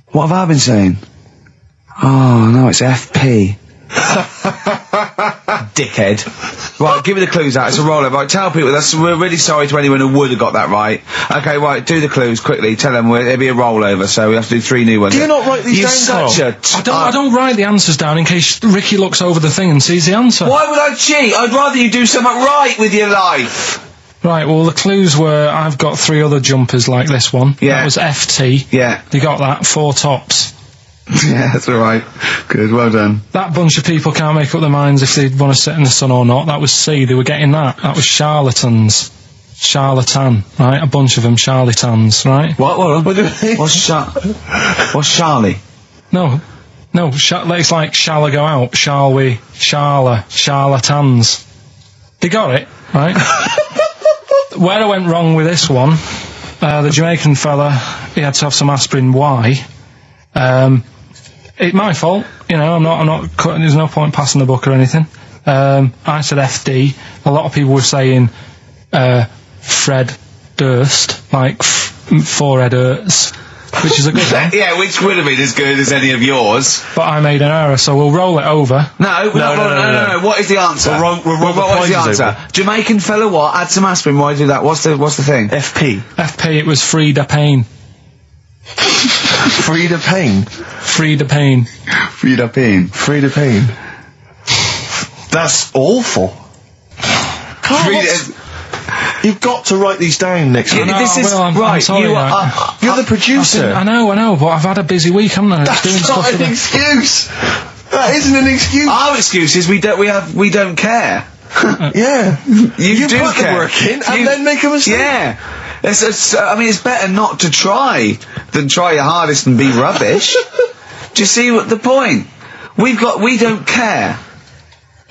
what have I been saying? Oh, no, it's FP. Dickhead. Right, give me the clues out. It's a rollover. Right, tell people we're really sorry to anyone who would have got that right. Okay, right, do the clues quickly. Tell them it'll be a rollover, so we have to do 3 new ones. Do you not write these You're down, such Carl? a I don't write the answers down in case Ricky looks over the thing and sees the answer. Why would I cheat? I'd rather you do something right with your life. Right, well, the clues were I've got 3 other jumpers like this one. Yeah. That was FT. Yeah. You got that? 4 tops. Yeah, that's all right. Good, well done. That bunch of people can't make up their minds if they want to sit in the sun or not. That was C. They were getting that. That was charlatans. Charlatan, right? A bunch of them charlatans, right? What do you mean? What's Charlie? No, it's like, shall I go out? Shall we? Charlatans. They got it, right? Where I went wrong with this one, The Jamaican fella, he had to have some aspirin. Why? It's my fault. You know, I'm not cutting. There's no point passing the buck or anything. I said FD. A lot of people were saying Fred Durst, like forehead hurts, which is a good one. Yeah, which would have been as good as any of yours. But I made an error, so we'll roll it over. No. What is the answer? What is the answer? Jamaican fella, what? Add some aspirin. Why do that? What's the thing? FP. It was Frida Payne. Frida Payne. Frida Payne. Frida Payne. Frida Payne. That's awful. You've got to write these down next week. This is I'm right. sorry, You're the producer. I know, but I've had a busy week, haven't I? That's not an excuse. That isn't an excuse. Our excuse is we don't care. Yeah. You do put care. the work in and then make a mistake. Yeah. It's better not to try than try your hardest and be rubbish. Do you see what the point? We don't care.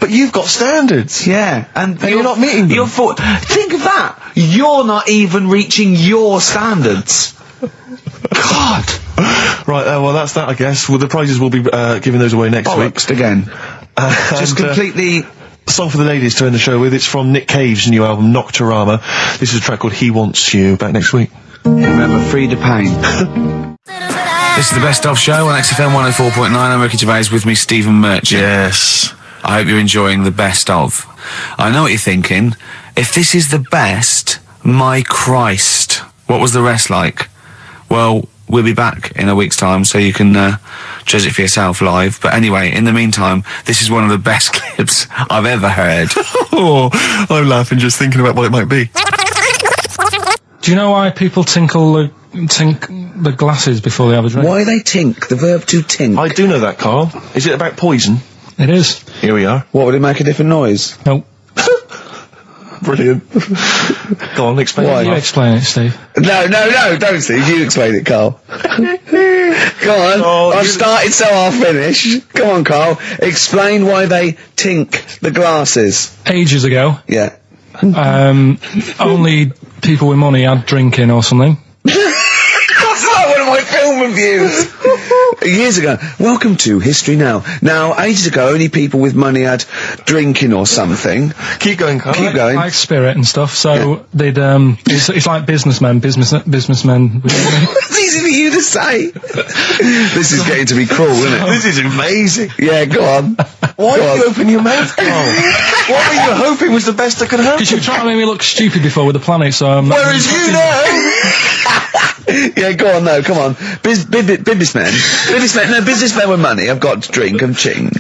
But you've got standards. Yeah, and you're not meeting them. Think of that. You're not even reaching your standards. God. Right, well, that's that, I guess. Well, the prizes will be giving those away next week. Again. Just completely... Song for the ladies to end the show with. It's from Nick Cave's new album, Nocturama. This is a track called He Wants You. Back next week. Remember, Frida Payne. This is the Best Of Show on XFM 104.9. I'm Ricky Gervais, with me, Stephen Merchant. Yes. I hope you're enjoying the best of. I know what you're thinking. If this is the best, my Christ, what was the rest like? Well, we'll be back in a week's time, so you can judge it for yourself live. But anyway, in the meantime, this is one of the best clips I've ever heard. Oh, I'm laughing just thinking about what it might be. Do you know why people tink the glasses before they have a drink? Why they tink? The verb to tink. I do know that, Carl. Is it about poison? It is. Here we are. What, would it make a different noise? Nope. Brilliant. Go on, explain Why? it. You explain it, Steve. No, don't, Steve. You explain it, Carl. Go on. Oh, I've started, so I'll finish. Go on, Carl. Explain why they tink the glasses. Ages ago, Yeah. only people with money had drinking or something. That's like one of my film reviews. Years ago. Welcome to History Now. Now, ages ago, only people with money had drinking or something. Keep going, Carl. Keep going. Like spirit and stuff. So they'd it's like businessmen. It's easy for you to say. This is getting to be cruel, isn't it? This is amazing. Yeah, go on. Why did you open your mouth, Carl? What were you hoping was the best that could happen? Because you were trying to make me look stupid before with the planet, so I'm not... Whereas you know... Yeah, go on, no, come on. Businessmen with money have got to drink and ching.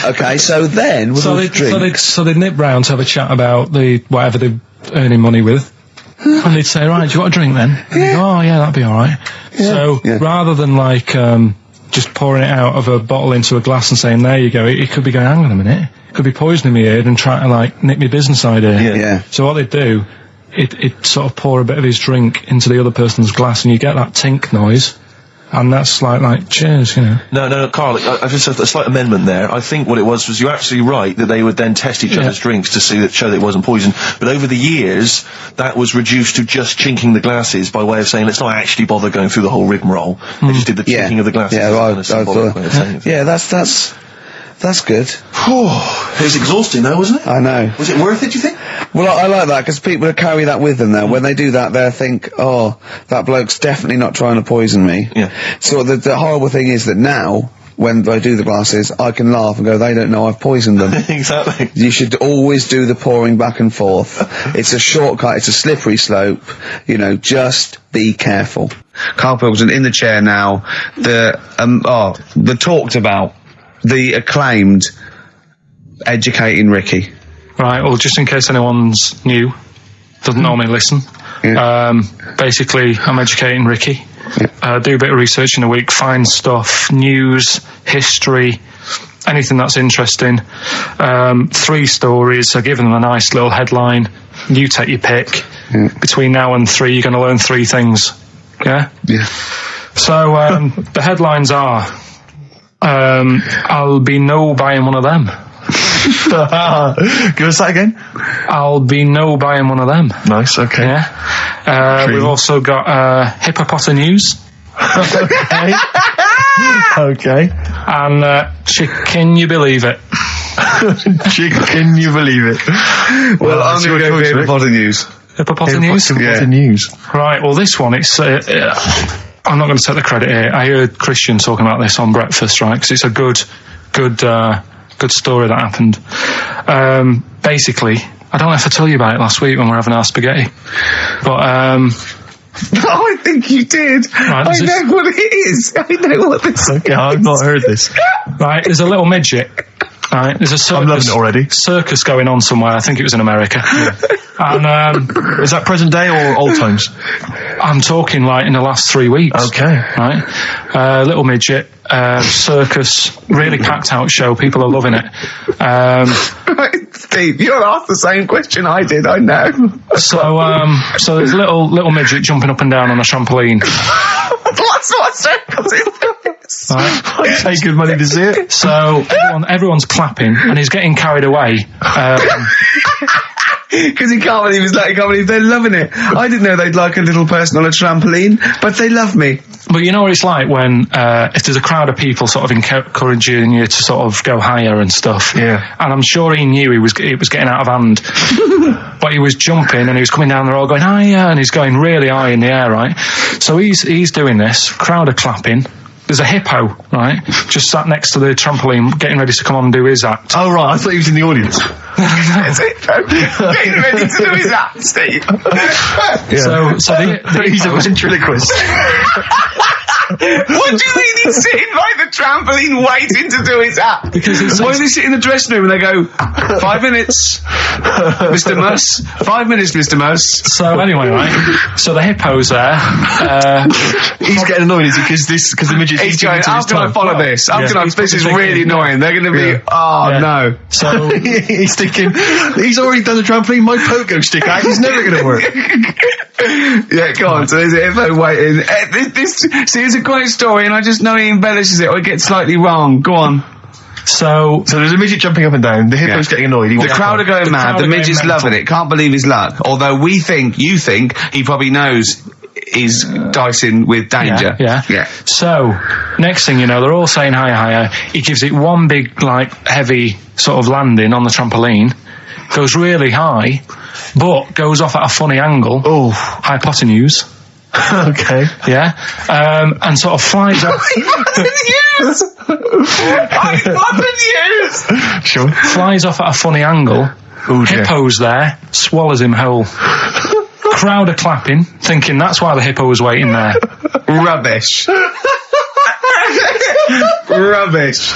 Okay, so then we'll drink. So they'd nip round to have a chat about whatever they're earning money with. And they'd say, right, do you want a drink then? And they'd go, oh yeah, that'd be alright. Yeah. So, rather than like, just pouring it out of a bottle into a glass and saying, there you go, it could be going, hang on a minute, it could be poisoning me head and trying to like nick my business idea. Yeah. So what they'd do, it'd sort of pour a bit of his drink into the other person's glass and you get that tink noise. And that's like cheers, you know. No, Carl, I've just said a slight amendment there. I think what it was you're absolutely right that they would then test each other's drinks to show that it wasn't poison. But over the years, that was reduced to just chinking the glasses by way of saying, let's not actually bother going through the whole rigmarole. They just did the chinking of the glasses. Yeah, that's good. It was exhausting though, wasn't it? I know. Was it worth it, do you think? Well, I like that, because people carry that with them now. When they do that, they'll think, oh, that bloke's definitely not trying to poison me. Yeah. So the horrible thing is that now, when I do the glasses, I can laugh and go, they don't know I've poisoned them. Exactly. You should always do the pouring back and forth. It's a shortcut, it's a slippery slope. You know, just be careful. Karl Pilkington in the chair now. The talked about, the acclaimed Educating Ricky. Right, well, just in case anyone's new, doesn't normally listen, basically, I'm educating Ricky. Do a bit of research in a week, find stuff, news, history, anything that's interesting. 3 stories, I give them a nice little headline. You take your pick. Between now and 3, you're going to learn 3 things. Yeah? Yeah. So, the headlines are, I'll be no buying one of them. Give us that again. I'll be no buying one of them. Nice, okay. Yeah. We've also got hippopotamus. Okay. Okay. And can you believe it? Can you believe it? Well, I'm going to go with hippopotamus. Hippopotamus? Hippopotamus. Right, well, this one, it's... I'm not going to take the credit here. I heard Christian talking about this on breakfast, right? Because it's a good story that happened. Basically, I don't know if I told you about it last week when we were having our spaghetti, but I think you did. Right, I know what it is. I know what this is. Okay, I've not heard this. right, there's a little midget. Right, there's a circus, I'm loving it already. Circus going on somewhere. I think it was in America. And is that present day or old times? I'm talking like in the last 3 weeks. Okay. Right, little midget, circus, really packed out show. People are loving it. Right, Steve, you're asked the same question I did. I know. So there's a little midget jumping up and down on a trampoline. What circus is this? Right. I pay good money to see it. So everyone's clapping, and he's getting carried away. Because he can't believe they're loving it. I didn't know they'd like a little person on a trampoline, but they love me. But you know what it's like when if there's a crowd of people sort of encouraging you to sort of go higher and stuff. Yeah. And I'm sure he knew it was getting out of hand. But he was jumping and he was coming down the road going higher, and he's going really high in the air, right? So he's doing this. Crowd are clapping. There's a hippo, right, just sat next to the trampoline, getting ready to come on and do his act. Oh, right, I thought he was in the audience. There's a hippo getting ready to do his act, Steve. Yeah. So he's a ventriloquist. What do you mean he's sitting by the trampoline waiting to do his act? Because why do they sit in the dressing room and they go, 5 minutes, Mr. Muss, 5 minutes, Mr. Muss? So anyway, right, so the hippo's there. He's getting annoyed, is he? Because the midget... He's going, how can I follow this? This is really annoying. They're going to be, no. So he's thinking, he's already done the trampoline, my pogo stick act is never going to work. Yeah, go on. So there's a hippo waiting. See, it's a great story, and I just know he embellishes it or it gets slightly wrong. Go on. So there's a midget jumping up and down. The hippo's getting annoyed. The crowd are going mad. The midget's loving it. Can't believe his luck. Although you think he probably knows he's dicing with danger. Yeah. So next thing you know, they're all saying higher. He gives it one big, like, heavy sort of landing on the trampoline. Goes really high, but goes off at a funny angle. Oh, hypotenuse. Okay. Yeah. And sort of flies off. Hypotenuse. Sure. Flies off at a funny angle. Ooh, Hippo's there, swallows him whole. Crowd are clapping, thinking that's why the hippo was waiting there. Rubbish. Rubbish.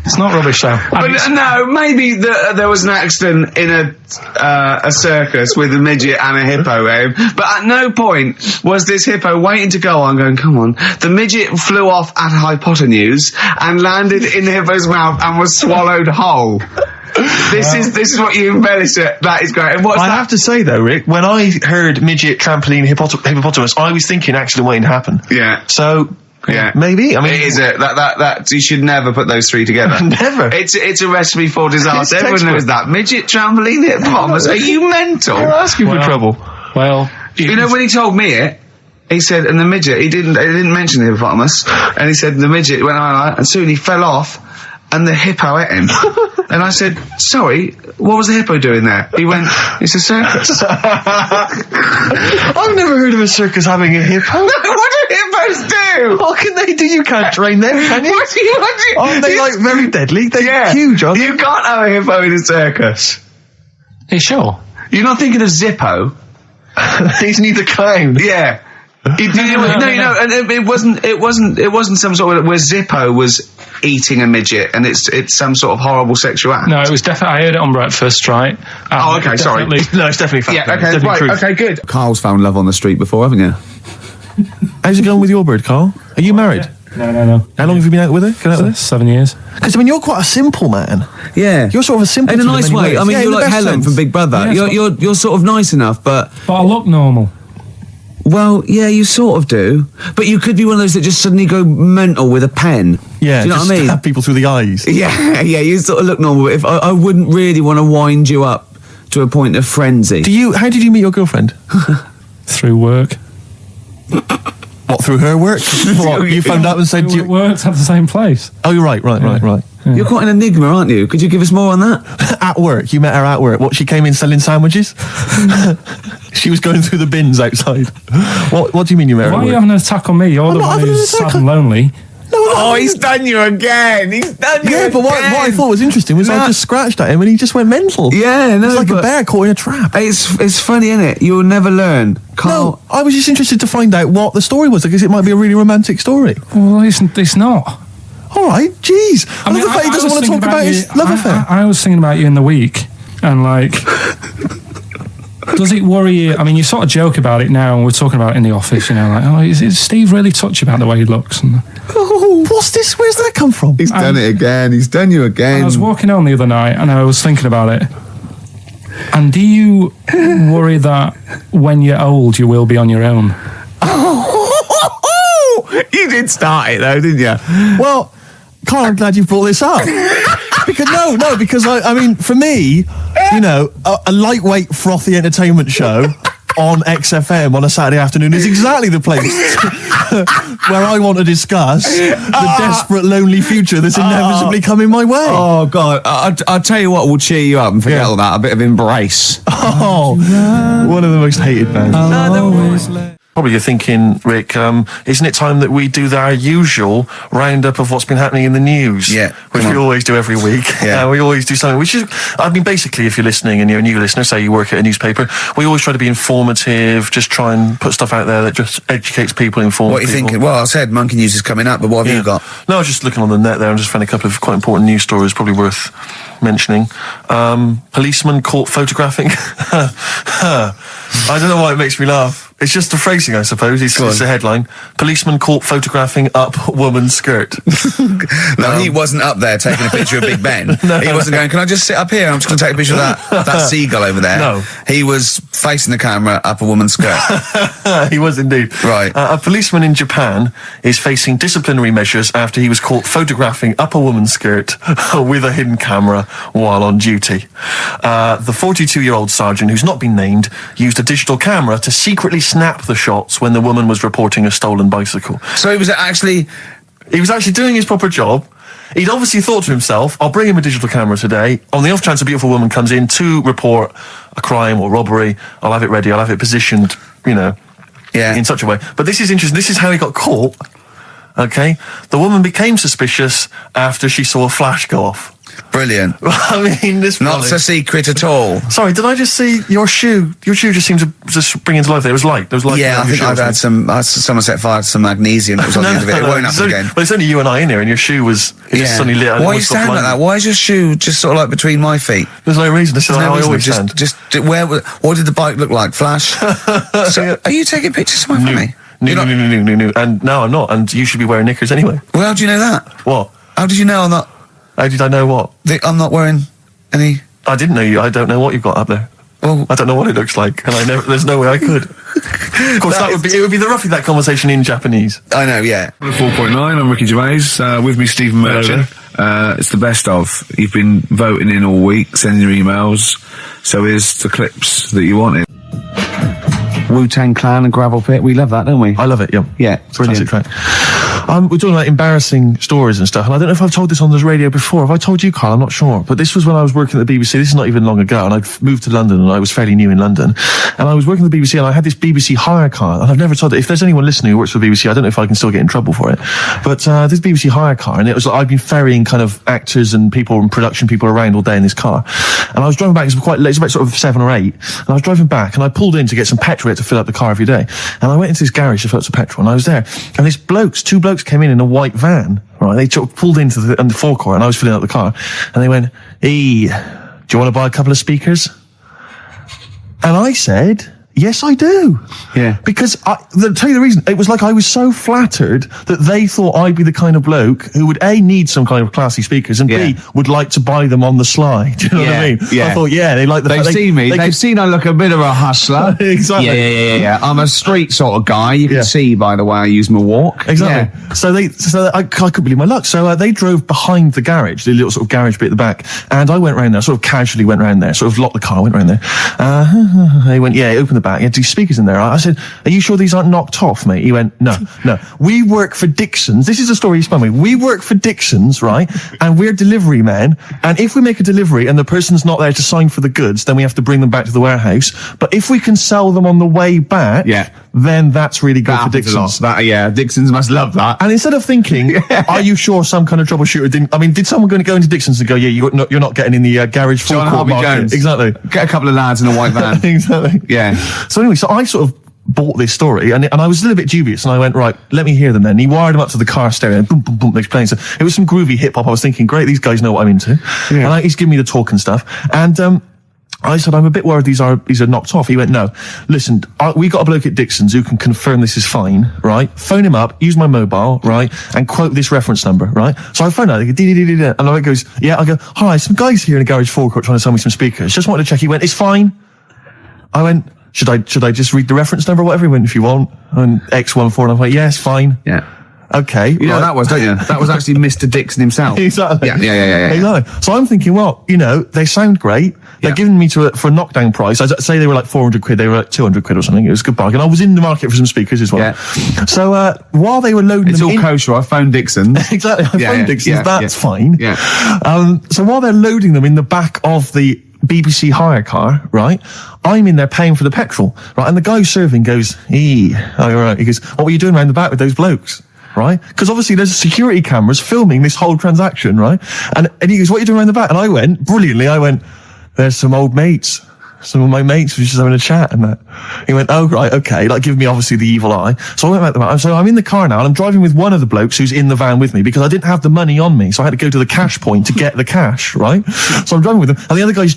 It's not rubbish though. But no, maybe there was an accident in a circus with a midget and a hippo, but at no point was this hippo waiting to go on going, come on. The midget flew off at hypotenuse and landed in the hippo's mouth and was swallowed whole. This is what you embellish it. That is great. And I have to say though, Rick, when I heard midget, trampoline, hippopotamus, I was thinking accident waiting to happen. Yeah. So... Yeah, maybe. I mean, it is that you should never put those three together. Never. It's a recipe for disaster. Everyone knows that. Midget, trampoline, hippopotamus. Are you mental? You're asking for trouble. Well, you know when he told me it, he said, and the midget. He didn't mention the hippopotamus, and he said the midget went on, and soon he fell off, and the hippo ate him. And I said, sorry, what was the hippo doing there? He went, it's a circus. I've never heard of a circus having a hippo. What do hippos do? What can they do? You can't train them, can you? What do you? Aren't they like very deadly? They're huge, aren't they? You can't have a hippo in a circus. Are you sure? You're not thinking of Zippo? Isn't he the clown? Yeah. No, and it wasn't some sort of where Zippo was eating a midget, and it's some sort of horrible sexual act. No, it was definitely. I heard it on breakfast, right? Oh, okay, sorry. No, it's definitely fact. Yeah, okay, definitely right, truth. okay, good. Carl's found love on the street before, haven't you? How's it going with your bird, Carl? Are you married? No. How long have you been out with her? 7 years. Because I mean, you're quite a simple man. Yeah, you're sort of a simple. In a nice way. ways. I mean, you're like Helen from Big Brother. Yeah, you're sort of nice enough, but I look normal. Well, yeah, you sort of do. But you could be one of those that just suddenly go mental with a pen. Yeah, do you know what I mean? Stab people through the eyes. Yeah, you sort of look normal. If I wouldn't really want to wind you up to a point of frenzy. How did you meet your girlfriend? Through work. What, through her work? What, you phoned up and said We worked at the same place. Oh, you're right. Yeah. You're quite an enigma, aren't you? Could you give us more on that? At work, you met her at work. What, she came in selling sandwiches? She was going through the bins outside. What do you mean you met her Why at are work? you having an attack on me? You're the one who's sad and lonely. Oh, he's done you again. Yeah, but what I thought was interesting was I just scratched at him and he just went mental. Yeah, no, it's like a bear caught in a trap. It's funny, isn't it? You'll never learn. No, I was just interested to find out what the story was, because it might be a really romantic story. Well, it's not. All right, jeez. I love the fact he doesn't want to talk about his love affair. I was thinking about you in the week, and like, does it worry you? I mean, you sort of joke about it now, and we're talking about it in the office, you know, like, oh, is Steve really touchy about the way he looks? And, oh, what's this? Where's that come from? He's done it again. He's done you again. I was walking home the other night, and I was thinking about it. And do you worry that when you're old, you will be on your own? You did start it though, didn't you? Well, Carl, I'm glad you brought this up. because I mean, for me, you know, a lightweight, frothy entertainment show on XFM on a Saturday afternoon is exactly the place where I want to discuss the desperate, lonely future that's inevitably coming my way. Oh, God. I'll tell you what will cheer you up and forget all that. A bit of Embrace. Oh, one of the most hated bands. Probably you're thinking, Rick, isn't it time that we do our usual roundup of what's been happening in the news? Yeah. Which we always do every week. Yeah. We always do something, which is, I mean, basically, if you're listening and you're a new listener, say you work at a newspaper, we always try to be informative, just try and put stuff out there that just educates people, informs people. What are you thinking? Well, I said Monkey News is coming up, but what have you got? No, I was just looking on the net there and just found a couple of quite important news stories, probably worth mentioning. Policeman caught photographing. I don't know why it makes me laugh. It's just the phrasing, I suppose. It's a headline. Policeman caught photographing up woman's skirt. No, he wasn't up there taking a picture of Big Ben. No. He wasn't going, can I just sit up here? I'm just going to take a picture of that seagull over there. No. He was facing the camera up a woman's skirt. He was indeed. Right. A policeman in Japan is facing disciplinary measures after he was caught photographing up a woman's skirt with a hidden camera while on duty. The 42-year-old sergeant, who's not been named, used a digital camera to secretly snap the shots when the woman was reporting a stolen bicycle. So he was actually doing his proper job. He'd obviously thought to himself, I'll bring him a digital camera today. On the off chance a beautiful woman comes in to report a crime or robbery, I'll have it ready, I'll have it positioned, you know, in such a way. But this is interesting. This is how he got caught. Okay? The woman became suspicious after she saw a flash go off. brilliant. I mean, this Not so secret at all. Sorry, did I just see your shoe? Your shoe just seemed to just bring into life. There was light. There was light. Yeah, I think I've had someone set fire to some magnesium that was on the end of it. It won't happen again. But it's only you and I in here, and your shoe was just suddenly lit. Why are you standing like that? Why is your shoe just sort of like between my feet? There's no reason. This is how I always stand. What did the bike look like? Flash? So, are you taking pictures of my family? No. And no, I'm not. And you should be wearing knickers anyway. Well, how do you know that? What? How did you know I'm not? How did I know what? I'm not wearing any... I didn't know you. I don't know what you've got up there. Well, I don't know what it looks like, and there's no way I could. Of course, it would be roughly that conversation in Japanese. I know, yeah. 4.9, I'm Ricky Gervais, with me Stephen Merchant. It's the best of. You've been voting in all week, sending your emails, so here's the clips that you wanted. Wu-Tang Clan and Gravel Pit, we love that, don't we? I love it, yeah. Yeah, brilliant. Classic track. We're talking about embarrassing stories and stuff, and I don't know if I've told this on the radio before. Have I told you, Carl? I'm not sure. But this was when I was working at the BBC. This is not even long ago, and I'd moved to London, and I was fairly new in London. And I was working at the BBC, and I had this BBC hire car, and I've never told it. If there's anyone listening who works for the BBC, I don't know if I can still get in trouble for it. But this BBC hire car, and it was like I'd been ferrying kind of actors and people and production people around all day in this car. And I was driving back, it was quite late, it was about sort of 7 or 8, and I was driving back, and I pulled in to get some petrol to fill up the car every day. And I went into this garage to fill up some petrol, and I was there, and two blokes came in a white van, right? They pulled into the forecourt, and I was filling up the car, and they went, "Hey, do you want to buy a couple of speakers?" And I said, Yes, I do. Yeah. Because, to tell you the reason, it was like I was so flattered that they thought I'd be the kind of bloke who would, A, need some kind of classy speakers, and B, would like to buy them on the sly. Do you know what I mean? Yeah. I thought, they like the They've seen me. They've seen I look a bit of a hustler. Exactly. Yeah. I'm a street sort of guy. You can see by the way I use my walk. Exactly. Yeah. So I couldn't believe my luck. So they drove behind the garage, the little sort of garage bit at the back, and I went round there, sort of casually went round there, sort of locked the car, went round there. They went, open the back. You had two speakers in there. I said, are you sure these aren't knocked off, mate? He went, no. We work for Dixon's. This is a story he spun me. We work for Dixon's, right? And we're delivery men. And if we make a delivery and the person's not there to sign for the goods, then we have to bring them back to the warehouse. But if we can sell them on the way back, then that's really good for Dixon's. Dixon's must love that. And instead of thinking, are you sure some kind of troubleshooter did someone going to go into Dixon's and go, you're not getting in the garage forecourt market? Jones. Exactly. Get a couple of lads in a white van. Exactly. Yeah. So anyway, I sort of bought this story, and I was a little bit dubious, and I went, right, let me hear them then. And he wired them up to the car stereo, and boom, boom, boom, they're playing. So it was some groovy hip-hop. I was thinking, great, these guys know what I'm into. Yeah. And he's giving me the talk and stuff. And I said, I'm a bit worried these are knocked off. He went, no, listen, we got a bloke at Dixon's who can confirm this is fine, right? Phone him up, use my mobile, right? And quote this reference number, right? So I phoned out, and I goes, I go, hi, some guys here in a garage forecourt trying to sell me some speakers. Just wanted to check. He went, it's fine. I went, should I just read the reference number or whatever? He went, if you want. And X14, and I went, yes, fine. Yeah. Okay. You know that was, don't you? That was actually Mr. Dixon himself. Exactly. Yeah. Exactly. So I'm thinking, well, they sound great. They're giving me for a knockdown price. I'd say they were like 400 quid. They were like 200 quid or something. It was a good bargain. I was in the market for some speakers as well. Yeah. So, while they were loading them in... It's all kosher. I phoned Dixon. Exactly. I phoned Dixon. That's fine. Yeah. So while they're loading them in the back of the BBC hire car, right, I'm in there paying for the petrol, right, and the guy serving goes, right. He goes, what were you doing around the back with those blokes? Right? Because obviously there's security cameras filming this whole transaction, right? And he goes, what are you doing around the back? And I went, there's some old mates. Some of my mates were just having a chat and that. He went, oh, right, okay, like giving me obviously the evil eye. So I went back to the van. So I'm in the car now and I'm driving with one of the blokes who's in the van with me because I didn't have the money on me. So I had to go to the cash point to get the cash, right? So I'm driving with him and the other guy's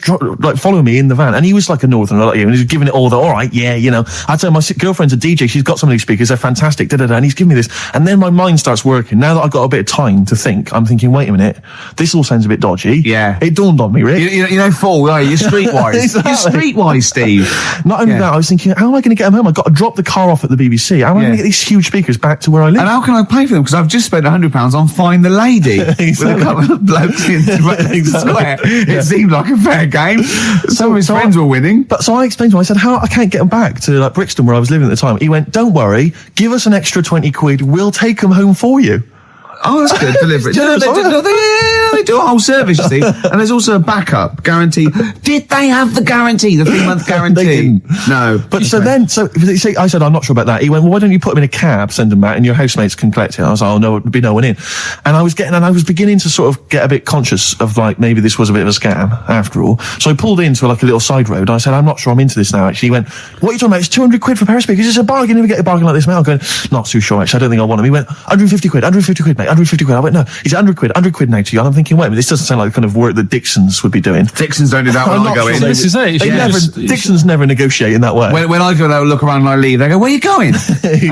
following me in the van and he was like a northerner like you and he was giving it all the, all right, I tell my girlfriend's a DJ, she's got some of these speakers, they're fantastic, and he's giving me this. And then my mind starts working. Now that I've got a bit of time to think, I'm thinking, wait a minute, this all sounds a bit dodgy. Yeah. It dawned on me, Rick. You know, Paul, you're streetwise. Exactly. You're streetwise, Steve. Not only that, I was thinking, how am I going to get them home? I've got to drop the car off at the BBC. How am I going to get these huge speakers back to where I live? And how can I pay for them? Because I've just spent £100 on Find the Lady with a couple of blokes in the square. It seemed like a fair game. Some of his friends were winning. But so I explained to him, I said, I can't get them back to like Brixton where I was living at the time. He went, don't worry, give us an extra 20 quid, we'll take them home for you. Oh, that's good. Delivery. They do a whole service, you see. And there's also a backup guarantee. Did they have the guarantee, the 3-month guarantee? They didn't. No. But so I said, I'm not sure about that. He went, well, why don't you put them in a cab, send them back, and your housemates can collect it? I was like, oh, no, there'd be no one in. And I was beginning to sort of get a bit conscious of like, maybe this was a bit of a scam after all. So I pulled into like a little side road. I said, I'm not sure I'm into this now, actually. He went, what are you talking about? It's 200 quid for a pair of speakers. It's a bargain. Never get a bargain like this, mate. I'm going, not too sure, actually. I don't think I want them. He went, 150 quid, mate. 150 quid. I went, no, he's 100 quid now to you. And I'm thinking, wait a minute, this doesn't sound like the kind of work that Dixon's would be doing. Dixon's don't do that when I go in. This is it. Dixon's never negotiate in that way. When I go there, look around and I leave, they go, where are you going? Exactly.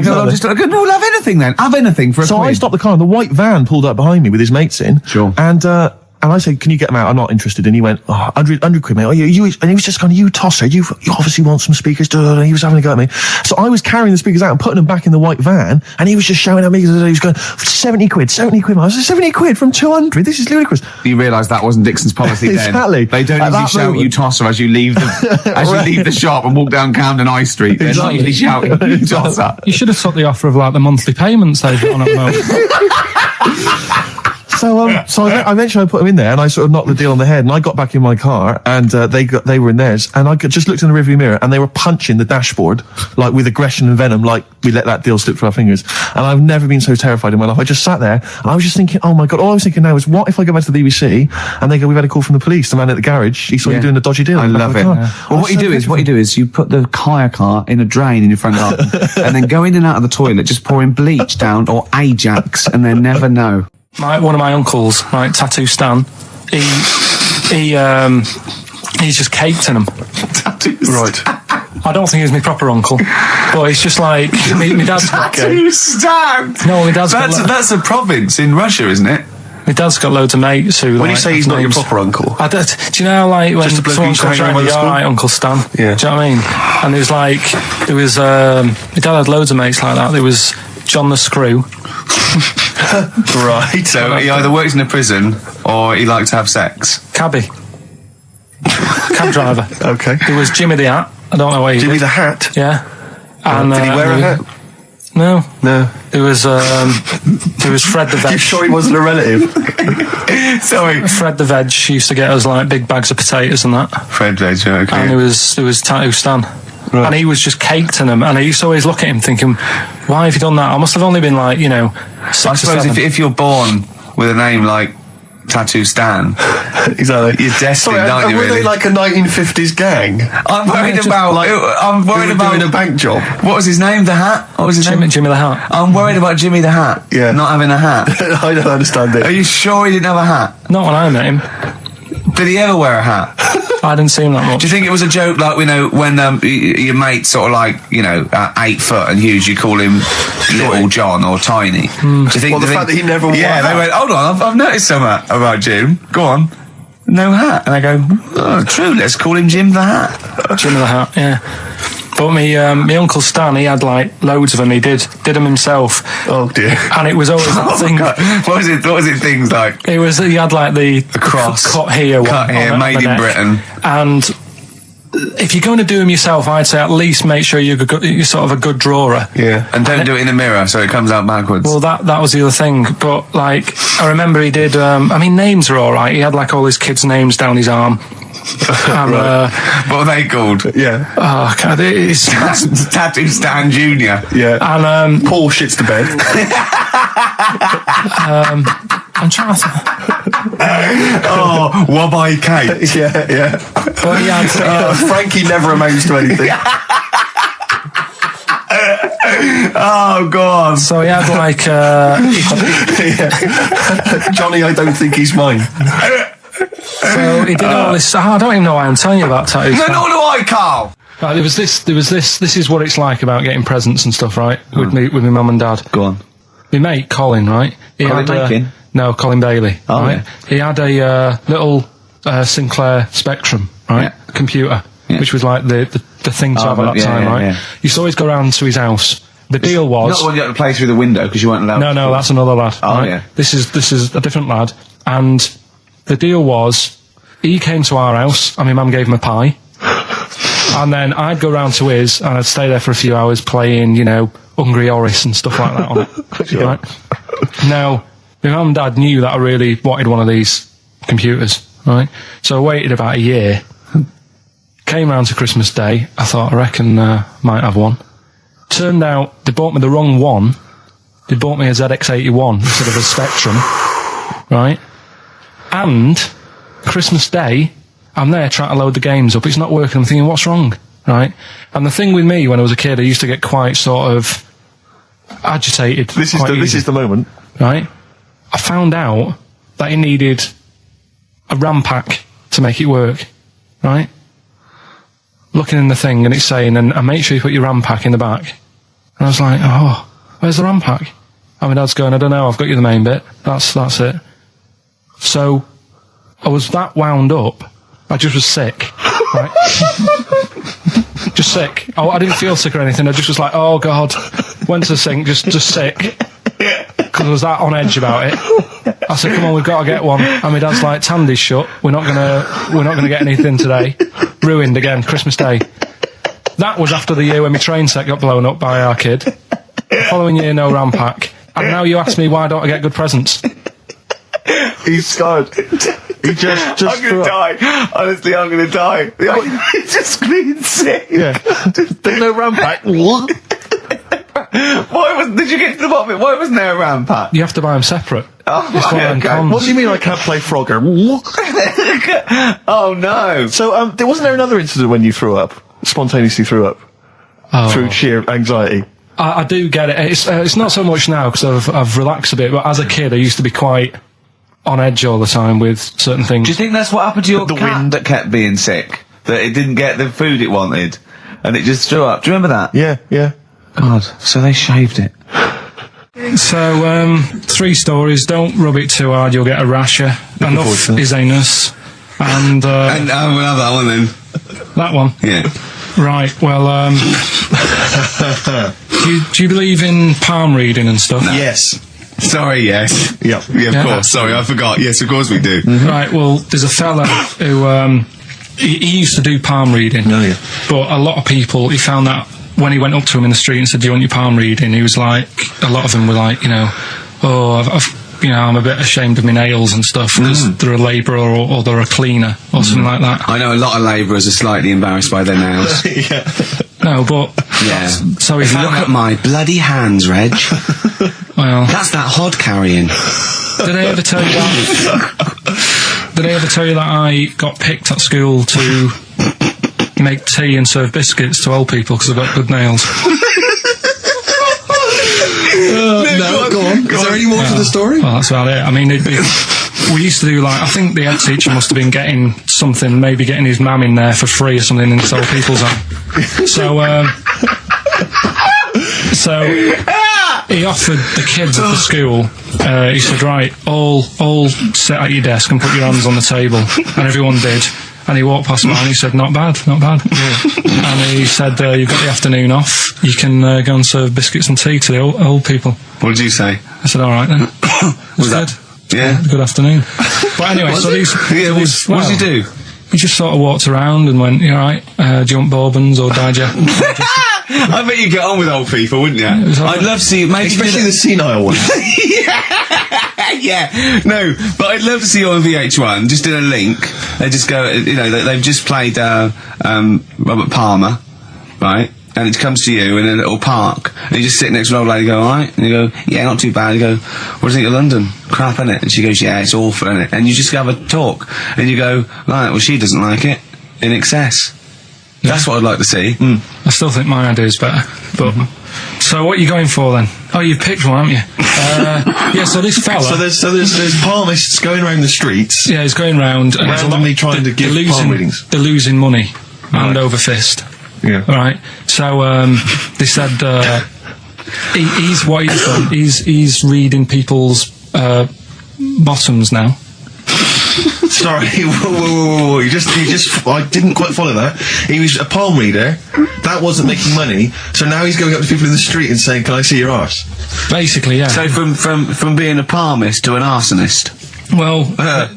I go, no, we'll have anything then. Have anything for a So quid. I stopped the car and the white van pulled up behind me with his mates in. Sure. And I said, can you get them out? I'm not interested. And he went, 100 quid, mate. And he was just going, you tosser, you obviously want some speakers. And he was having a go at me. So I was carrying the speakers out and putting them back in the white van. And he was just shouting at me. He was going, 70 quid. I was like, 70 quid from 200? This is ludicrous. You realise that wasn't Dixon's policy then. Exactly. They don't usually shout you tosser as you leave the, leave the shop and walk down Camden High Street. They're not usually shouting you tosser. You should have took the offer of like the monthly payments they've got on at the moment. So I eventually put them in there and I sort of knocked the deal on the head and I got back in my car and they were in theirs and I just looked in the rearview mirror and they were punching the dashboard like with aggression and venom, like we let that deal slip through our fingers. And I've never been so terrified in my life. I just sat there and I was just thinking, oh my God, all I was thinking now is what if I go back to the BBC and they go, we've had a call from the police, the man at the garage, he saw you doing a dodgy deal. I love it. Yeah. Well, what you do is you put the hire car in a drain in your front garden and then go in and out of the toilet just pouring bleach down or Ajax and then never know. One of my uncles, Tattoo Stan, he's just caked in them. Tattoos. Right. I don't think he's my proper uncle, but it's just like my dad's Tattoo Stan. No, my dad's That's a province in Russia, isn't it? My dad's got loads of mates who. When you say he's not your proper uncle, do you know, like when someone comes around, all right, Uncle Stan. Yeah. Do you know what I mean? And there was my dad had loads of mates like that. There was John the Screw. right? So he either works in a prison or he likes to have sex. Cabbie. Cab driver. Okay. There was Jimmy the Hat. I don't know where he Jimmy did. the Hat. Yeah. And, did he wear a hat? No. No. There was Fred the Veg. You sure he wasn't a relative? Sorry. Fred the Veg used to get us like big bags of potatoes and that. Fred Veg, okay. And there was Tattoo Stan. Right. And he was just caked in them. And I used to always look at him thinking, why have you done that? I must have only been like, 6 I or suppose 7. if you're born with a name like Tattoo Stan, Exactly. you're destined, Sorry, aren't you, were really? they like a 1950s gang? I'm worried about... I'm worried Who were about... doing a bank job? What was his name? The Hat? What was his name? Jimmy the Hat. I'm worried about Jimmy the Hat. Yeah. Not having a hat. I don't understand Are it. you sure he didn't have a hat? Not when I met him. Did he ever wear a hat? I didn't see him that much. Do you think it was a joke, like, when your mate's sort of like, 8 foot and huge, you call him Little John or Tiny? Do you think... Well, the fact that he never wore Yeah, a they hat. went, hold on, I've noticed something about Jim. Go on. No hat. And I go, oh, true, let's call him Jim the Hat. Jimmy the Hat, yeah. But my Uncle Stan, he had like loads of them. He did them himself. Oh dear. And it was always that thing. God. What was it things like? He had like the cross. cut here, Made in neck. Britain. And if you're going to do them yourself, I'd say at least make sure you're sort of a good drawer. Yeah. And don't do it in the mirror so it comes out backwards. Well, that was the other thing. But like, I remember he did. Names are all right. He had like all his kids' names down his arm. And, what are they called? Yeah. Oh, God, it's Tattoo Stan Jr. Yeah. And Paul shits the bed. I'm trying to. Oh, Wabbai Kate. yeah. But he had. Frankie never amounts to anything. Oh, God. So he had like. Johnny, I don't think he's mine. So he did all this. I don't even know why I'm telling you about tattoos. No, nor do I, Carl. There was this. This is what it's like about getting presents and stuff, right? With my mum and dad. Go on. My mate Colin, right? He Colin Bacon? No, Colin Bailey. Oh, right? yeah. He had a little Sinclair Spectrum, right? Yeah. Computer, Yeah. which was like the thing to have at that time, right? Yeah. You used to always go round to his house. The deal was Not the one you had to play through the window because you weren't allowed. no, that's another lad. Oh, right? yeah. This is a different lad, and the deal was he came to our house and my mum gave him a pie, and then I'd go round to his and I'd stay there for a few hours playing, Hungry Horace and stuff like that on it. Sure. Right? Now, my mum and dad knew that I really wanted one of these computers, right? So I waited about a year. Came round to Christmas Day. I thought, I reckon might have one. Turned out they bought me the wrong one. They bought me a ZX81 instead of a Spectrum, right? And Christmas Day, I'm there trying to load the games up. It's not working. I'm thinking, what's wrong, right? And the thing with me when I was a kid, I used to get quite sort of agitated. This quite is easy, the moment. right? I found out that it needed a RAM pack to make it work, right? Looking in the thing and it's saying, and make sure you put your RAM pack in the back. And I was like, oh, where's the RAM pack? And my dad's going, I don't know, I've got you the main bit. That's it. So I was that wound up, I just was sick, right? Just sick. I didn't feel sick or anything, I just was like, oh God. Went to the sink, just sick. Because I was that on edge about it. I said, come on, we've got to get one. And my dad's like, Tandy's shut. We're not gonna get anything today. Ruined again, Christmas Day. That was after the year when my train set got blown up by our kid. The following year, no RAM pack. And now you ask me why don't I get good presents? He's scarred. He just I'm gonna die. Honestly, I'm gonna die. He's just been sick. Yeah. There's no RAM pack. Did you get to the bottom of it? Why wasn't there a RAM pack? You have to buy them separate. Oh, It's one of them okay. cons. What do you mean I can't play Frogger? Oh no. So, wasn't there another incident when you threw up? Spontaneously threw up? Through sheer anxiety? I do get it. It's not so much now because I've relaxed a bit, but as a kid I used to be quite on edge all the time with certain things. Do you think that's what happened to your The cat wind. that kept being sick? That it didn't get the food it wanted? and it just threw up. Do you remember that? Yeah. God, so they shaved it. So, 3 stories. Don't rub it too hard, you'll get a rasher. Enough is anus. And we'll have that one then. That one? Yeah. Right, well, do you believe in palm reading and stuff? No. Yes. Sorry, yes. Yep. Yeah, of course. Sorry, I forgot. Yes, of course we do. Right, well, there's a fella who, he used to do palm reading. Oh, yeah. But a lot of people, he found that when he went up to him in the street and said, do you want your palm reading? He was like, a lot of them were like, I'm a bit ashamed of my nails and stuff because they're a labourer or they're a cleaner or something like that. I know a lot of labourers are slightly embarrassed by their nails. Yeah. No, but... Yeah. So if Look at my bloody hands, Reg. Well... That's that hod carrying. Did I ever tell you that? Did I ever tell you that I got picked at school to make tea and serve biscuits to old people because I've got good nails? No, go on. Is there any more to the story? Well, that's about it. I mean, we used to do like, I think the head teacher must have been getting something, maybe getting his mum in there for free or something in this old people's home. So he offered the kids at the school, he said, right, all sit at your desk and put your hands on the table. And everyone did. And he walked past mine and he said, not bad. And he said, you've got the afternoon off. You can go and serve biscuits and tea to the old people. What did you say? I said, all right then. Was that? Yeah. Good afternoon. But anyway, so these... what did he do? He just sort of walked around and went, you all right, do you want bourbons or digest? I bet you get on with old people, wouldn't you? I'd love to see you, maybe especially the senile ones. Yeah, no, but I'd love to see you on VH1, just in a link. They just go, they've just played Robert Palmer, right? And it comes to you in a little park, and you just sit next to an old lady and go, alright? And you go, yeah, not too bad. You go, what do you think of London? Crap, innit? And she goes, yeah, it's awful, innit? And you just have a talk, and you go, right, well, she doesn't like it, in excess. Yeah. That's what I'd like to see. I still think my idea is better, but... So what are you going for then? Oh, you picked one, haven't you? Yeah, so this fella... So there's palmists going around the streets. Yeah, he's going round... and randomly trying to give palm readings. They're losing money, hand over fist. Yeah. Right. So they said he's what he's done. He's reading people's bottoms now. Sorry, whoa. You just I didn't quite follow that. He was a palm reader. That wasn't making money. So now he's going up to people in the street and saying, "Can I see your arse?" Basically, yeah. So from being a palmist to an arsonist. Well,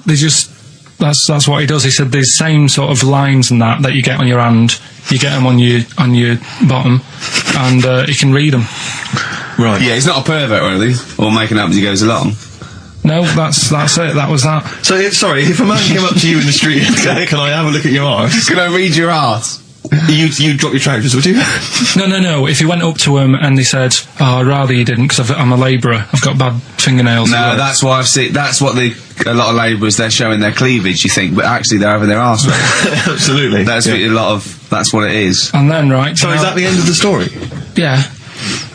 they just that's what he does. He said there's same sort of lines and that you get on your hand. You get them on your bottom, and he can read them. Right. Yeah, he's not a pervert or anything, or making up as he goes along. No, that's it. That was that. So, if a man came up to you in the street and said, "Can I have a look at your arse? Can I read your arse?" You'd drop your trousers, would you? No. If you went up to him and they said, "Oh, I'd rather you didn't, because I'm a labourer. I've got bad fingernails." No, that's why I've seen. That's what a lot of labourers, they're showing their cleavage. You think, but actually they're having their arse read. Absolutely. That's that's what it is. And then So is that the end of the story? Yeah.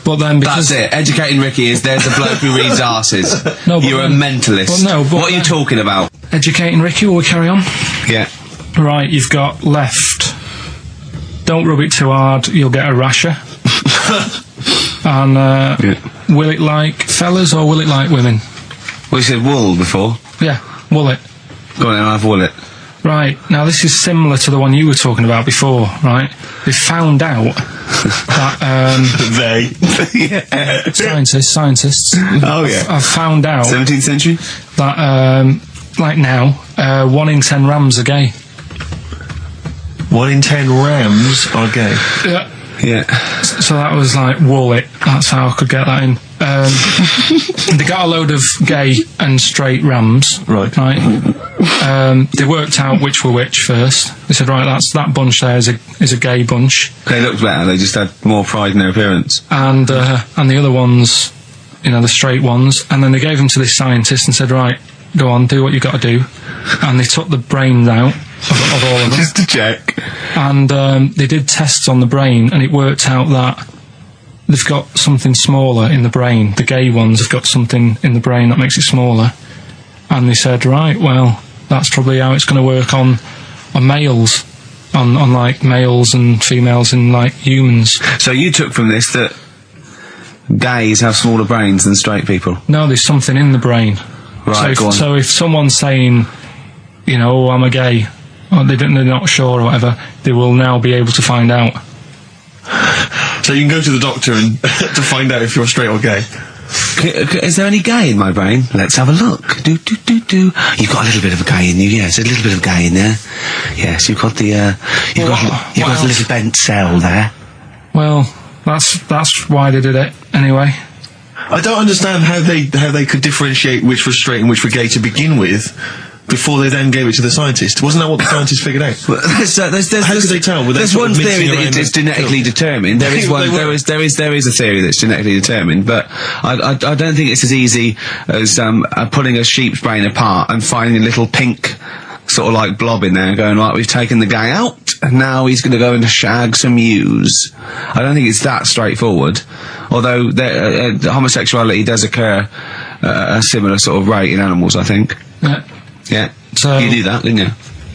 But then because... That's it. Educating Ricky is there's a bloke who reads arses. No, you're a mentalist. What are you talking about? Educating Ricky, will we carry on? Yeah. Right, you've got left. Don't rub it too hard, you'll get a rasher. And will it like fellas or will it like women? Well, you said wool before. Yeah, will it. Go on then, I'll have wool it. Right, now this is similar to the one you were talking about before, right? They found out that... Scientists. Oh, yeah. I've found out... 17th century? That, like now, 1 in 10 rams are gay. 1 in 10 rams are gay? Yeah. Yeah. So that was like, wool it. That's how I could get that in. They got a load of gay and straight rams. Right. They worked out which were which first. They said, right, that bunch there is a gay bunch. They looked better. They just had more pride in their appearance. And the other ones, the straight ones. And then they gave them to this scientist and said, right, go on, do what you got to do. And they took the brains out of all of them. Just to check. And they did tests on the brain, and it worked out that they've got something smaller in the brain. The gay ones have got something in the brain that makes it smaller. And they said, right, well, that's probably how it's going to work on males. on like males and females in like humans. So you took from this that gays have smaller brains than straight people? No, there's something in the brain. Right, go on. So if someone's saying, you know, oh, I'm a gay, or they're not sure or whatever, they will now be able to find out. So you can go to the doctor and to find out if you're straight or gay. Is there any gay in my brain? Let's have a look. Do. You've got a little bit of a gay in you, yes. A little bit of gay in there. Yes, you've got the, you've got a little bent cell there. Well, that's why they did it, anyway. I don't understand how they could differentiate which was straight and which were gay to begin with, before they then gave it to the scientist. Wasn't that what the scientists figured out? How could they tell? There's one theory that it's genetically determined. There is one. There is a theory that's genetically determined, but I don't think it's as easy as pulling a sheep's brain apart and finding a little pink sort of like blob in there and going, right, we've taken the guy out and now he's going to go and shag some ewes. I don't think it's that straightforward, although homosexuality does occur at a similar sort of rate in animals, I think. Yeah. So you do that, didn't you?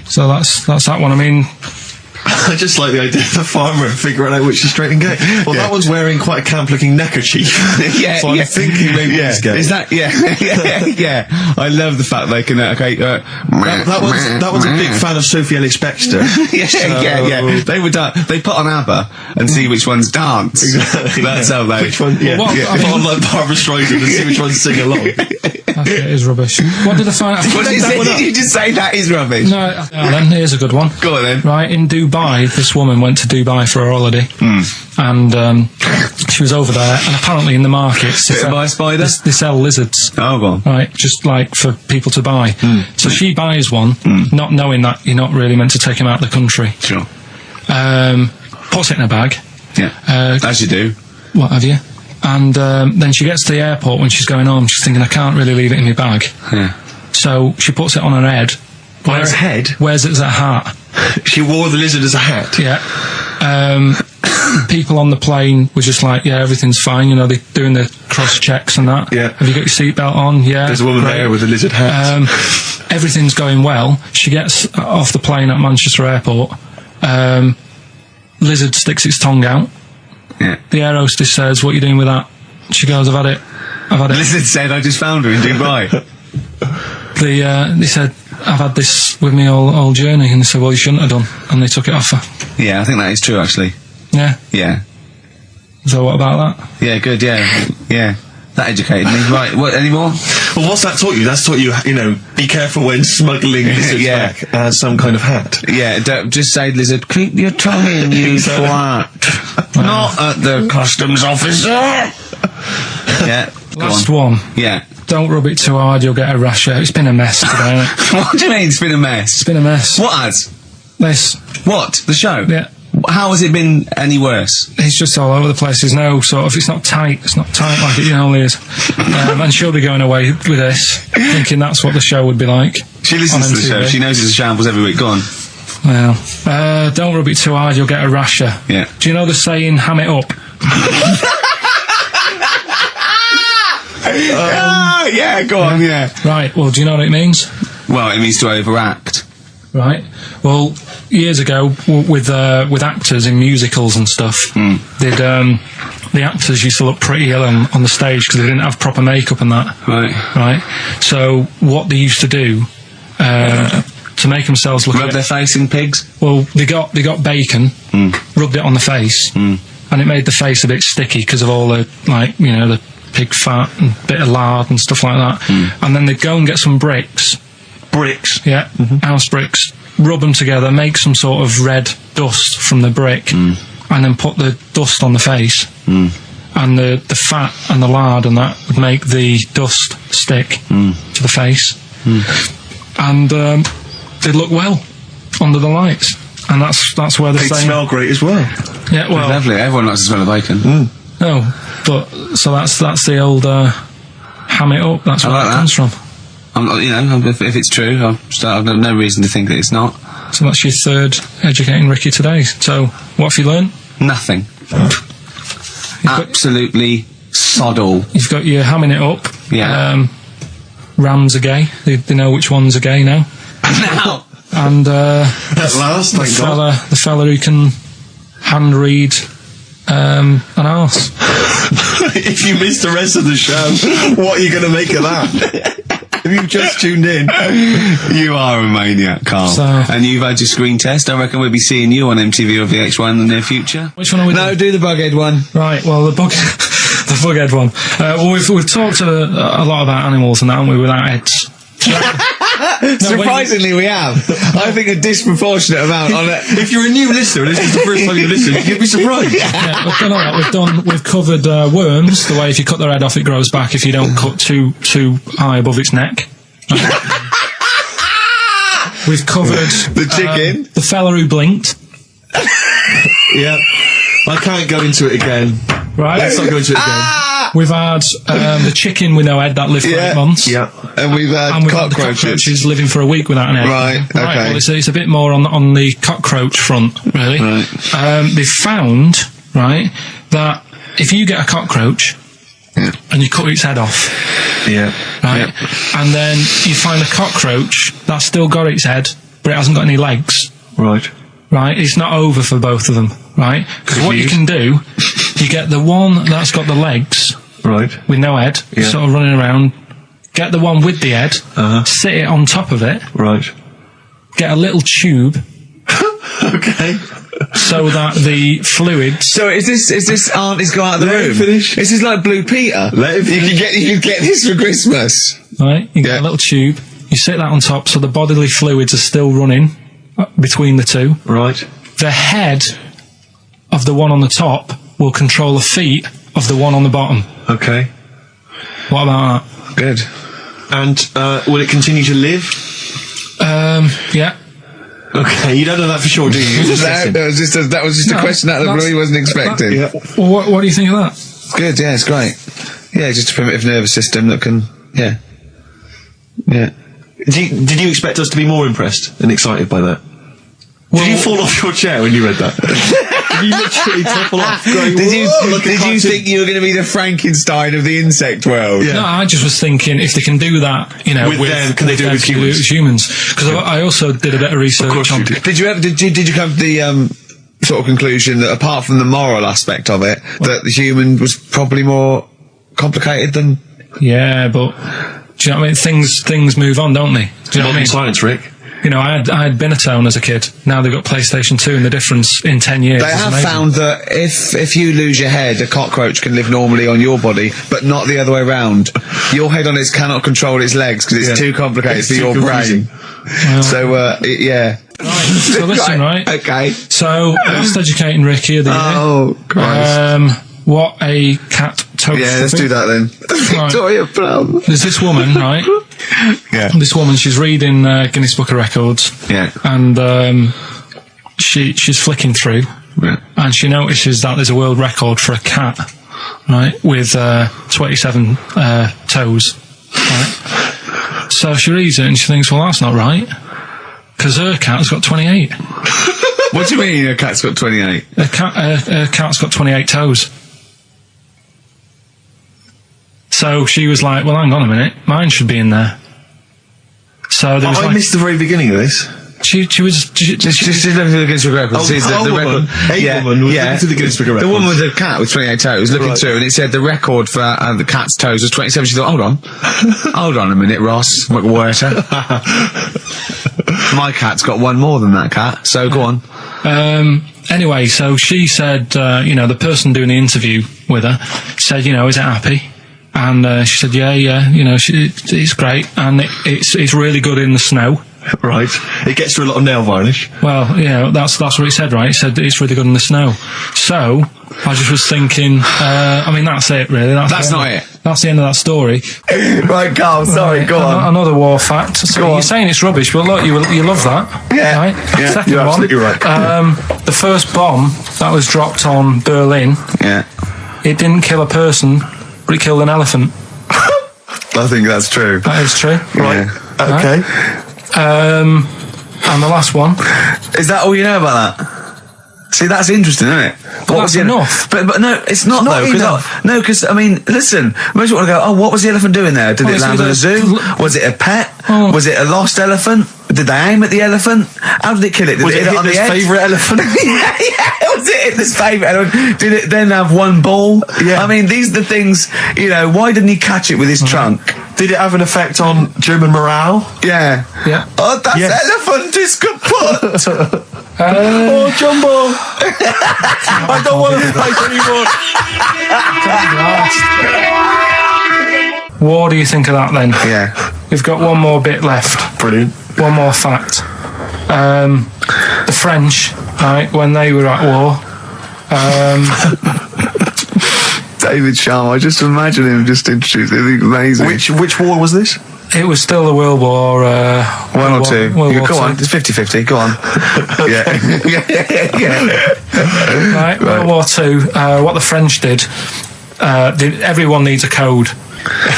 So that's that one. I mean, I just like the idea of the farmer figuring out which is straight and gay. Well, that one's wearing quite a camp-looking neckerchief. So I'm thinking maybe he's gay. Is that? Yeah. I love the fact they can. That one's a big fan of Sophie Ellis-Bextor. Yeah. They would. They put on ABBA and see which ones dance. Exactly. That's how they. Which one? Yeah. Put on like Barbara Streisand and see which ones sing along. It is rubbish. What did I find out? Did you just say that is rubbish? No, then here's a good one. Go on then. Right, in Dubai, this woman went to Dubai for a holiday, and she was over there, and apparently in the markets bitten by a spider? They sell lizards. Oh, go on. Right, just like for people to buy. So she buys one, not knowing that you're not really meant to take them out of the country. Sure. Puts it in a bag. Yeah. As you do. What have you? And then she gets to the airport when she's going home. She's thinking, I can't really leave it in my bag. Yeah. So she puts it on her head. On her head? Wears it as a hat. She wore the lizard as a hat? Yeah. People on the plane were just like, yeah, everything's fine. You know, they're doing the cross checks and that. Yeah. Have you got your seatbelt on? Yeah. There's a woman there with a lizard hat. Everything's going well. She gets off the plane at Manchester Airport. Lizard sticks its tongue out. Yeah. The air hostess says, what are you doing with that? She goes, I've had it. The lizard said, I just found her in Dubai. They said, I've had this with me all journey. And they said, well, you shouldn't have done. And they took it off her. Yeah, I think that is true, actually. Yeah. Yeah. So what about that? Yeah, good, yeah. That educated me. Right, what, any more? Well, what's that taught you? That's taught you, be careful when smuggling lizards back as some kind of hat. Yeah, don't just say, lizard, keep your tongue in, you twat. Not at the customs officer. Yeah. Last one. Yeah. Don't rub it too hard, you'll get a rash out. It's been a mess today, hasn't it? What do you mean it's been a mess? It's been a mess. What has? This. What? The show? Yeah. How has it been any worse? It's just all over the place. There's no sort of, it's not tight like it normally is. And she'll be going away with this, thinking that's what the show would be like. She listens to the show. She knows it's a shambles every week. Go on. Well, don't rub it too hard, you'll get a rasher. Yeah. Do you know the saying, ham it up? Yeah, go on, yeah. Right, well, do you know what it means? Well, it means to overact. Right. Well, years ago, with actors in musicals and stuff, the actors used to look pretty ill on the stage because they didn't have proper makeup and that. Right. So what they used to do to make themselves look rub their face in pigs. Well, they got bacon, rubbed it on the face, and it made the face a bit sticky because of all the the pig fat and bit of lard and stuff like that. And then they'd go and get some bricks. Yeah, house bricks, rub them together, make some sort of red dust from the brick, and then put the dust on the face, and the fat and the lard and that would make the dust stick to the face, and they'd look well under the lights, and that's where they'd smell great as well. Yeah, well, lovely. Everyone likes the smell of bacon. No, but so that's the old ham it up. That's where that comes from. If it's true, I've no reason to think that it's not. So that's your third educating Ricky today. So what have you learned? Nothing. Absolutely sod all. You've got your hamming it up. Yeah. Rams are gay. They know which ones are gay now. Now, And At last, thank God. the fella who can hand read an arse. If you missed the rest of the show, what are you going to make of that? If you've just tuned in, You are a maniac, Carl. So- And you've had your screen test. I reckon we'll be seeing you on MTV or VH1 in the near future. Which one are we No, doing? do the Bughead one. Right, well, the bughead one. Well, we've talked a lot about animals and that, haven't we, without heads. Surprisingly, we have. I think a disproportionate amount on it. if you're a new listener and this is the first time you've listened, you'd be surprised. Yeah, we've done all that. We've covered worms, the way if you cut their head off, it grows back if you don't cut too high above its neck. We've covered The chicken. the fella who blinked. Yeah. I can't go into it again. Right. Let's not go into it again. We've had the chicken with no head that lived for 8 months. Yeah. And we've had And we've had the cockroaches. cockroaches living for a week without an egg. Right, okay. Well, it's a bit more on the cockroach front, really. Right. They've found, right, that if you get a cockroach and you cut its head off, Yeah. right, and then you find a cockroach that's still got its head, but it hasn't got any legs, Right. right, it's not over for both of them, right? Because what you can do, you get the one that's got the legs Right. with no head, sort of running around, get the one with the head, sit it on top of it, Right. get a little tube Okay. so that the fluids... So is this auntie's go out of the Let him room? finish. This is like Blue Peter. Let him You can get this for Christmas. Right, you get a little tube, you sit that on top so the bodily fluids are still running between the two. Right. The head of the one on the top will control the feet of the one on the bottom. Okay. What about Good. And will it continue to live? that? Yeah. Okay, you don't know that for sure, do you? That was just a No, question out of the blue he wasn't expecting. Yeah. Well, what do you think of that? Good, yeah, it's great. Yeah, just a primitive nervous system that can, yeah. Did you expect us to be more impressed and excited by that? Well, Did you fall off your chair when you read that? Did you literally topple off? Going, Did you "Whoa, look at cartoon." think you were going to be the Frankenstein of the insect world? Yeah. No, I just was thinking if they can do that, you know, With them, can they do it with them, humans? Because I also did a bit of research course on. you did. Did you come to the sort of conclusion that apart from the moral aspect of it, that the human was probably more complicated than? Yeah, but do you know what I mean? Things move on, don't they? Do you know what I Modern mean? science, Rick. You know, I had Benetton as a kid. Now they've got PlayStation 2, and the difference in 10 years. They is have amazing. found that if you lose your head, a cockroach can live normally on your body, but not the other way around. Your head on its cannot control its legs because it's too complicated It's for too your confusing. brain. So, yeah. Right, so listen, right? Okay. So, last educating Ricky of the year. Oh, Christ. What a cat toast. Yeah, let's do that then. Right. Victoria Plum. There's this woman, right? Yeah. This woman, she's reading Guinness Book of Records. Yeah. And she's flicking through. Yeah. And she notices that there's a world record for a cat, right, with 27 toes, right? So she reads it and she thinks, well, that's not right, because her cat's got 28. What do you mean a cat's got 28? Her cat's got 28 toes. So she was like, well, hang on a minute, mine should be in there. So there was I missed the very beginning of this. she was... Just looking at the Guinness Book of Records. Oh, sees a woman woman was looking through the Guinness Book of The woman Records. with the cat with 28 toes looking Right. through, and it said the record for the cat's toes was 27. She thought, hold on a minute, Ross McWhirter. My cat's got one more than that cat, so go on. Anyway, so she said, the person doing the interview with her said, is it happy? And she said, yeah, it's great, and it's really good in the snow. Right. It gets through a lot of nail varnish. Well, that's what he said, right? He said it's really good in the snow. So I just was thinking, that's it, really. That's not it. That's the end of that story. Right, Carl, sorry, go on. Another war fact. So Go you're on. saying it's rubbish, but look, you love that. Yeah. Right? Yeah, Second you're one. absolutely right. The first bomb that was dropped on Berlin, Yeah. it didn't kill a person, but it killed an elephant. I think that's true. That is true. Right. Okay. And the last one. Is that all you know about that? See, that's interesting, isn't it? But that's enough. But no, it's not not though. enough. Because I mean, listen. Most people want to go, oh, what was the elephant doing there? Did Well, it it's land on a either- zoo? Was it a pet? Oh. Was it a lost elephant? Did they aim at the elephant? How did it kill it? Did Was it hit on the Hitler's head? favourite elephant? yeah. Was it Hitler's favourite elephant? Did it then have one ball? Yeah. I mean, these are the things, why didn't he catch it with his trunk? Did it have an effect on German morale? Yeah. Yeah. Oh, that Yes. elephant is kaput! Oh, Jumbo! I don't want to fight anymore. What do you think of that then? Yeah. We've got one more bit left. Brilliant. One more fact. The French, right, when they were at war, David Sharma, I just imagine him just introduced it. It's amazing. Which war was this? it was still the World War... One or two. World War Go on, II. it's 50-50, go on. yeah. Right, World War II, what the French did, everyone needs a code.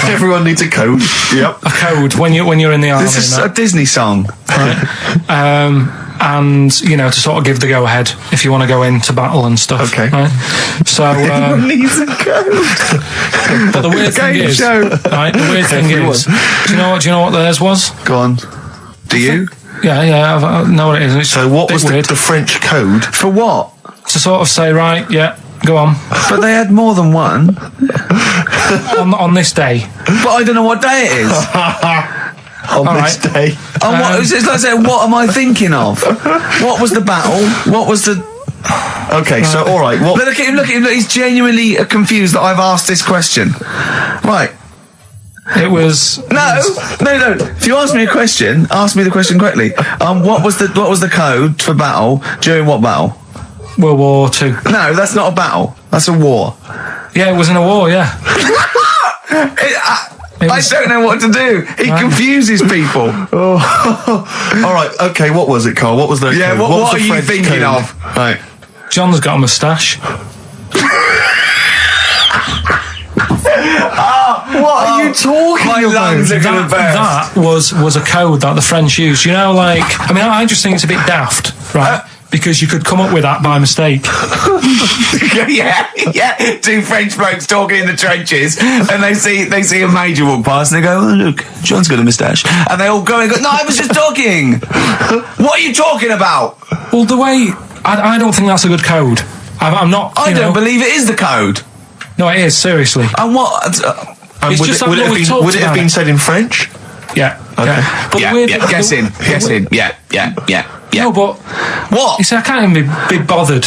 Everyone needs a code. Yep. A code when you're in the army. This is and a that. Disney song. Right? And to sort of give the go ahead if you want to go into battle and stuff. Okay. Right? So, Everyone needs a code. but the weird thing Game is, show. right? The weird thing is, do you know what theirs was? Go on. Do you? Yeah, I know what it is. It's So what a was bit weird. the French code? For what? To sort of say, right, yeah, go on But they had more than one. on this day. But I don't know what day it is. On All this right. day. It's like saying, what am I thinking of? What was the battle? What was the... Okay, so alright, what... Look at him, look, he's genuinely confused that I've asked this question. Right. It was No. If you ask me a question, ask me the question correctly. What was the code for battle during what battle? World War II. No, that's not a battle. That's a war. Yeah, it was in a war. Yeah. I don't know what to do. He confuses people. Alright, okay, what was it, Carl? What was the Yeah, code? what was are the you French thinking code? of? Right. John's got a moustache. What are you talking My about? lungs are going to burst. That was a code that the French used. I just think it's a bit daft, right? Because you could come up with that by mistake. yeah. Two French blokes talking in the trenches, and they see a major walk past, and they go, "Oh, look, John's got a moustache," and they all go and go, "No, I was just talking. What are you talking about?" Well, the way I don't think that's a good code. I'm not. I don't believe it is the code. No, it is seriously. And what? And It's would just it, that would it what have we been, talked would it have about been it. said in French? Yeah. Okay. Yeah. But the weird- Guess in. Yeah. No, but What? you see, I can't even be bothered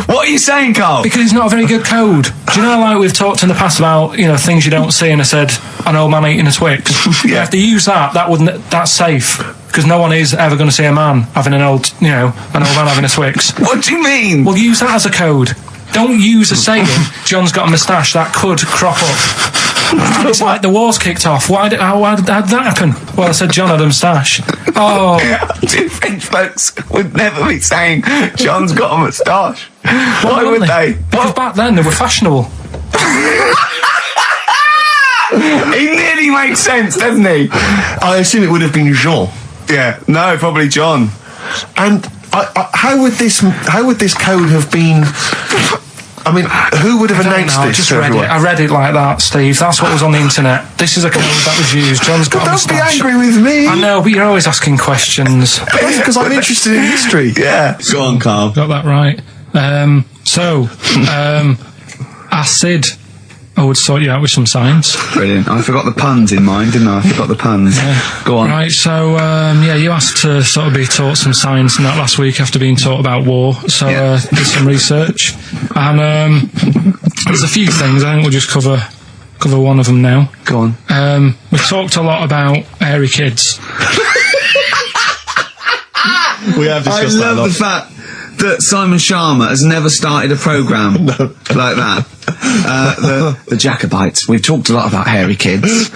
What are you saying, Carl? because it's not a very good code. Do you know, like we've talked in the past about things you don't see, and I said an old man eating a Twix. Yeah. If they use that's safe because no one is ever going to see a man having an old man having a Twix. What do you mean? Well, use that as a code. Don't use a saying, John's got a moustache, that could crop up. It's like the war's kicked off. How did that happen? Well, I said John had a moustache. Oh, Two French folks would never be saying John's got a moustache. Why wouldn't would they? Because back then they were fashionable. He nearly makes sense, doesn't he? I assume it would have been Jean. Yeah. No, probably John. And how would this code have been? I mean, who would have announced I this just to read it. everyone? I read it like that, Steve. That's what was on the internet. This is a code that was used. John's got a Don't be moustache. angry with me. I know, but you're always asking questions. That's because I'm interested in history. Yeah. Go on, Carl. Got that right. Acid. I would sort you out with some science. Brilliant. I forgot the puns in mine, didn't I? I forgot the puns. Go on. Right, so, you asked to sort of be taught some science and that last week after being taught about war. So, did some research. And there's a few things. I think we'll just cover one of them now. Go on. We talked a lot about hairy kids. We have I discussed that a love lot. the fact that Simon Sharma has never started a programme like that. The Jacobites. We've talked a lot about hairy kids.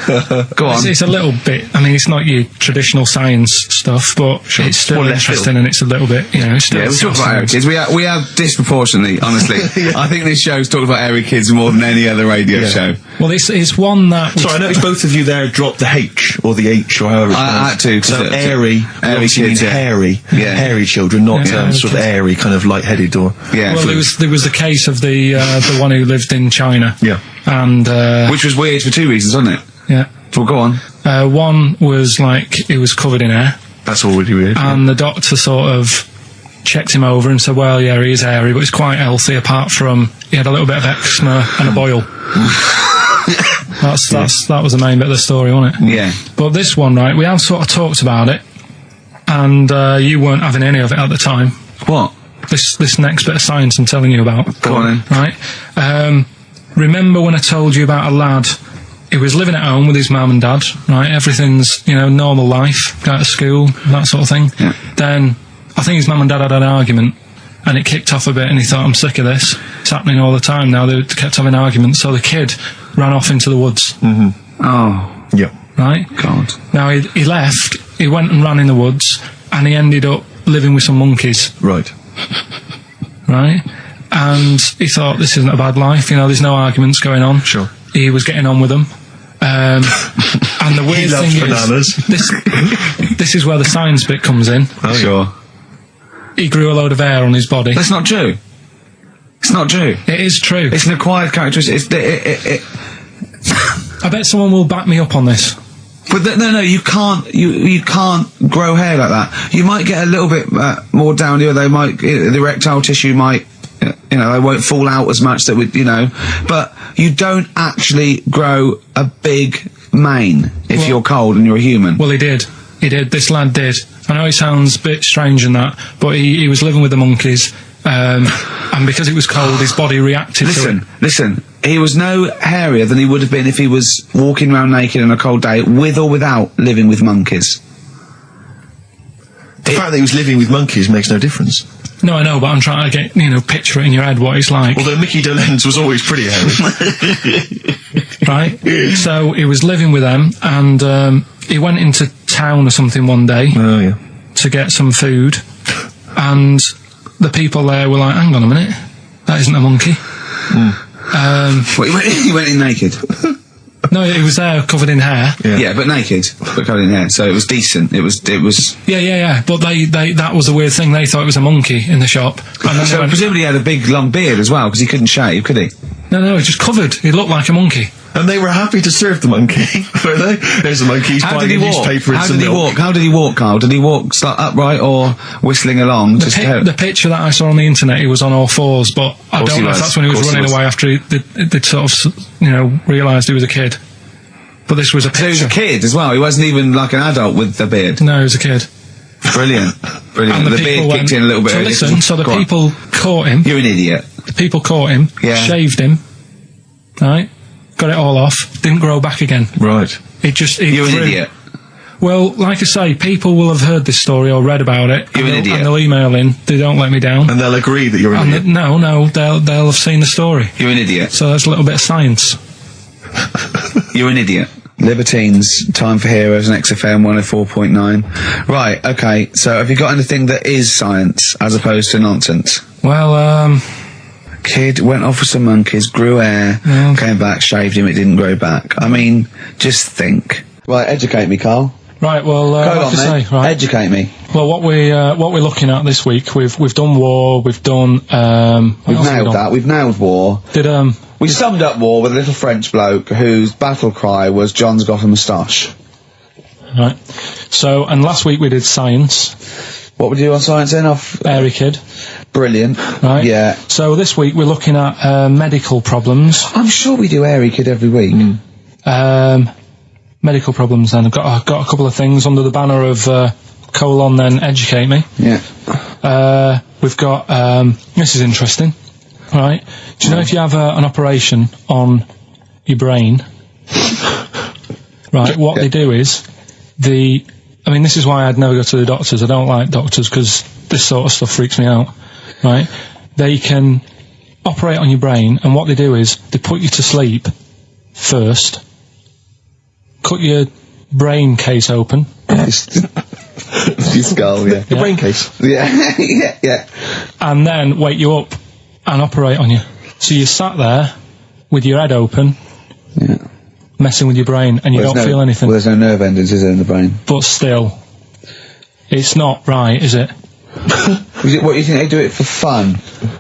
Go on. It's a little bit. I mean, it's not your traditional science stuff, but it's still More left interesting, and it's a little bit. It's still. Yeah, we talked about hairy kids. We have disproportionately, honestly. I think this show's talked about hairy kids more than any other radio show. Well, it's one that. Sorry, I noticed both of you there dropped the H, or the H, or however it's I had to, 'cause So it- airy obviously means kids, yeah. hairy. Yeah. Hairy children, not Yeah. sort of airy, kind of light-headed or... Yeah. Well, there was the case of the one who lived in China. Yeah. And Which was weird for two reasons, wasn't it? yeah. Well, go on. One was like he was covered in hair. That's already weird. And the doctor sort of checked him over and said, well, yeah, he is hairy, but he's quite healthy, apart from he had a little bit of eczema and a boil. That was the main bit of the story, wasn't it? Yeah. But this one, right, we have sort of talked about it, and you weren't having any of it at the time. What? This next bit of science I'm telling you about. Go on then. Right? Remember when I told you about a lad who was living at home with his mum and dad, right? Everything's, normal life, go to school, that sort of thing. Yeah. Then, I think his mum and dad had an argument, and it kicked off a bit, and he thought, I'm sick of this. It's happening all the time now. They kept having arguments, so the kid ran off into the woods. Mm-hmm. Oh. Yeah. Right? God. Now, he left, he went and ran in the woods, and he ended up living with some monkeys. Right. Right? And he thought, this isn't a bad life, there's no arguments going on. Sure. He was getting on with them. And the weird thing bananas. is, this is where the science bit comes in. Oh, sure. He grew a load of hair on his body. That's not true. It's not true. It is true. It's an acquired characteristic. I bet someone will back me up on this. But no, you can't. You can't grow hair like that. You might get a little bit more down here. They might, the erectile tissue might, they won't fall out as much. That would, but you don't actually grow a big mane if you're cold and you're a human. Well, he did. This lad did. I know it sounds a bit strange and that, but he was living with the monkeys, and because it was cold, his body reacted to it. Listen, he was no hairier than he would have been if he was walking around naked on a cold day, with or without living with monkeys. The fact that he was living with monkeys makes no difference. No, I know, but I'm trying to get, picture it in your head what it's like. Although Mickey Dolenz was always pretty hairy. Right? So he was living with them, and he went into town or something one day to get some food, and the people there were like, hang on a minute, that isn't a monkey. He went in naked? No, he was there covered in hair. Yeah, but naked, but covered in hair, so it was decent. It was. Yeah. But they that was the weird thing. They thought it was a monkey in the shop. And then so presumably he had a big long beard as well, because he couldn't shave, could he? No, he was just covered. He looked like a monkey. And they were happy to serve the monkey, were they? There's a monkey. He's buying a newspaper and some milk. How did he walk, Carl? Did he walk upright or whistling along? The picture that I saw on the internet, he was on all fours, but I don't know if that's when he was running away after they'd sort of, realised he was a kid. But this was a picture. So he was a kid as well. He wasn't even like an adult with a beard. No, he was a kid. Brilliant. And the beard kicked in a little bit. So listen, so the people caught him. You're an idiot. The people caught him, shaved him, right? Got it all off, didn't grow back again. Right. You're an idiot. Well, like I say, people will have heard this story or read about it. You're an idiot. And they'll email in, they don't let me down. And they'll agree that you're an idiot. No, they'll have seen the story. You're an idiot. So there's a little bit of science. You're an idiot. Libertines, Time for Heroes, and XFM 104.9. Right, okay, so have you got anything that is science as opposed to nonsense? Well, kid went off with some monkeys, grew hair, came back, shaved him, it didn't grow back. I mean, just think. Right, educate me, Carl. Right, well, educate me. Well, what we're looking at this week, we've done war, we've done we've nailed that. We've nailed war. We summed up war with a little French bloke whose battle cry was "John's got a moustache." Right. So, and last week we did science. What would you do on science then? Airy kid. Brilliant. Right. Yeah. So this week we're looking at medical problems. I'm sure we do airy kid every week. Medical problems. Then I've got a couple of things under the banner of then educate me. Yeah. We've got this is interesting. Right. Do you know if you have an operation on your brain? Right. What they do is this is why I'd never go to the doctors. I don't like doctors because this sort of stuff freaks me out. Right. They can operate on your brain, and what they do is they put you to sleep first, cut your brain case open. Your skull, yeah. The brain case. Yeah. And then wake you up and operate on you. So you sat there with your head open, messing with your brain, and you don't feel anything. Well, there's no nerve endings, is there, in the brain? But still, it's not right, is it? What do you think they do it for fun?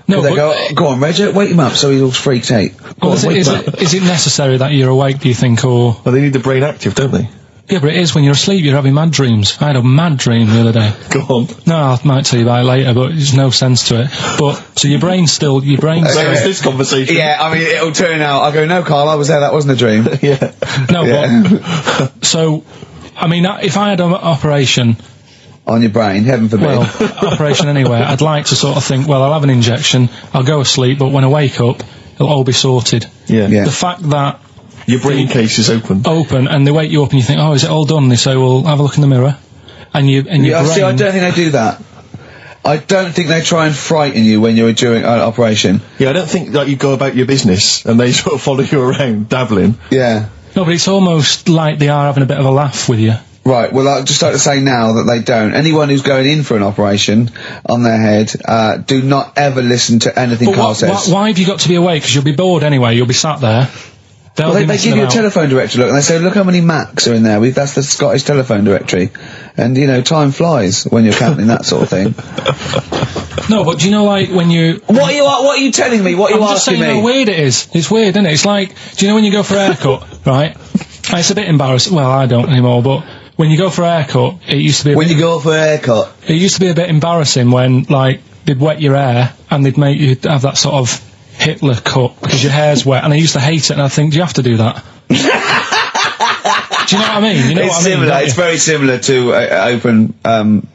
No, they go on, Reg, wake him up so he's all freaked out. Is it necessary that you're awake, do you think, or... Well, they need the brain active, don't they? Yeah, but it is when you're asleep, you're having mad dreams. I had a mad dream the other day. Go on. No, I might tell you about it later, but there's no sense to it. But, so your brain's still... Where is this conversation? Yeah, I mean, it'll turn out, I go, no, Carl, I was there, that wasn't a dream. Yeah. No, but... So, I mean, if I had an operation... On your brain, heaven forbid. Well, operation anywhere, I'd like to sort of think, well, I'll have an injection, I'll go asleep, but when I wake up, it'll all be sorted. Yeah. The fact that... Your brain case is open. And they wake you up and you think, oh, is it all done? And they say, well, have a look in the mirror. And your brain... See, I don't think they do that. I don't think they try and frighten you when you're during an operation. Yeah, I don't think that you go about your business and they sort of follow you around, dabbling. Yeah. No, but it's almost like they are having a bit of a laugh with you. Right, well, I'd just like to say now that they don't. Anyone who's going in for an operation on their head, do not ever listen to anything Carl says. Why have you got to be awake? Because you'll be bored anyway, you'll be sat there. Well, they give you a telephone directory look, and they say, look how many Macs are in there. That's the Scottish telephone directory. And, you know, time flies when you're counting that sort of thing. No, but do you know, like, when you... What are you telling me? What are you asking me? I'm just saying how weird it is. It's weird, isn't it? It's like, do you know when you go for a haircut, right? It's a bit embarrassing. Well, I don't anymore, but when you go for a haircut, it used to be... you go for a haircut? It used to be a bit embarrassing when, like, they'd wet your hair and they'd make you have that sort of Hitler cut because your hair's wet, and I used to hate it, and I think, do you have to do that? Do you know what I mean? You know it's what I mean, similar. It's very similar to open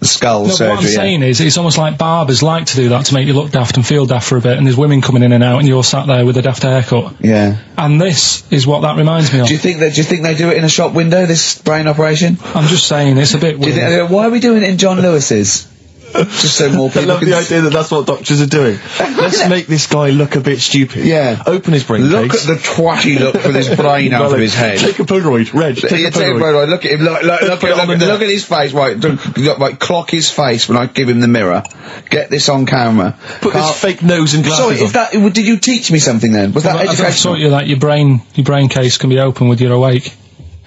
skull surgery. What I'm saying is, it's almost like barbers like to do that to make you look daft and feel daft for a bit, and there's women coming in and out, and you're sat there with a daft haircut. Yeah. And this is what that reminds me of. Do you think they do it in a shop window? This brain operation? I'm just saying, it's a bit weird. Why are we doing it in John Lewis's? Just so more people I love the idea that that's what doctors are doing. Let's make this guy look a bit stupid. Yeah. Open his brain Look case. at the twatty look from his brain out of his head. Take a Polaroid, Reg. Take a Polaroid. Look at him. Look at his face. Right, clock his face when I give him the mirror. Get this on camera. Put his fake nose and glasses Sorry, did you teach me something then? Was that educational? I thought you that your brain case can be open with your awake,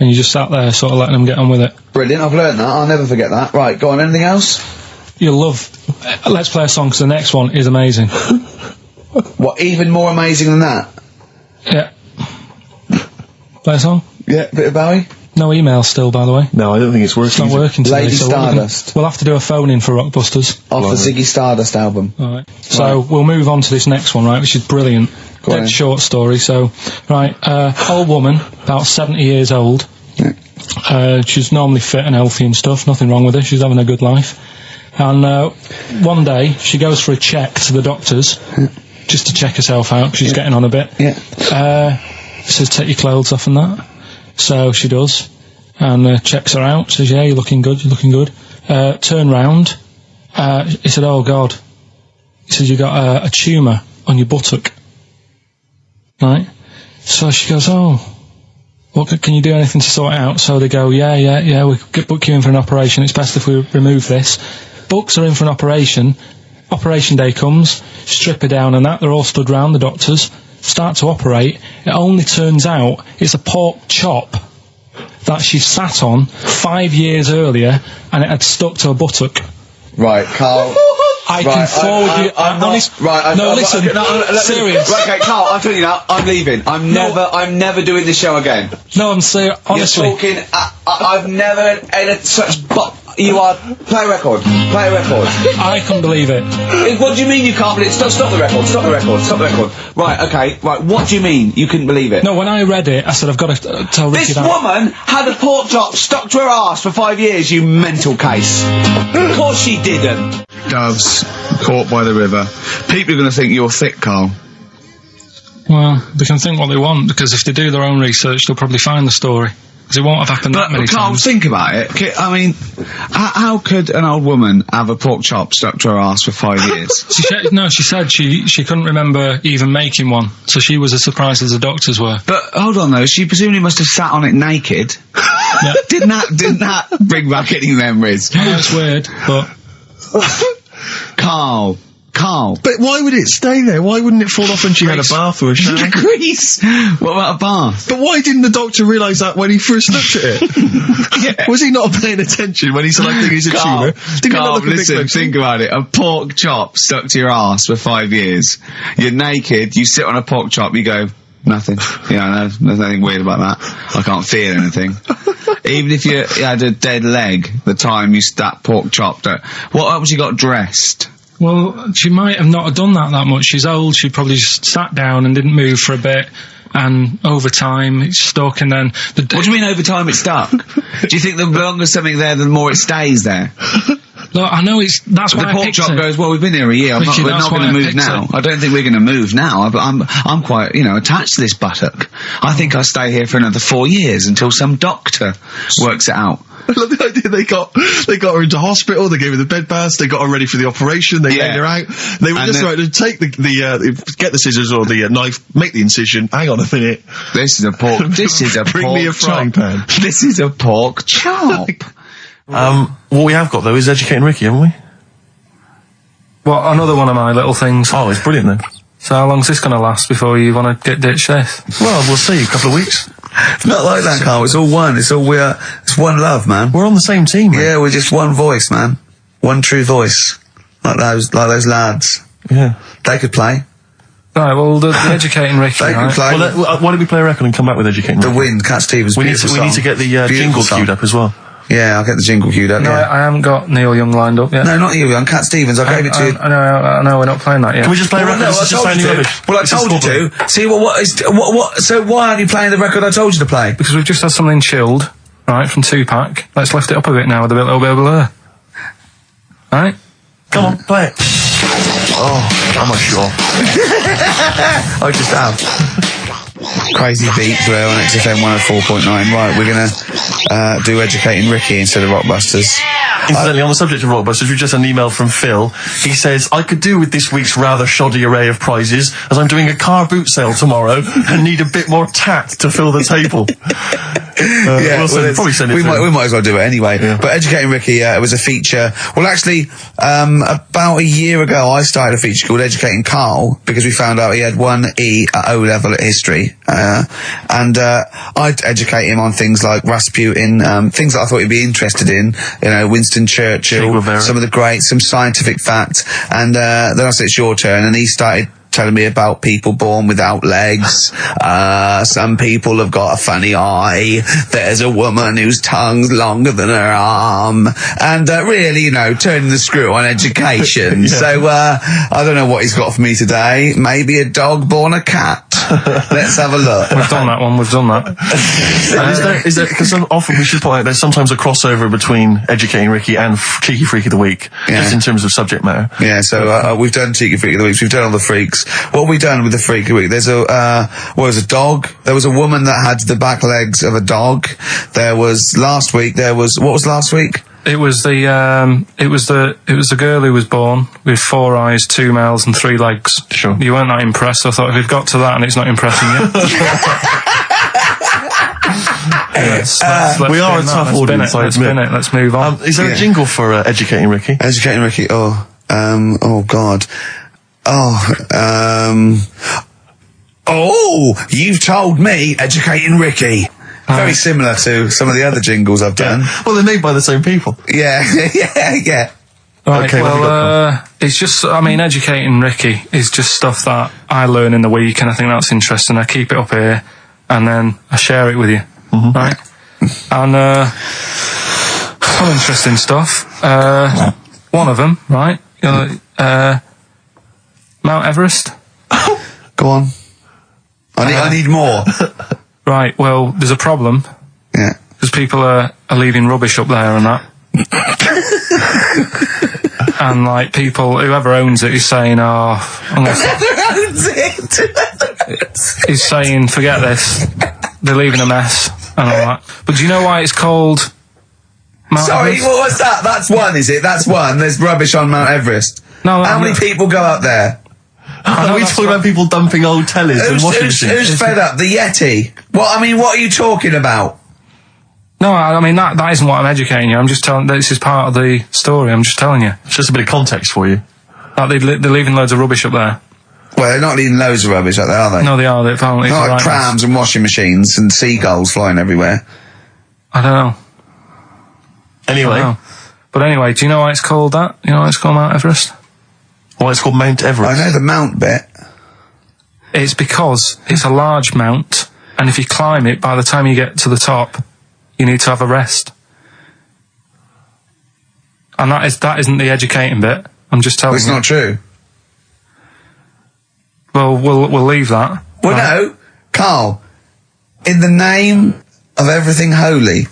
and you just sat there sort of letting them get on with it. Brilliant. I've learned that. I'll never forget that. Right, go on. Anything else? You'll love... Let's play a song, because the next one is amazing. What, even more amazing than that? Yeah. Play a song? Yeah, bit of Bowie? No email still, by the way. No, I don't think it's working. It's not working today. Lady Stardust. We'll have to do a phone-in for Rockbusters. Off the Ziggy Stardust album. Alright. So, we'll move on to this next one, right, which is brilliant. Dead short story, so... Right, old woman, about 70 years old. Yeah. She's normally fit and healthy and stuff, nothing wrong with her, she's having a good life. And one day, she goes for a check to the doctors, just to check herself out, because she's getting on a bit. Yeah. Says, take your clothes off and that. So she does, and checks her out, says, yeah, you're looking good, turn round. He said, oh, God. He said, you got a tumour on your buttock. Right? So she goes, oh, what, can you do anything to sort it out? So they go, yeah, we'll book you in for an operation, it's best if we remove this. Books are in for an operation. Operation day comes, strip her down and that, they're all stood round, the doctors, start to operate. It only turns out it's a pork chop that she sat on 5 years earlier, and it had stuck to her buttock. Right, Carl. I can forward you... serious. Right, okay, Carl, I'm telling you now, I'm leaving. I'm never doing this show again. No, I'm serious, honestly. You're talking, I've never had such... You are... Play a record. I couldn't believe it. What do you mean you can't believe it? Stop the record. Right, okay, right, what do you mean you couldn't believe it? No, when I read it, I said, I've got to tell Ricky that. This woman had a pork chop stuck to her arse for 5 years, you mental case. Of course she didn't. Doves, caught by the river. People are going to think you're thick, Carl. Well, they can think what they want, because if they do their own research, they'll probably find the story. Because it won't have happened that many Carl, times. Think about it. I mean, how could an old woman have a pork chop stuck to her arse for 5 years? She said she couldn't remember even making one, so she was as surprised as the doctors were. But hold on though, she presumably must have sat on it naked. Yeah. Didn't that bring back any memories? No, it's weird, but... Carl. But why would it stay there? Why wouldn't it fall off when she had a bath or a shower? Grease! What about a bath? But why didn't the doctor realise that when he first looked at it? Yeah. Was he not paying attention when he said, I think he's a tumour? Carl, listen, think about it. A pork chop stuck to your arse for 5 years. You're naked, you sit on a pork chop, you go, nothing. Yeah, there's nothing weird about that. I can't feel anything. Even if you had a dead leg, the time you that pork chop, what else you got dressed? Well, she might have not done that much. She's old. She probably just sat down and didn't move for a bit. And over time, it's stuck, and then... What do you mean over time it's stuck? Do you think the longer something there, the more it stays there? Look, I know that's why the pork chop goes, well, we've been here a year, we're not going to move now. I don't think we're going to move now, but I'm quite, attached to this buttock. I think I'll stay here for another 4 years until some doctor works it out. I love the idea they got her into hospital, they gave her the bed baths, they got her ready for the operation, they laid her out. They were just right to take get the scissors or the knife, make the incision. Hang on a minute. This is a pork. Bring me a frying pan. This is a pork chop. What we have got though is Educating Ricky, haven't we? Well, another one of my little things. Oh, it's brilliant then. So how long's this going to last before you want to get ditched this? Well, we'll see. A couple of weeks. It's not like that, Carl. It's all one. It's one love, man. We're on the same team, man. Yeah, we're just one voice, man. One true voice. Like those lads. Yeah. They could play. Right, well, the Educating Ricky, they could play. Well, why don't we play a record and come back with Educating Ricky? The Wind, Cat Stevens. We need to get the jingle queued up as well. Yeah, I'll get the jingle queued up. No, yeah. I haven't got Neil Young lined up yet. No, not Neil Young. Cat Stevens. I gave it to you. I know, we're not playing that yet. Can we just play a record? No, I told you to. Well, I told you to. See, so why aren't you playing the record I told you to play? Because we've just had something chilled, right, from Tupac. Let's lift it up a bit now with a little bit of blur. Right? Come on, play it. Oh, I'm not sure. I just have. Crazy beat there on XFM 104.9. Right, we're going to do Educating Ricky instead of Rockbusters. Incidentally, on the subject of Rockbusters, we've just had an email from Phil. He says, I could do with this week's rather shoddy array of prizes, as I'm doing a car boot sale tomorrow and need a bit more tact to fill the table. Probably send it we might as well do it anyway. Yeah. But Educating Ricky, it was a feature. Well, actually, about a year ago, I started a feature called Educating Karl, because we found out he had 1 E at O level at history. And I'd educate him on things like Rasputin, things that I thought he'd be interested in, Winston Churchill, some of the greats, some scientific fact. And then I said, it's your turn, and he started telling me about people born without legs. Some people have got a funny eye. There's a woman whose tongue's longer than her arm. And really, turning the screw on education. Yeah. So I don't know what he's got for me today. Maybe a dog born a cat. Let's have a look. We've done that one. We've done that. Is there, because often we should point out there's sometimes a crossover between Educating Ricky and Cheeky Freak of the Week, just in terms of subject matter. Yeah, so we've done Cheeky Freak of the Week. We've done all the freaks. What have we done with the Freak of the Week? There's a dog. There was a woman that had the back legs of a dog. What was last week? It was the girl who was born with 4 eyes, 2 mouths, and 3 legs. Sure. You weren't that impressed. I thought if we've got to that and it's not impressing you. We are a tough audience. Let's move on. Is there a jingle for Educating Ricky? Educating Ricky. Oh God. You've told me Educating Ricky. Very similar to some of the other jingles I've done. Well, they're made by the same people. Yeah. Right, okay, it's just, Educating Ricky is just stuff that I learn in the week, and I think that's interesting. I keep it up here, and then I share it with you, right? And some interesting stuff. One of them, right? Mount Everest. Go on. I need more. Right, well, there's a problem. Yeah. Because people are leaving rubbish up there and that. And, whoever owns it is saying, whoever owns it! He's saying, forget this. They're leaving a mess and all that. But do you know why it's called Mount Everest? What was that? That's one, is it? That's one. There's rubbish on Mount Everest. No, how many people go up there? Are we talking about people dumping old tellies and washing machines? Who's fed up? The Yeti? What are you talking about? No, that isn't what I'm educating you. I'm just telling, this is part of the story. I'm just telling you. It's just a bit of context for you. They're leaving loads of rubbish up there. Well, they're not leaving loads of rubbish up there, are they? No, they are. They're apparently not like trams and washing machines and seagulls flying everywhere. I don't know. Anyway. But anyway, do you know why it's called that? You know why it's called Mount Everest? Why it's called Mount Everest? I know the mount bit. It's because it's a large mount, and if you climb it, by the time you get to the top, you need to have a rest. And that isn't the educating bit. I'm just telling you. It's not true. Well, we'll leave that. Well, no, Carl. In the name of everything holy,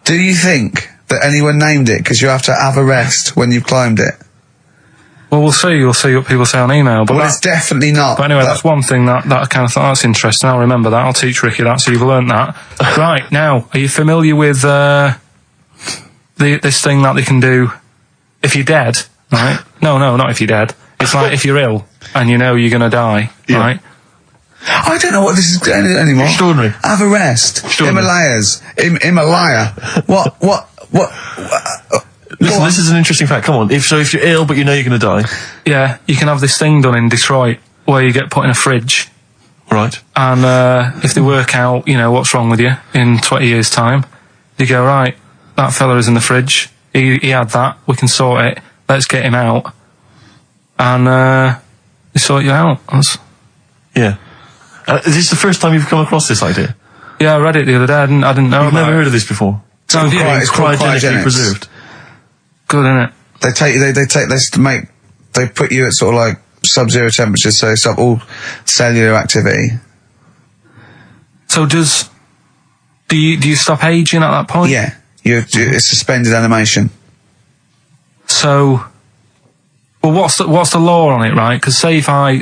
do you think that anyone named it because you have to have a rest when you've climbed it? Well, we'll see. You'll see what people say on email. But it's definitely not. But anyway, that's one thing that I kind of thought, that's interesting. I'll remember that. I'll teach Ricky that, so you've learned that. Right, now, are you familiar with this thing that they can do if you're dead, right? No, not if you're dead. It's like if you're ill and you know you're going to die, right? I don't know what this is anymore. Extraordinary. Have a rest. Himalayas. Himalaya. What? Listen, this is an interesting fact. Come on. If you're ill but you know you're going to die. Yeah, you can have this thing done in Detroit where you get put in a fridge. Right. And if they work out, what's wrong with you in 20 years' time, you go, right, that fella is in the fridge. He had that. We can sort it. Let's get him out. And they sort you out. Yeah. Is this the first time you've come across this idea? Yeah, I read it the other day. I didn't know You've about never heard of this before? It's cryogenically preserved. Good, isn't it? They put you at sort of like sub-zero temperatures, so they stop all cellular activity. So do you stop aging at that point? Yeah, it's suspended animation. So, well, what's the law on it, right? Because say if I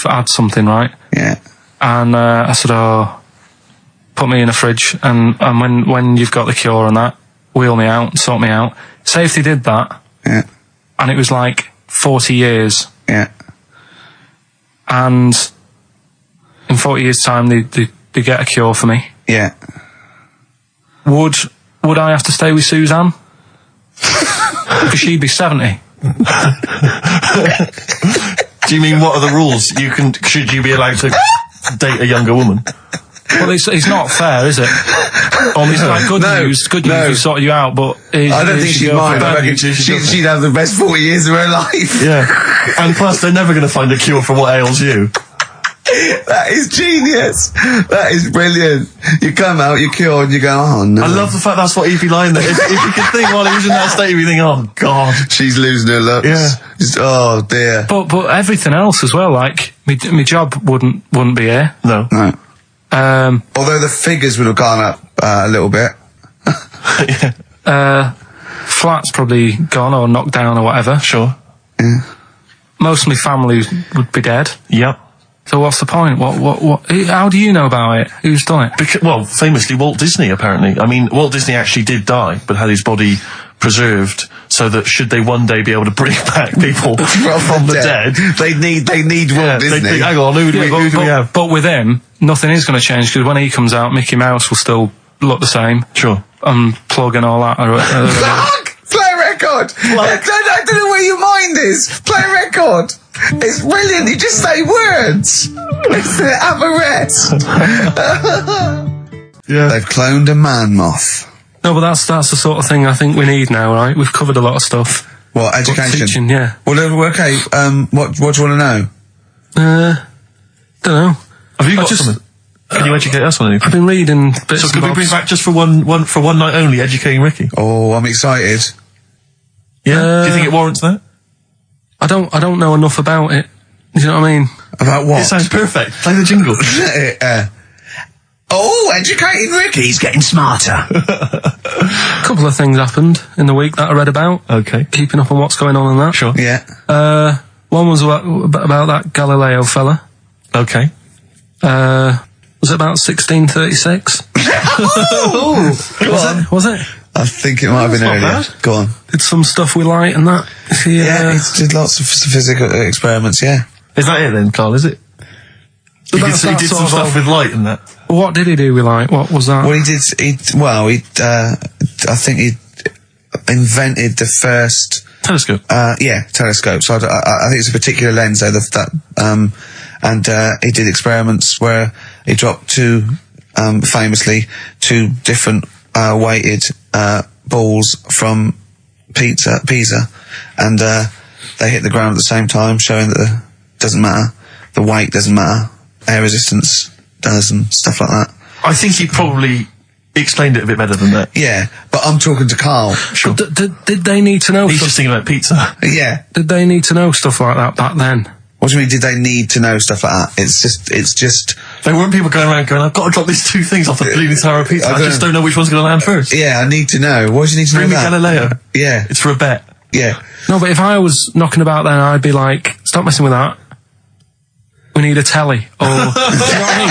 had something, right? Yeah. And I said, put me in a fridge, and when you've got the cure and that, wheel me out, sort me out. Say if they did that, and it was like 40 years, and in 40 years' time they get a cure for me. Yeah. Would I have to stay with Suzanne? Because she'd be 70. Do you mean what are the rules? Should you be allowed to date a younger woman? Well, it's not fair, is it? It's like good news, we sort you out, but... I don't think she'd mind. I reckon she'd have the best 40 years of her life. Yeah. And plus, they're never going to find a cure for what ails you. That is genius. That is brilliant. You come out, you're cured, and you go, oh no. I love the fact that's what he'd be lying there. If you could think while he was in that state, you'd be thinking, oh god. She's losing her looks. Yeah. Oh dear. But everything else as well, like, my job wouldn't be here. No. Although the figures would have gone up a little bit. Flat's probably gone or knocked down or whatever. Sure. Yeah. Most of my family would be dead. Yep. So what's the point? What? How do you know about it? Who's done it? Well, famously Walt Disney, apparently. I mean, Walt Disney actually did die, but had his body preserved so that should they one day be able to bring back people from the dead, they need Walt Disney. They'd think, hang on, who do we have? But with him, nothing is going to change, because when he comes out, Mickey Mouse will still look the same. Sure. Plug and all that. Play a record. I don't know where your mind is. Play a record. It's brilliant. You just say words. Have a rest. Yeah. They've cloned a man moth. No, but that's the sort of thing I think we need now, right? We've covered a lot of stuff. What, education? Teaching, yeah. Well, okay. What do you want to know? Don't know. Have you got something? Can you educate us on anything? I've been reading bits. So could we bring back just for one night only, educating Ricky? Oh, I'm excited. Yeah. Do you think it warrants that? I don't know enough about it. You know what I mean? About what? It sounds perfect. Play the jingle. Educating Ricky's getting smarter. A couple of things happened in the week that I read about. Okay. Keeping up on what's going on in that. Sure. Yeah. One was about that Galileo fella. Okay. Was it about 1636? Was it? I think it might have been earlier. Bad. Go on. Did some stuff with light and that. He did lots of physical experiments, yeah. Is that it then, Carl, is it? He did some stuff with light and that. What did he do with light? What was that? Well, I think he invented the first... Telescope. Telescope. So I think it's a particular lens, though, and he did experiments where he dropped famously two different weighted balls from Pisa, and they hit the ground at the same time, showing that it doesn't matter, the weight doesn't matter, air resistance does, and stuff like that. I think he probably He explained it a bit better than that. Yeah, but I'm talking to Carl. Sure. Did they need to know? He's just thinking about pizza. Yeah. Did they need to know stuff like that back then? What do you mean, did they need to know stuff like that? It's just... There weren't people going around going, I've got to drop these 2 things off the bleeding tower of pizza. I just don't know which one's going to land first. Yeah, I need to know. Why do you need to know that? Galileo. Yeah. It's for a bet. Yeah. No, but if I was knocking about then, I'd be like, stop messing with that. We need a telly. Or, do you know what I mean?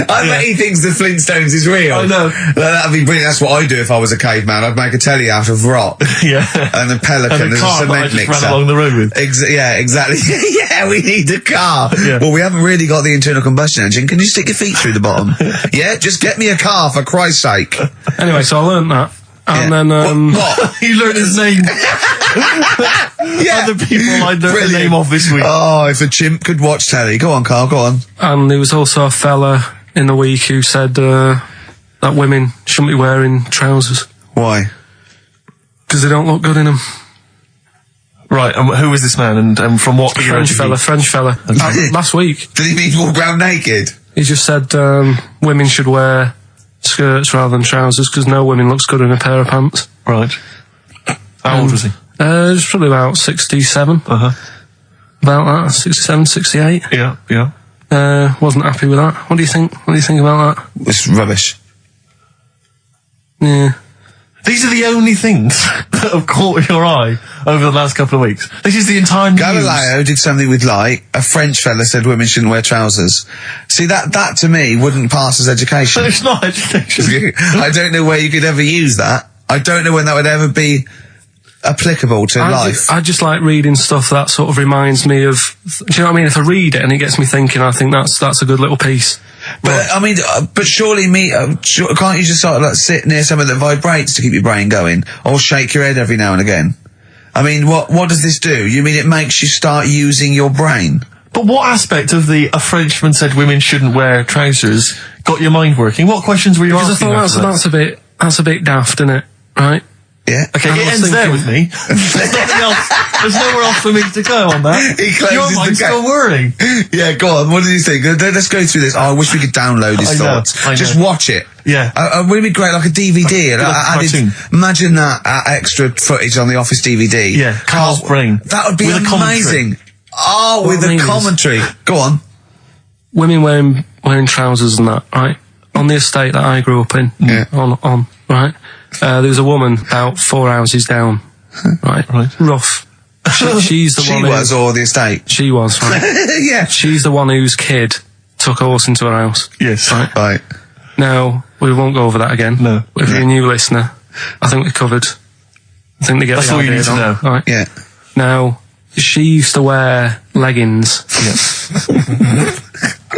I bet he thinks the Flintstones is real. I know. That'd be brilliant. That's what I'd do if I was a caveman. I'd make a telly out of rock. Yeah. And a pelican And a as car a that I cement just mixer. ran along the road with. Yeah, exactly. Yeah, we need a car. Yeah. Well, we haven't really got the internal combustion engine. Can you stick your feet through the bottom? Yeah, just get me a car, for Christ's sake. Anyway, so I learned that. And Yeah. then, What? You learned his name. Yeah. Other people I learned the Brilliant. name of this week. Oh, if a chimp could watch telly. Go on, Carl, go on. and there was also a fella in the week who said, that women shouldn't be wearing trousers. Why? Because they don't look good in them. Right, and who was this man and from what era French did fella. Last week. Did he mean walk around naked? He just said, women should wear skirts rather than trousers because no woman looks good in a pair of pants. Right. How old was he? He was probably about 67. Uh-huh. About that, 67, 68. Yeah. Wasn't happy with that. What do you think? What do you think about that? It's rubbish. Yeah. These are the only things that have caught your eye over the last couple of weeks. This is the entire news. Galileo did something with light. A French fella said women shouldn't wear trousers. See, that to me wouldn't pass as education. It's not education. I don't know where you could ever use that. I don't know when that would ever be applicable to life. I just like reading stuff that sort of reminds me of. Do you know what I mean? If I read it and it gets me thinking, I think that's a good little piece. But I mean, but surely can't you just sort of like sit near something that vibrates to keep your brain going, or shake your head every now and again? I mean, what does this do? You mean it makes you start using your brain? But what aspect of a Frenchman said women shouldn't wear trousers got your mind working? What questions were you Because I asking? thought that's a bit daft, isn't it? Right? Yeah. Okay, I it was ends there with thinking- me. There's nothing else. There's nowhere else for me to go on that. He closes Your the mind's gate. still whirring. Yeah, go on. What did you think? Let's go through this. Oh, I wish we could download his I know, thoughts. I know. Just watch it. Yeah. Wouldn't it be great, like a DVD? And Like a cartoon. imagine that extra footage on the Office DVD. Yeah, Carl's brain. That would be With a commentary. amazing. Oh, What with I the mean is- commentary. Go on. Women wearing trousers and that, right? On the estate that I grew up in, Yeah. on right? There was a woman about 4 houses down, right? Rough. She's the She one was, or the estate. She was, right? Yeah. She's the one whose kid took a horse into her house. Yes. Right. Right. Now, we won't go over that again. No. If you're a new listener, I think we covered. I think they get That's the all you idea need to now. know. Right. Yeah. Now, she used to wear leggings.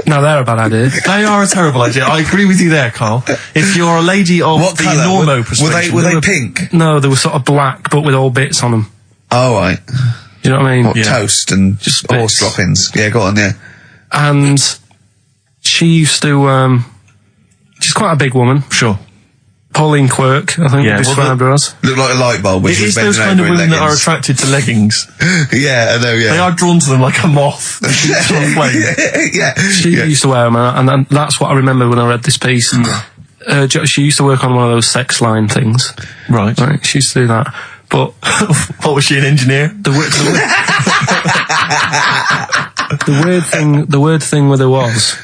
Now, they're a bad idea. They are a terrible idea. I agree with you there, Carl. If you're a lady of What the colour? normo Were persuasion... they pink? No, they were sort of black, but with all bits on them. Oh, right. Do you know what I mean? What, toast and Just horse bits. droppings. Yeah, go on, yeah. And she used to, she's quite a big woman. Sure. Pauline Quirk, I think Yeah, we described her as. Look like a light bulb. Which It was is those bending kind of over in women that are leggings. attracted to leggings. Yeah, I know, yeah. They are drawn to them like a moth. To a flame. Yeah. She used to wear them, and that's what I remember when I read this piece. She used to work on one of those sex line things. Right. Right, she used to do that. But What was she, an engineer? the weird thing with her was,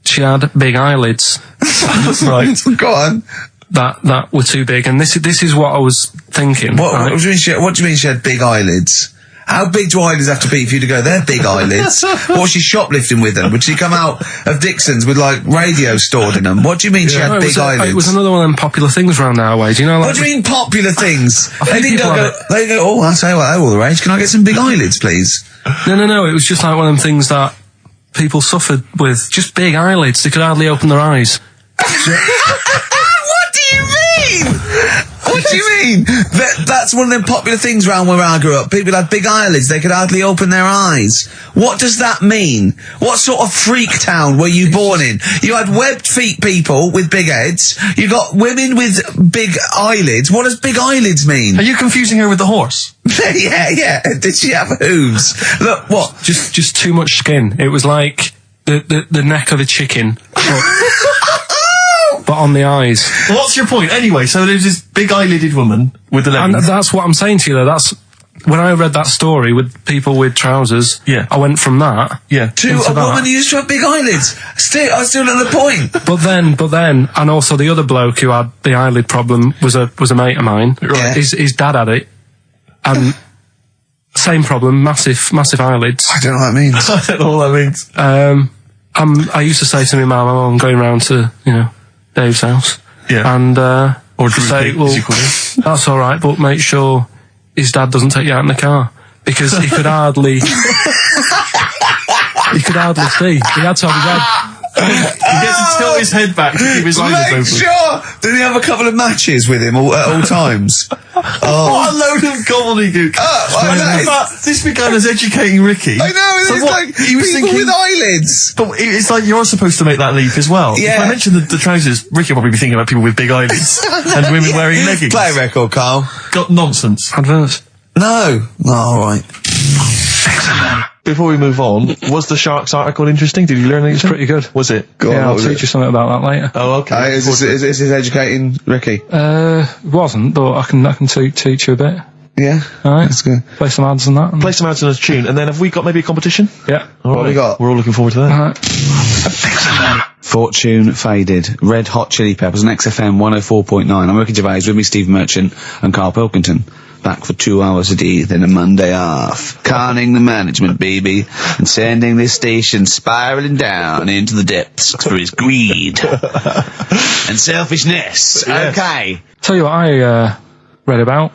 she had big eyelids Right. Go on. that were too big, and this is what I was thinking. What right? do you mean she had big eyelids? How big do eyelids have to be for you to go, they're big eyelids? What was she shoplifting with them? Would she come out of Dixon's with, like, radio stored in them? What do you mean she had No, big eyelids? It was another one of them popular things around our way. Do you know? Like, What do you mean popular things? think They didn't people go, have they go, oh, I'll tell you what, they're all the rage. Can I get some big eyelids, please? No. It was just like one of them things that people suffered with. Just big eyelids. They could hardly open their eyes. What do you mean? What do you mean? That's one of them popular things around where I grew up. People had big eyelids. They could hardly open their eyes. What does that mean? What sort of freak town were you born in? You had webbed feet people with big heads. You got women with big eyelids. What does big eyelids mean? Are you confusing her with the horse? Yeah. Did she have hooves? Look, what? Just too much skin. It was like the neck of a chicken. But but on the eyes. Well, what's your point? Anyway, so there's this big eyelided woman with the And leggings. that's what I'm saying to you, though. That's when I read that story with people with trousers. Yeah. I went from that. Yeah. To into a that. woman who used to have big eyelids. I still not the point. But then, and also the other bloke who had the eyelid problem was a mate of mine. Right. His dad had it, and same problem, massive eyelids. I don't know what that means. I don't know what that means. I used to say to my mum, I'm going round to Dave's house, and Or to say, Drew, as you call him. that's all right, but make sure his dad doesn't take you out in the car because he could hardly see. He had to have his head. He gets to tilt his head back to keep his eyes Make open. sure! Did he have a couple of matches with him at all times? What a load of gobbledygook. This began as educating Ricky. I know, So it's what, like he was people thinking, with eyelids. But it's like you're supposed to make that leap as well. Yeah. If I mentioned the trousers, Ricky will probably be thinking about people with big eyelids and women wearing leggings. Play a record, Carl. Got nonsense. Adverse. No. Alright. Before we move on, was the Sharks article interesting? Did you learn anything? It's pretty good. Was it? Go on, Yeah, what I'll was teach it? you something about that later. Oh, okay. Is this educating Ricky? It wasn't, but I can teach you a bit. Yeah? Alright. That's good. Play some ads and that. Play some ads on a tune, and then have we got maybe a competition? Yeah. All What have we got? We're all looking forward to that. Alright. Fortune Faded. Red Hot Chili Peppers on XFM 104.9. I'm Ricky Gervais, with me Steve Merchant and Karl Pilkington. Back for 2 hours a day, then a Monday off. Conning the management, baby, and sending this station spiraling down into the depths for his greed and selfishness. Yes. Okay. Tell you what I read about.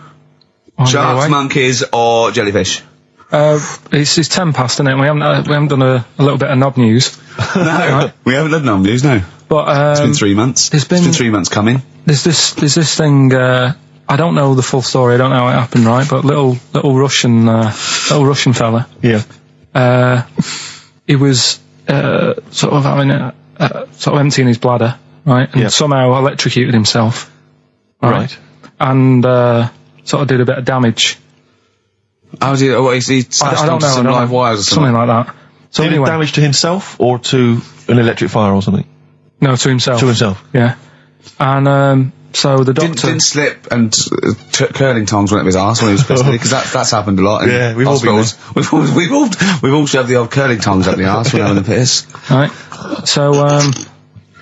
on the Sharks, way. monkeys, or jellyfish? It's 10 past, isn't it? We haven't done a little bit of knob news. No, we haven't done news, no. But It's been 3 months. It's been 3 months coming. There's this thing. I don't know the full story. I don't know how it happened, right? But little Russian fella. Yeah. He was sort of having sort of emptying his bladder, right? And somehow electrocuted himself. Right. And sort of did a bit of damage. How's he? What, is he smashed I don't onto know. some I don't live know. wires or something? Something like that. So Did anyway, damage to himself or to an electric fire or something? no, to himself. To himself. Yeah. And so the doctor Didn't slip and curling tongs went up his arse when he was pissed, because that's happened a lot. In Yeah, we've all been hospitals. We've all shoved the old curling tongs up the arse when having a piss. right. So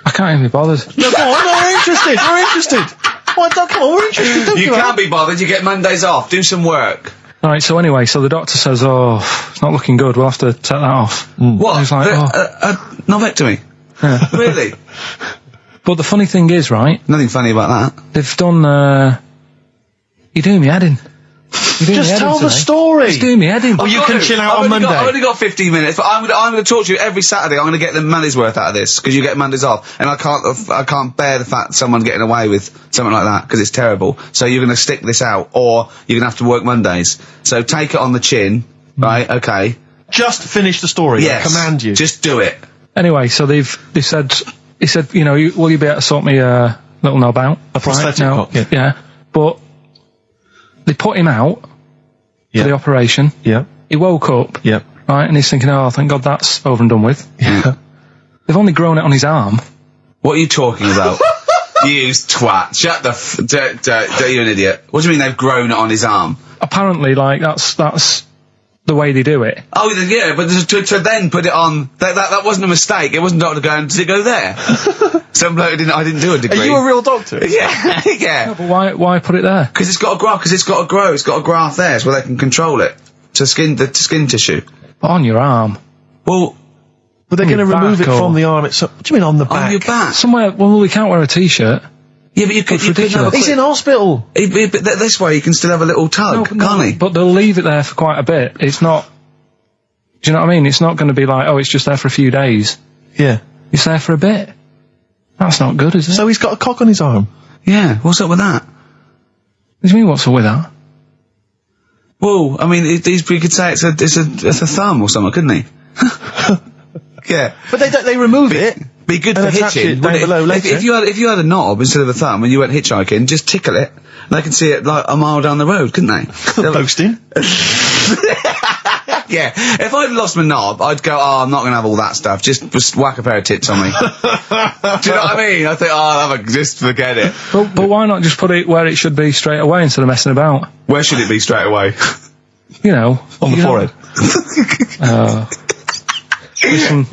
I can't even be bothered. No, go on, we're interested. We're interested. Come on, we're interested. Don't You do can't that. be bothered. You get Mondays off. Do some work. All right. So anyway, so the doctor says, "Oh, it's not looking good. We'll have to take that off." What? He's like, "Oh." A novectomy? Really? But the funny thing is, right? Nothing funny about that. They've done. You're doing me head in. Just tell the story. It's doing me head in. Oh, you can chill out on Monday. I've only got 15 minutes, but I'm going to talk to you every Saturday. I'm going to get the money's worth out of this, because you get Mondays off, and I can't bear the fact someone getting away with something like that, because it's terrible. So you're going to stick this out, or you're going to have to work Mondays. So take it on the chin, right? Okay. Just finish the story. Yes. I command you. Just do it. Anyway, so they said, he said, will you be able to sort me a little knob out? A prosthetic Now, cock, yeah. Yeah. But they put him out for the operation. Yeah. He woke up, Yeah. right, and he's thinking, oh, thank God that's over and done with. Yeah. They've only grown it on his arm. What are you talking about? You twat. Shut the you're an idiot. What do you mean they've grown it on his arm? Apparently, like, that's the way they do it. Oh, yeah, but to then put it on, that wasn't a mistake. It wasn't doctor going, does it go there? Some bloke I didn't do a degree. Are you a real doctor? Yeah, yeah. But why put it there? Because it's got to grow, it's got a graft there, so they can control it. To skin tissue. On your arm. Well, But they're On going to your remove back it or- from the arm itself. What do you mean on the back? on your back. Somewhere, well, we can't wear a t-shirt. Yeah, but you could have a ridiculous. He's in hospital. but this way you can still have a little tug, can't he? But they'll leave it there for quite a bit. It's not, do you know what I mean? It's not going to be like, oh, it's just there for a few days. Yeah. It's there for a bit. That's not good, is it? So he's got a cock on his arm. Yeah, what's up with that? What do you mean, what's up with that? Well, I mean, he could say it's a thumb or something, couldn't he? Yeah. But they remove it. Be good And for attach hitching. it down wouldn't below later. If you had a knob instead of a thumb and you went hitchhiking, just tickle it, and they can see it like a mile down the road, couldn't they? Boasting. Yeah, if I'd lost my knob, I'd go, I'm not going to have all that stuff. Just whack a pair of tits on me. Do you know what I mean? I think, just forget it. But why not just put it where it should be straight away instead of messing about? Where should it be straight away? You know. On the forehead. Listen,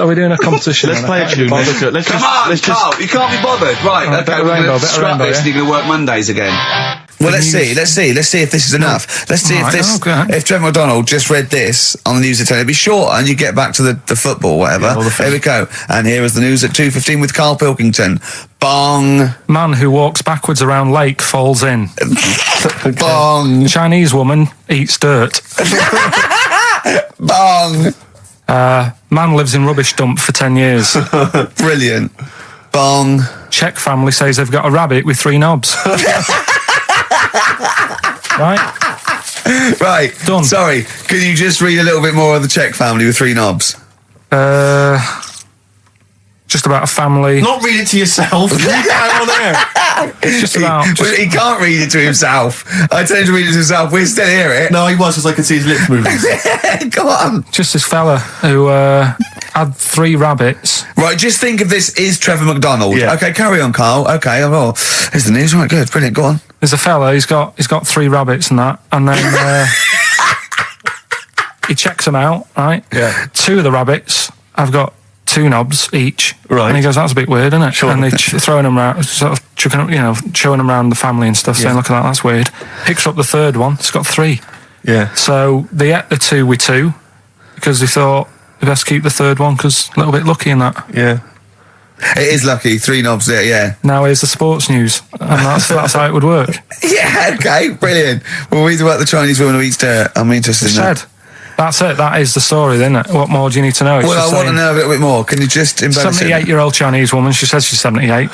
are we doing a competition? Let's play a tune. Carl, you can't be bothered. Right, okay, we're going to scrap this and you're going to work Mondays again. Well, let's see if this is enough. Let's see if Trevor McDonald just read this on the news at 10, it'd be shorter and you get back to the football, whatever. Here we go. And here is the news at 2:15 with Karl Pilkington. Bong. Man who walks backwards around lake falls in. Bong. Chinese woman eats dirt. Bong. Man lives in rubbish dump for 10 years. Brilliant. Bong. Czech family says they've got a rabbit with 3 knobs. Right. Done. Sorry, can you just read a little bit more of the Czech family with 3 knobs? Just about a family. Not read it to yourself. Read it out on there. Just about. He can't read it to himself. I tell him to read it to himself. We still hear it. No, he was, because I could see his lips moving. Go on. Just this fella who had 3 rabbits. Right, just think of this is Trevor McDonald. Yeah. Okay, carry on, Carl. Okay, here's the news. Right, good, brilliant. Go on. There's a fella. He's got 3 rabbits and that, and then he checks them out. Right. Yeah. 2 of the rabbits have got 2 knobs each. Right. And he goes, that's a bit weird, isn't it? Sure. And they're throwing them around, sort of chucking, showing them around the family and stuff, saying, look at that, that's weird. Picks up the 3rd one. It's got 3. Yeah. So they ate the 2 with 2 because they thought they best keep the 3rd one because a little bit lucky in that. Yeah. It is lucky. 3 knobs there, yeah. Now here's the sports news, and that's how it would work. Yeah, okay, brilliant. Well, read about the Chinese woman who eats dirt. I'm interested in that. That's it. That is the story, isn't it? What more do you need to know? Well, I want to know a little bit more. Can you just embellish it? 78-year-old Chinese woman. She says she's 78.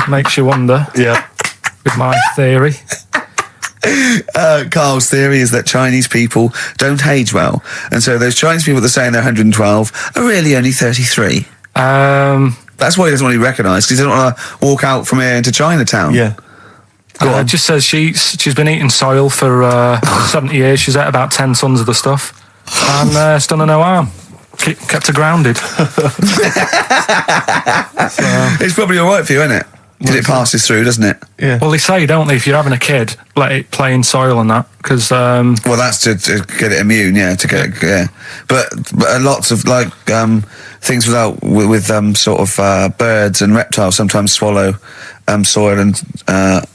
Makes you wonder. Yeah. With my theory. Carl's theory is that Chinese people don't age well, and so those Chinese people that are saying they're 112 are really only 33. That's why he doesn't want to be recognised, because he doesn't want to walk out from here into Chinatown. Yeah. It just says she's been eating soil for 70 years. She's ate about 10 tons of the stuff, and it's done her no harm. Kept her grounded. It's probably all right for you, isn't it? Because it passes through, doesn't it? Yeah. Well, they say, don't they, if you're having a kid, let it play in soil and that, because... well, that's to get it immune, yeah, to get it, yeah. But lots of, like, things with sort of birds and reptiles sometimes swallow soil and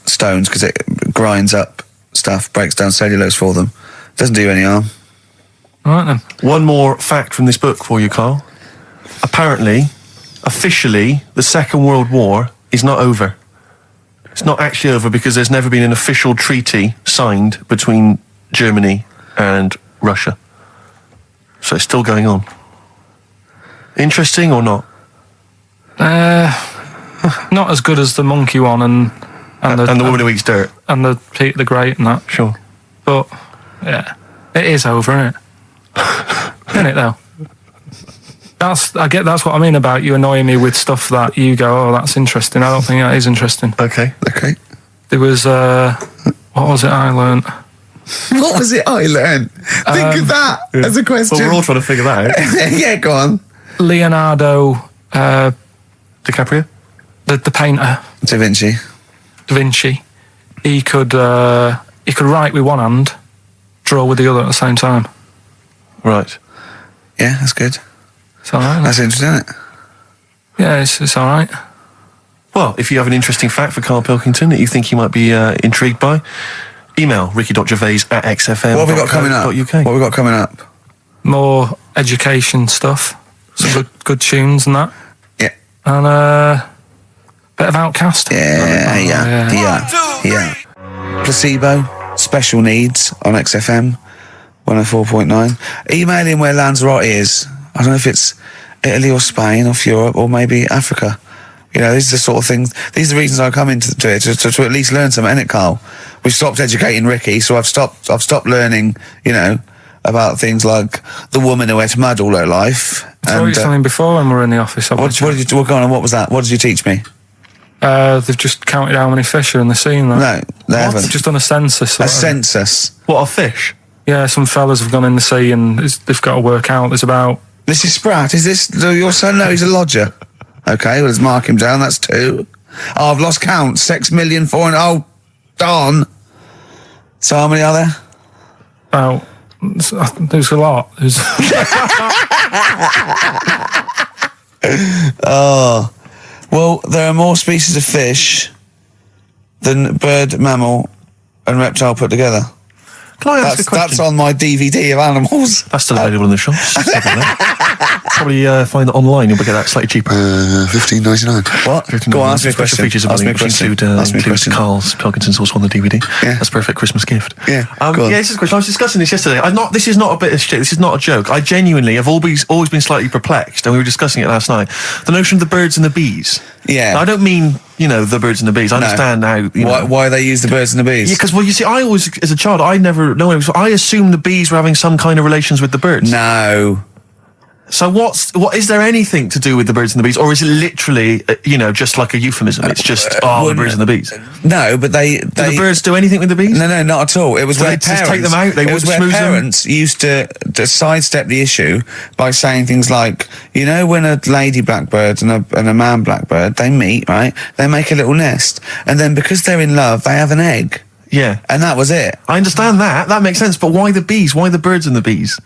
stones because it grinds up stuff, breaks down cellulose for them. Doesn't do you any harm. All right, then. One more fact from this book for you, Carl. Apparently, officially, the Second World War is not over. It's not actually over because there's never been an official treaty signed between Germany and Russia. So it's still going on. Interesting or not? Not as good as the monkey one and the woman who eats dirt. And the Peter the Great and that. Sure. But, yeah, it is over, isn't it? Isn't it, though? That's what I mean about you annoying me with stuff that you go, oh, that's interesting. I don't think that is interesting. Okay. There was, what was it I learnt? What was it I learned? Think of that as a question. Well, we're all trying to figure that out. Yeah, go on. Leonardo... DiCaprio? The painter. Da Vinci. He could write with one hand, draw with the other at the same time. Right. Yeah, that's good. It's all right. That's interesting, isn't it? Yeah, it's all right. Well, if you have an interesting fact for Karl Pilkington that you think he might be intrigued by, email ricky.gervais@xfm.co.uk. What have we got coming up? What have we got coming up? More education stuff. Some good tunes and that. Yeah. And a bit of Outcast. Yeah. Placebo, Special Needs on XFM 104.9. Email in where Lanzarote is. I don't know if it's Italy or Spain or Europe or maybe Africa. You know, these are the sort of things, these are the reasons I come into it, to at least learn something, innit, Carl? We've stopped educating Ricky, so I've stopped learning, you know, about things like the woman who ate mud all her life. I told you something before when we were in the office. What was that? What did you teach me? They've just counted how many fish are in the sea. And that. No, they haven't. They've just done a census. A census. What, of fish? Yeah, some fellas have gone in the sea and they've got to work out. There's about... This is Spratt. Is this your son? No, he's a lodger. Okay, well, let's mark him down. That's 2. Oh, I've lost count. 6 million, 4... Oh, darn. So how many are there? About... There's a lot. There's... Oh. Well, there are more species of fish than bird, mammal and reptile put together. Can I ask a question? That's on my DVD of animals. That's still available in the shops. Probably find it online. You'll get that slightly cheaper. $15.99. What? Go on, ask me a question. Features of Ask me a which question. includes Karl Pilkington's also on the DVD. Yeah. That's a perfect Christmas gift. Yeah, Yeah, this is a question. I was discussing this yesterday. This is not a bit of shit. This is not a joke. I genuinely have always been slightly perplexed, and we were discussing it last night. The notion of the birds and the bees. Yeah. Now, I don't mean, the birds and the bees. I understand how, Why they use the birds and the bees? Yeah, because, you see, I always, as a child, I assumed the bees were having some kind of relations with the birds. No. So what is there anything to do with the birds and the bees, or is it literally, just like a euphemism? It's just, the birds and the bees. No, but they... Do the birds do anything with the bees? No, not at all. It was where they just take them out, parents used to sidestep the issue by saying things like, when a lady blackbird and a man blackbird, they meet, right? They make a little nest. And then because they're in love, they have an egg. Yeah. And that was it. I understand that. That makes sense. But why the bees? Why the birds and the bees?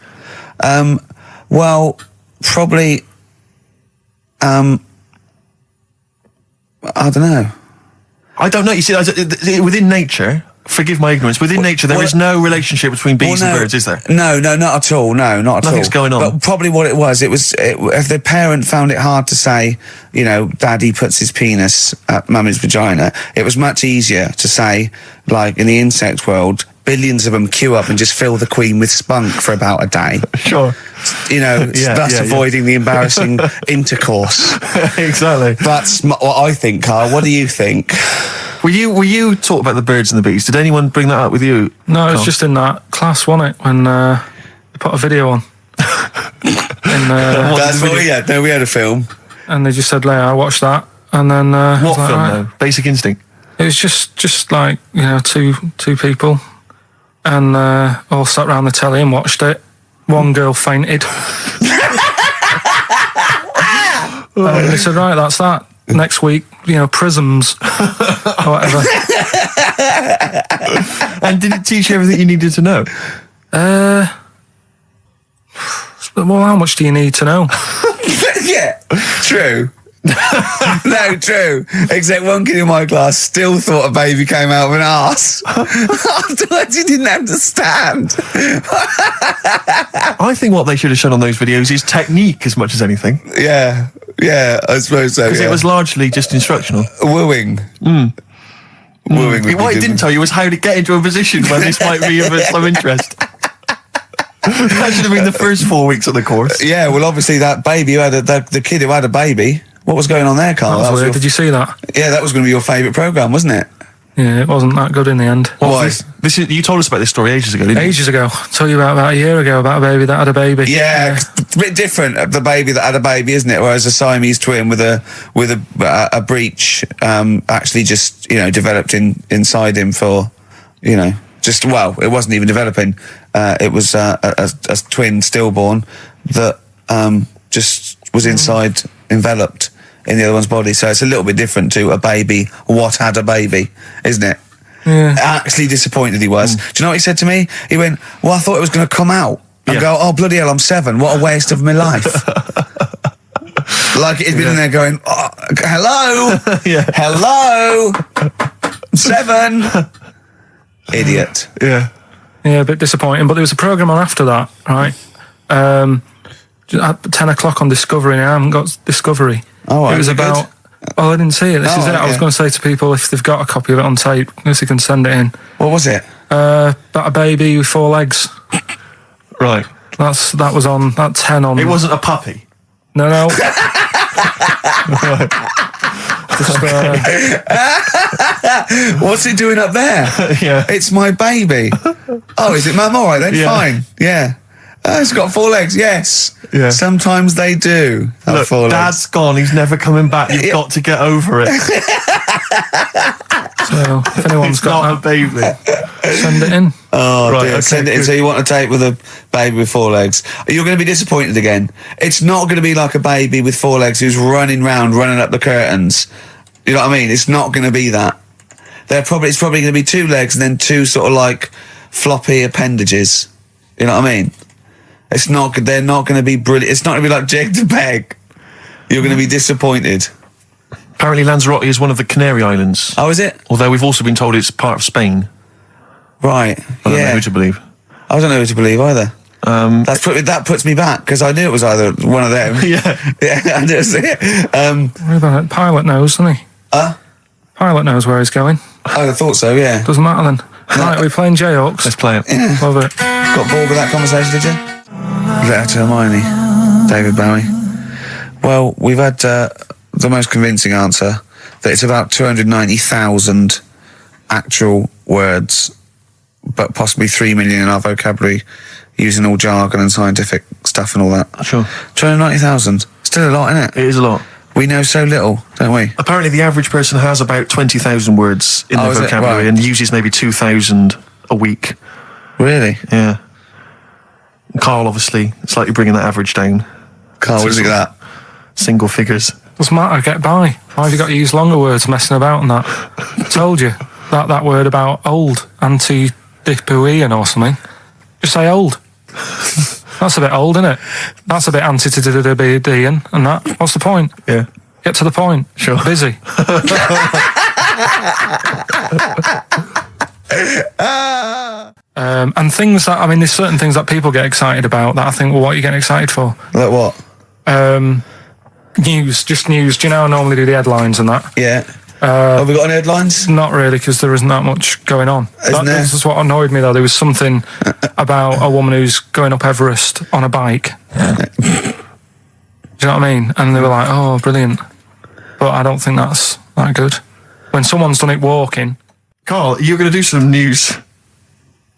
Well... Probably, I don't know. I don't know. You see, within nature, forgive my ignorance, within nature there is no relationship between bees and birds, is there? No, not at all. No, not at all. Nothing's going on. But probably what it was, if the parent found it hard to say, daddy puts his penis at mummy's vagina, it was much easier to say, like in the insect world, billions of them queue up and just fill the queen with spunk for about a day. Sure. Thus avoiding the embarrassing intercourse. Exactly. That's what I think, Carl. What do you think? Were you taught about the birds and the bees? Did anyone bring that up with you? No, it was just in that class, wasn't it? When they put a video on. That's what we had. No, we had a film. And they just said, I watched that. And then... what film, though? Basic Instinct? It was just like, two people. And all sat round the telly and watched it. One girl fainted. And they said, right, that's that. Next week, prisms or whatever. And did it teach you everything you needed to know? Well, how much do you need to know? Yeah, true. No, true. Except one kid in my class still thought a baby came out of an arse. Afterwards, he didn't understand. I think what they should have shown on those videos is technique as much as anything. Yeah, I suppose so. Because it was largely just instructional. Wooing. Wooing. What it didn't tell you was how to get into a position where this might be of some interest. That should have been the first 4 weeks of the course. Yeah, well, obviously that baby who had the kid who had a baby. What was going on there, Carl? That was weird. Did you see that? Yeah, that was going to be your favourite programme, wasn't it? Yeah, it wasn't that good in the end. Why? You told us about this story ages ago, didn't you? Ages ago. I told you about a year ago about a baby that had a baby. Yeah, a bit different. The baby that had a baby, isn't it? Whereas a Siamese twin with a breech actually just developed inside him for it wasn't even developing. It was a twin stillborn that just was inside enveloped in the other one's body. So it's a little bit different to a baby what had a baby, isn't it? Yeah. Actually disappointed he was. Do you know what he said to me? He went, well, I thought it was going to come out. And go, oh, bloody hell, I'm 7. What a waste of my life. Like he'd been in there going, oh, hello? Hello? I'm 7. Idiot. Yeah, a bit disappointing. But there was a programme on after that, right? At 10 o'clock on Discovery. I haven't got Discovery. Oh, right. It was about... Good? Oh, I didn't see it. This is it. Okay. I was going to say to people, if they've got a copy of it on tape, if they can send it in. What was it? About a baby with 4 legs. Right. That was on... That 10 on... It wasn't a puppy? No. What's it doing up there? Yeah. It's my baby. Oh, is it, Mum? All right then, fine. Yeah. It's got 4 legs, yes. Yeah. Sometimes they do have Look, 4 legs. Dad's gone. He's never coming back. You've got to get over it. So if anyone's It's not got a baby. send it in. Oh, Right, dear. okay, Send it in. good. So you want a tape with a baby with 4 legs. You're going to be disappointed again. It's not going to be like a baby with 4 legs who's running up the curtains. You know what I mean? It's not going to be that. It's probably going to be 2 legs and then 2 sort of like floppy appendages. You know what I mean? They're not going to be brilliant. It's not going to be like Jake the Peg. You're going to be disappointed. Apparently Lanzarote is one of the Canary Islands. Oh, is it? Although we've also been told it's part of Spain. Right. I don't know who to believe. I don't know who to believe either. That puts me back because I knew it was either one of them. Yeah. Yeah, I knew it. What about it? Pilot knows, doesn't he? Pilot knows where he's going. I thought so, yeah. Doesn't matter then. Right, we're playing Jayhawks. Let's play it. Love it. Got bored with that conversation, did you? Letter to Hermione, David Bowie. Well, we've had the most convincing answer that it's about 290,000 actual words, but possibly 3 million in our vocabulary, using all jargon and scientific stuff and all that. Sure. 290,000. Still a lot, isn't it? It is a lot. We know so little, don't we? Apparently the average person has about 20,000 words in their is it? vocabulary Right. and uses maybe 2,000 a week. Really? Yeah. And Carl, obviously, slightly bringing that average down. Carl, what do you think of that? Single figures. Doesn't matter, get by. Why have you got to use longer words messing about and that? I told you. That word about old, anti-dipuian or something. Just say old. That's a bit old, isn't it? That's a bit anti-dipuian and that. What's the point? Yeah. Get to the point. Sure. Busy. And things that, I mean, there's certain things that people get excited about that I think, well, what are you getting excited for? Like what? News. Do you know I normally do the headlines and that? Yeah. Have we got any headlines? Not really, because there isn't that much going on. Isn't there? This is what annoyed me, though. There was something about a woman who's going up Everest on a bike. Do you know what I mean? And they were like, oh, brilliant. But I don't think that's that good. When someone's done it walking... Carl, you're going to do some news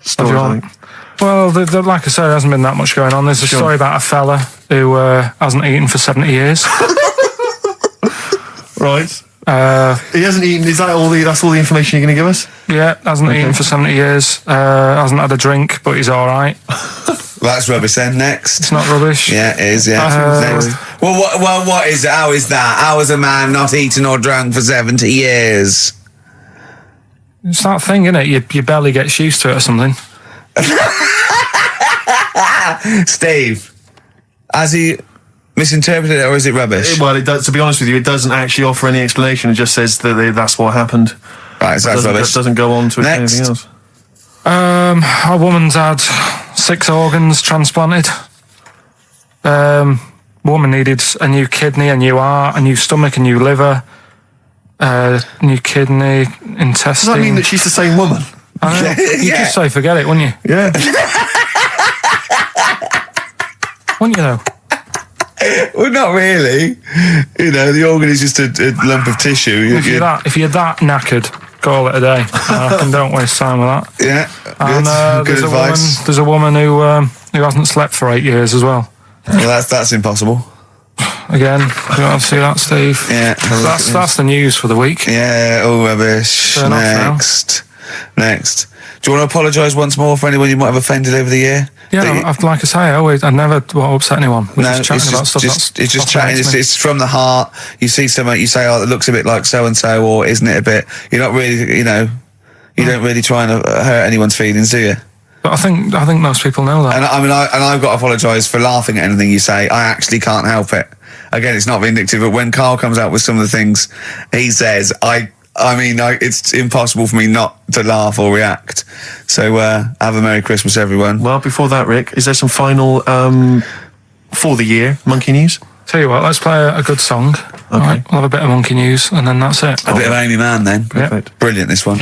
stories, I think. Well, like I said, there hasn't been that much going on. There's a story about a fella who hasn't eaten for 70 years. Right. He hasn't eaten. Is that all that's all the information you're going to give us? Yeah, hasn't eaten for 70 years. Hasn't had a drink, but he's all right. That's rubbish then. Next. It's not rubbish. Yeah, it is, yeah. Next. Well, what is it? How is that? How is a man not eaten or drunk for 70 years? It's that thing, isn't it? Your belly gets used to it or something. Steve, has he misinterpreted it or is it rubbish? Well, it does, to be honest with you, it doesn't actually offer any explanation. It just says that that's what happened. Right, so that's rubbish. It doesn't go on to Next. anything else. A woman's had 6 organs transplanted. Woman needed a new kidney, a new heart, a new stomach, a new liver, new kidney, intestine. Does that mean that she's the same woman? I know. You'd Yeah. just say forget it, wouldn't you? Yeah. Wouldn't you though? Well, not really. You know, the organ is just a lump of tissue. If you're that knackered, call it a day. I reckon don't waste time with that. Yeah, And good advice. there's a woman who hasn't slept for 8 years as well. Well, that's impossible. Again, you want to see that, Steve? Yeah. That's the news for the week. Yeah, all rubbish. Turn off now. Next. Do you want to apologise once more for anyone you might have offended over the year? Yeah, like I say, I never want to upset anyone. We're just chatting about stuff. It's just chatting. It's from the heart. You see something, you say, "Oh, it looks a bit like so and so," or "Isn't it a bit?" You're not really, you don't really try and hurt anyone's feelings, do you? But I think most people know that. And I've got to apologise for laughing at anything you say. I actually can't help it. Again, it's not vindictive, but when Carl comes out with some of the things he says, it's impossible for me not to laugh or react. So have a Merry Christmas, everyone. Well, before that, Rick, is there some final for the year monkey news? Tell you what, let's play a good song. Okay. All right, we'll have a bit of monkey news, and then that's it. A bit of Amy Mann then. Perfect. Brilliant, this one.